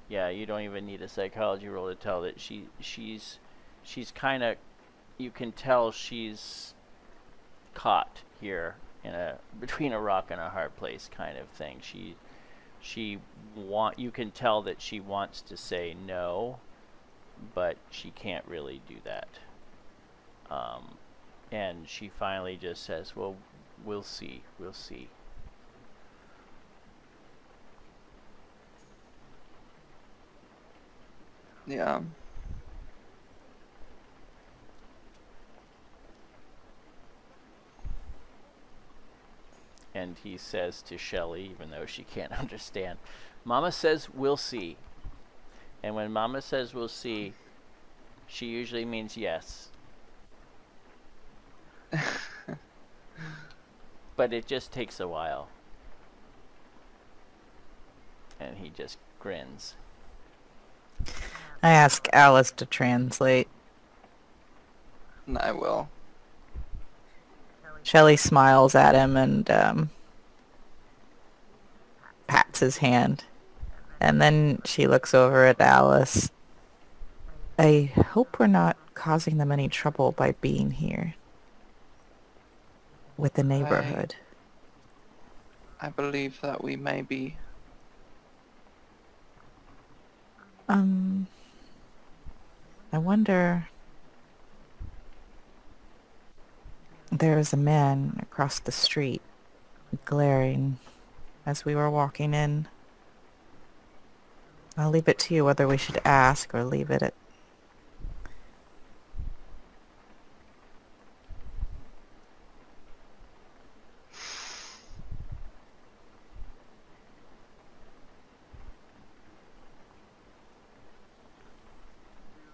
Yeah, you don't even need a psychology roll to tell that she's kind of, you can tell she's caught here in between a rock and a hard place kind of thing. You can tell that she wants to say no, but she can't really do that. And she finally just says, well, we'll see. Yeah. And he says to Shelley, even though she can't understand, Mama says we'll see. And when Mama says we'll see, she usually means yes. But it just takes a while. And he just grins. I ask Alice to translate. And I will. Shelley smiles at him and pats his hand. And then she looks over at Alice. I hope we're not causing them any trouble by being here with the neighborhood. I believe that we may be. I wonder... There was a man across the street, glaring as we were walking in. I'll leave it to you whether we should ask or leave it at...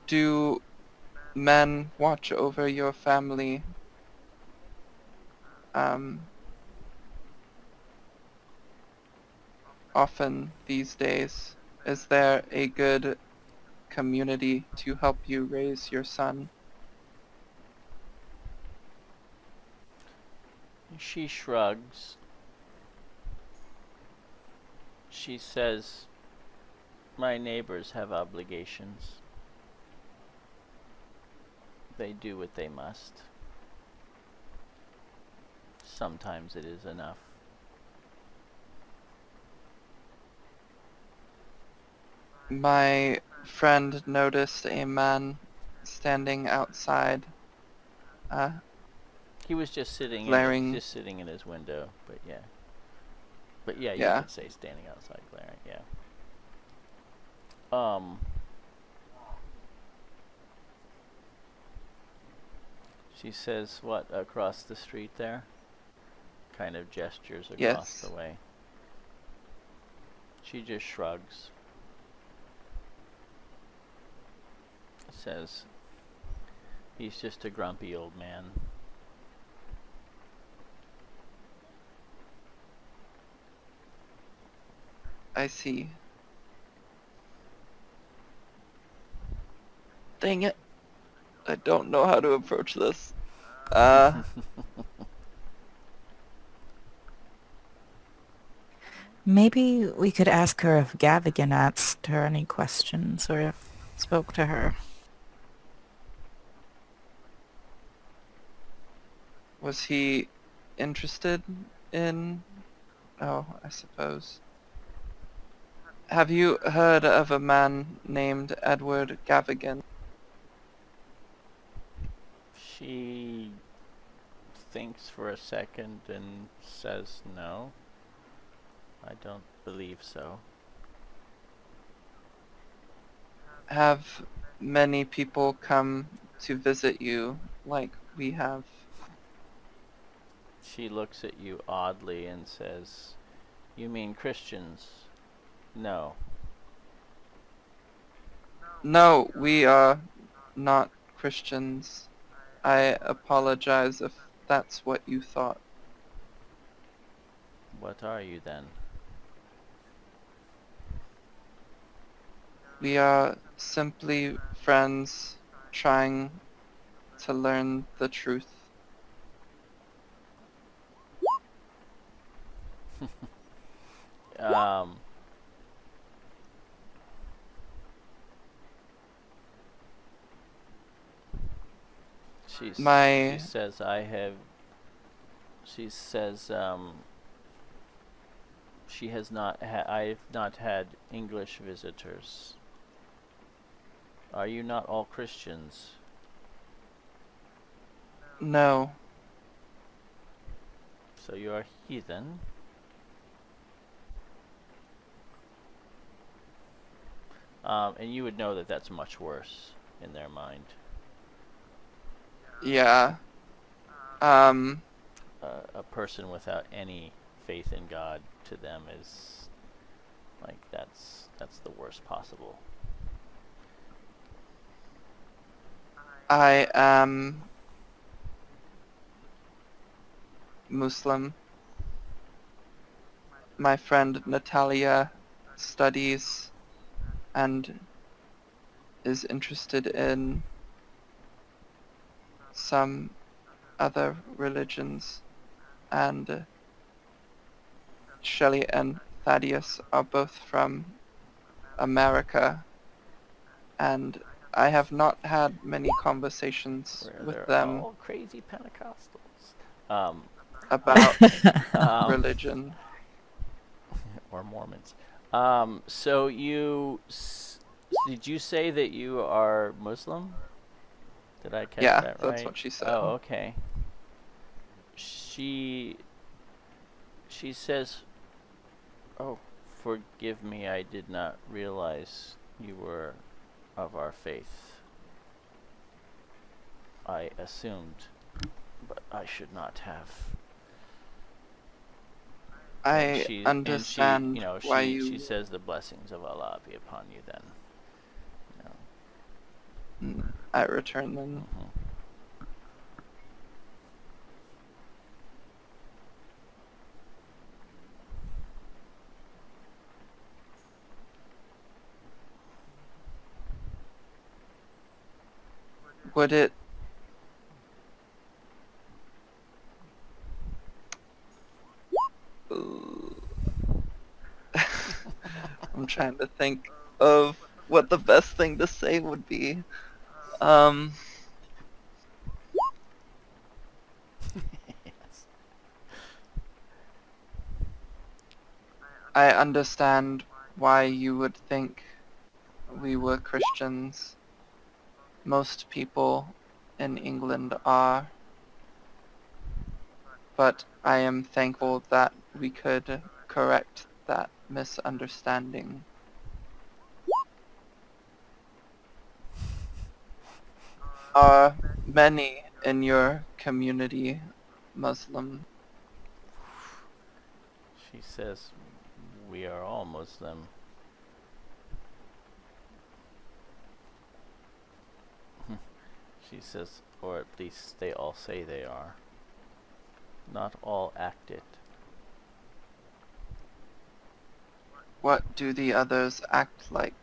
Do men watch over your family often these days? Is there a good community to help you raise your son? She shrugs. She says, My neighbors have obligations. They do what they must. Sometimes it is enough. My friend noticed a man standing outside. He was just sitting Glaring. just sitting in his window, but yeah. But yeah, you Yeah. could say standing outside glaring, yeah. She says what, across the street there? Kind of gestures across Yes. the way. She just shrugs. Says, he's just a grumpy old man. I see. Dang it. I don't know how to approach this. Maybe we could ask her if Gavigan asked her any questions or if spoke to her. Was he interested in... Oh, I suppose. Have you heard of a man named Edward Gavigan? She thinks for a second and says no. I don't believe so. Have many people come to visit you like we have? She looks at you oddly and says, "You mean Christians?" No. No, we are not Christians. I apologize if that's what you thought. What are you then? We are simply friends trying to learn the truth. She My- says she says she has not I've not had English visitors. Are you not all Christians? No. So you are heathen? And you would know that that's much worse in their mind. Yeah. A person without any faith in God to them is like that's the worst possible. I am Muslim. My friend Natalia studies and is interested in some other religions, and Shelley and Thaddeus are both from America, and I have not had many conversations Where with they're them all crazy Pentecostals. about Um, religion. or Mormons. So did you say that you are Muslim? Did I catch Yeah, that right? that's what she said. Oh, okay. She says, "Oh, forgive me, I did not realize you were of our faith. I assumed, but I should not have." I And understand you know, why she you... says the blessings of Allah be upon you then. You know. I return them. Mhm. Would it... I'm trying to think of what the best thing to say would be. I understand why you would think we were Christians. Most people in England are. But I am thankful that we could correct that misunderstanding. Are many in your community Muslim? She says, we are all Muslim. She says, or at least they all say they are. Not all act it. What do the others act like?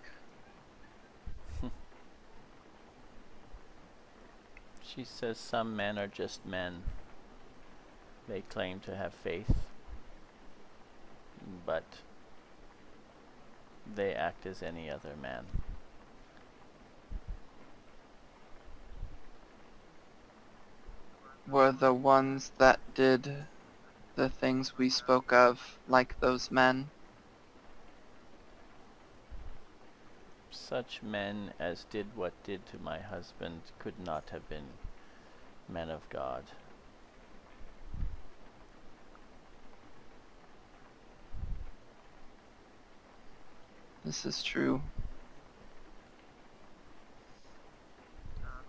She says some men are just men. They claim to have faith, but they act as any other man. Were the ones that did the things we spoke of like those men? Such men as did what did to my husband could not have been men of God. This is true.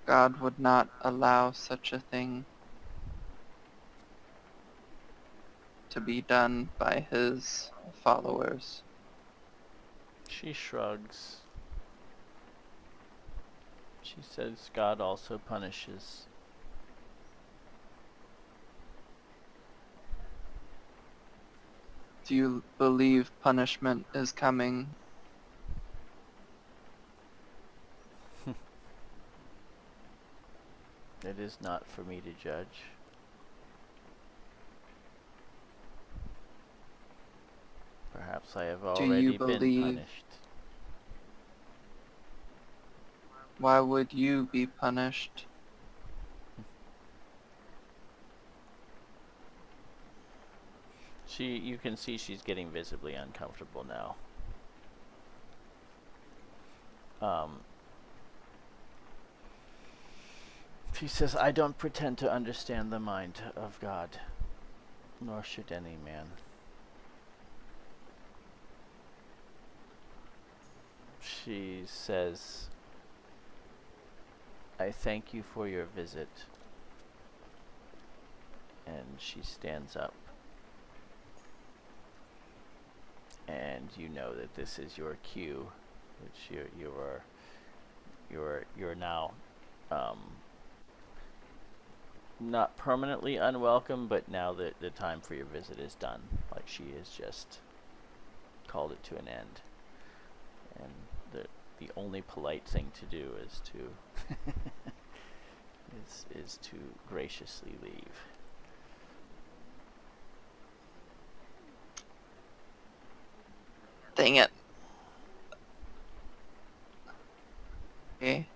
God would not allow such a thing to be done by his followers. She shrugs. She says God also punishes. Do you believe punishment is coming? It is not for me to judge. Perhaps I have already been punished. Why would you be punished? You can see she's getting visibly uncomfortable now. She says, I don't pretend to understand the mind of God, nor should any man. She says, I thank you for your visit. And she stands up. And you know that this is your cue, which you're now not permanently unwelcome, but now that the time for your visit is done, like she has just called it to an end. And the only polite thing to do is to is to graciously leave. Dang it. Okay.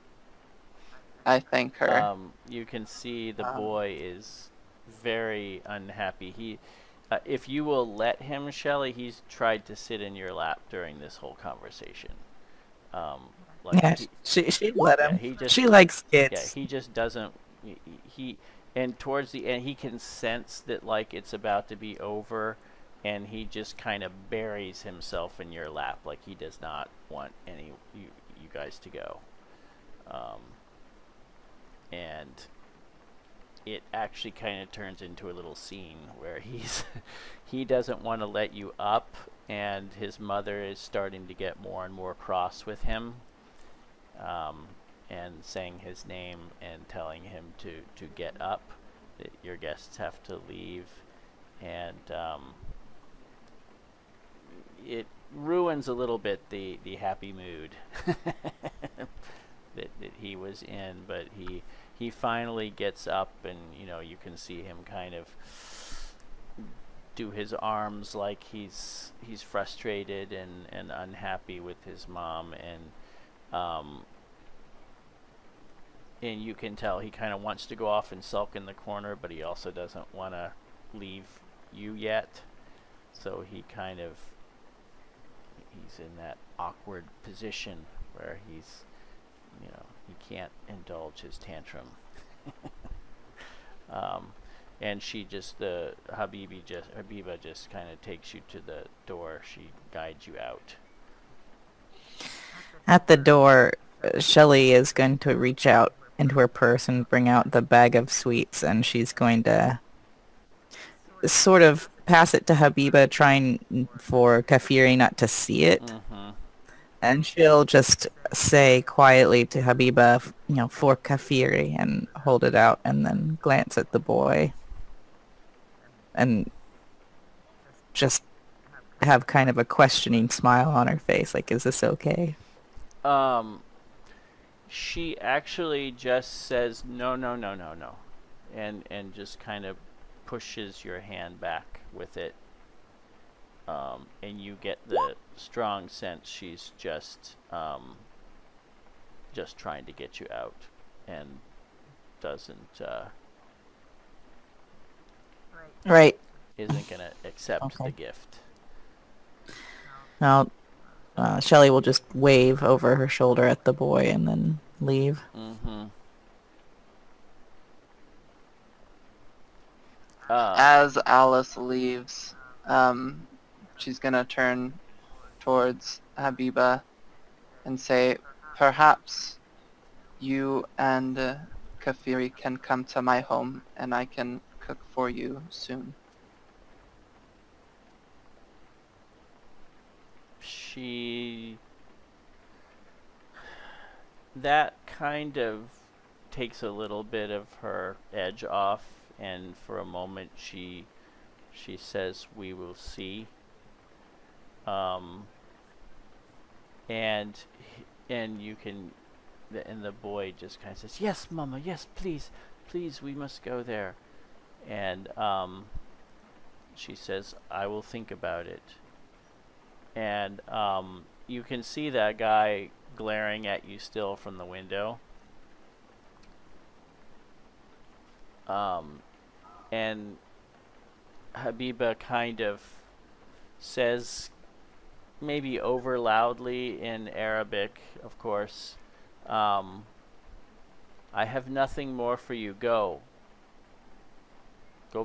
I thank her. You can see the boy is very unhappy. He, if you will let him, Shelley, he's tried to sit in your lap during this whole conversation. Like Yeah, she let him. Yeah, she likes kids. Yeah, he just doesn't. And towards the end, he can sense that like it's about to be over, and he just kind of buries himself in your lap, like he does not want you guys to go. And it actually kind of turns into a little scene where he doesn't want to let you up, and his mother is starting to get more and more cross with him, and saying his name and telling him to get up, that your guests have to leave, and it ruins a little bit the happy mood that he was in, but he finally gets up, and you can see him kind of do his arms like he's frustrated and unhappy with his mom, and you can tell he kind of wants to go off and sulk in the corner, but he also doesn't want to leave you yet. So he's in that awkward position where he's, he can't indulge his tantrum. And Habiba just kind of takes you to the door. She guides you out. At the door, Shelley is going to reach out into her purse and bring out the bag of sweets, and she's going to sort of pass it to Habiba, trying for Kafiri not to see it. Mm-hmm. And she'll just say quietly to Habiba, for Kafiri, and hold it out, and then glance at the boy. And just have kind of a questioning smile on her face, like, is this okay? She actually just says, no, and just kind of pushes your hand back with it. And you get the strong sense she's just trying to get you out, and doesn't Right. isn't gonna accept Okay. the gift. Now, Shelley will just wave over her shoulder at the boy and then leave. Mm-hmm. As Alice leaves, she's gonna turn towards Habiba and say, perhaps you and Kafiri can come to my home and I can cook for you soon. That kind of takes a little bit of her edge off, and for a moment she says, we will see. And you can, and the boy just kind of says, yes, Mama, yes, please, we must go there. And she says, I will think about it. And you can see that guy glaring at you still from the window. And Habiba kind of says, maybe over loudly in Arabic, of course, I have nothing more for you. Go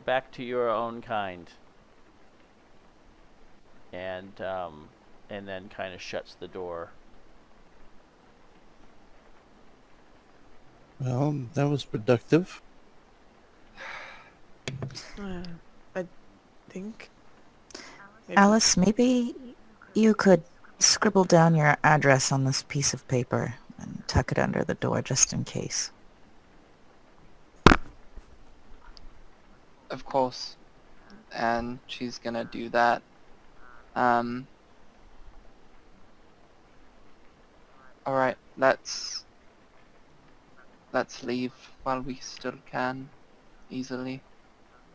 back to your own kind. And then kind of shuts the door. Well, that was productive. I think. Maybe. Alice, maybe you could scribble down your address on this piece of paper and tuck it under the door just in case. Of course. And she's gonna do that. Alright, let's leave while we still can, easily.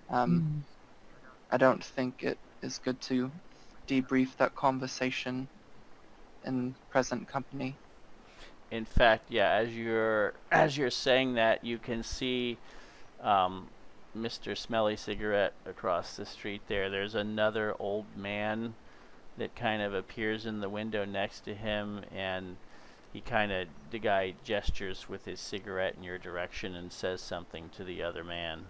I don't think it is good to debrief that conversation in present company. In fact, yeah, as you're saying that, you can see Mr. Smelly Cigarette across the street there. There's another old man that kind of appears in the window next to him, and the guy gestures with his cigarette in your direction and says something to the other man.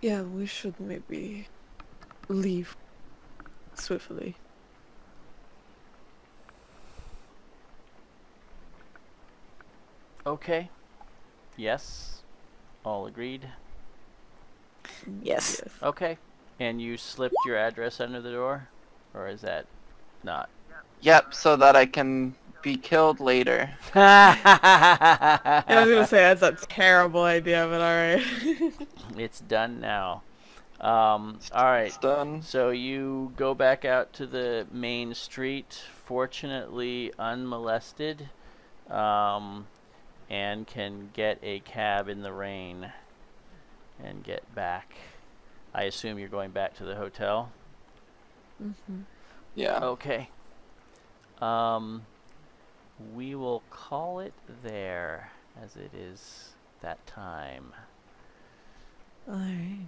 Yeah, we should maybe leave swiftly. Okay. Yes. All agreed? Yes. Okay. And you slipped your address under the door? Or is that not? Yep, so that I can be killed later. Yeah, I was gonna say that's a terrible idea, but alright. It's done now. Alright. It's done. So you go back out to the main street, fortunately unmolested, and can get a cab in the rain. and get back. I assume you're going back to the hotel? Mm-hmm. Yeah. Okay. We will call it there, as it is that time. Alright.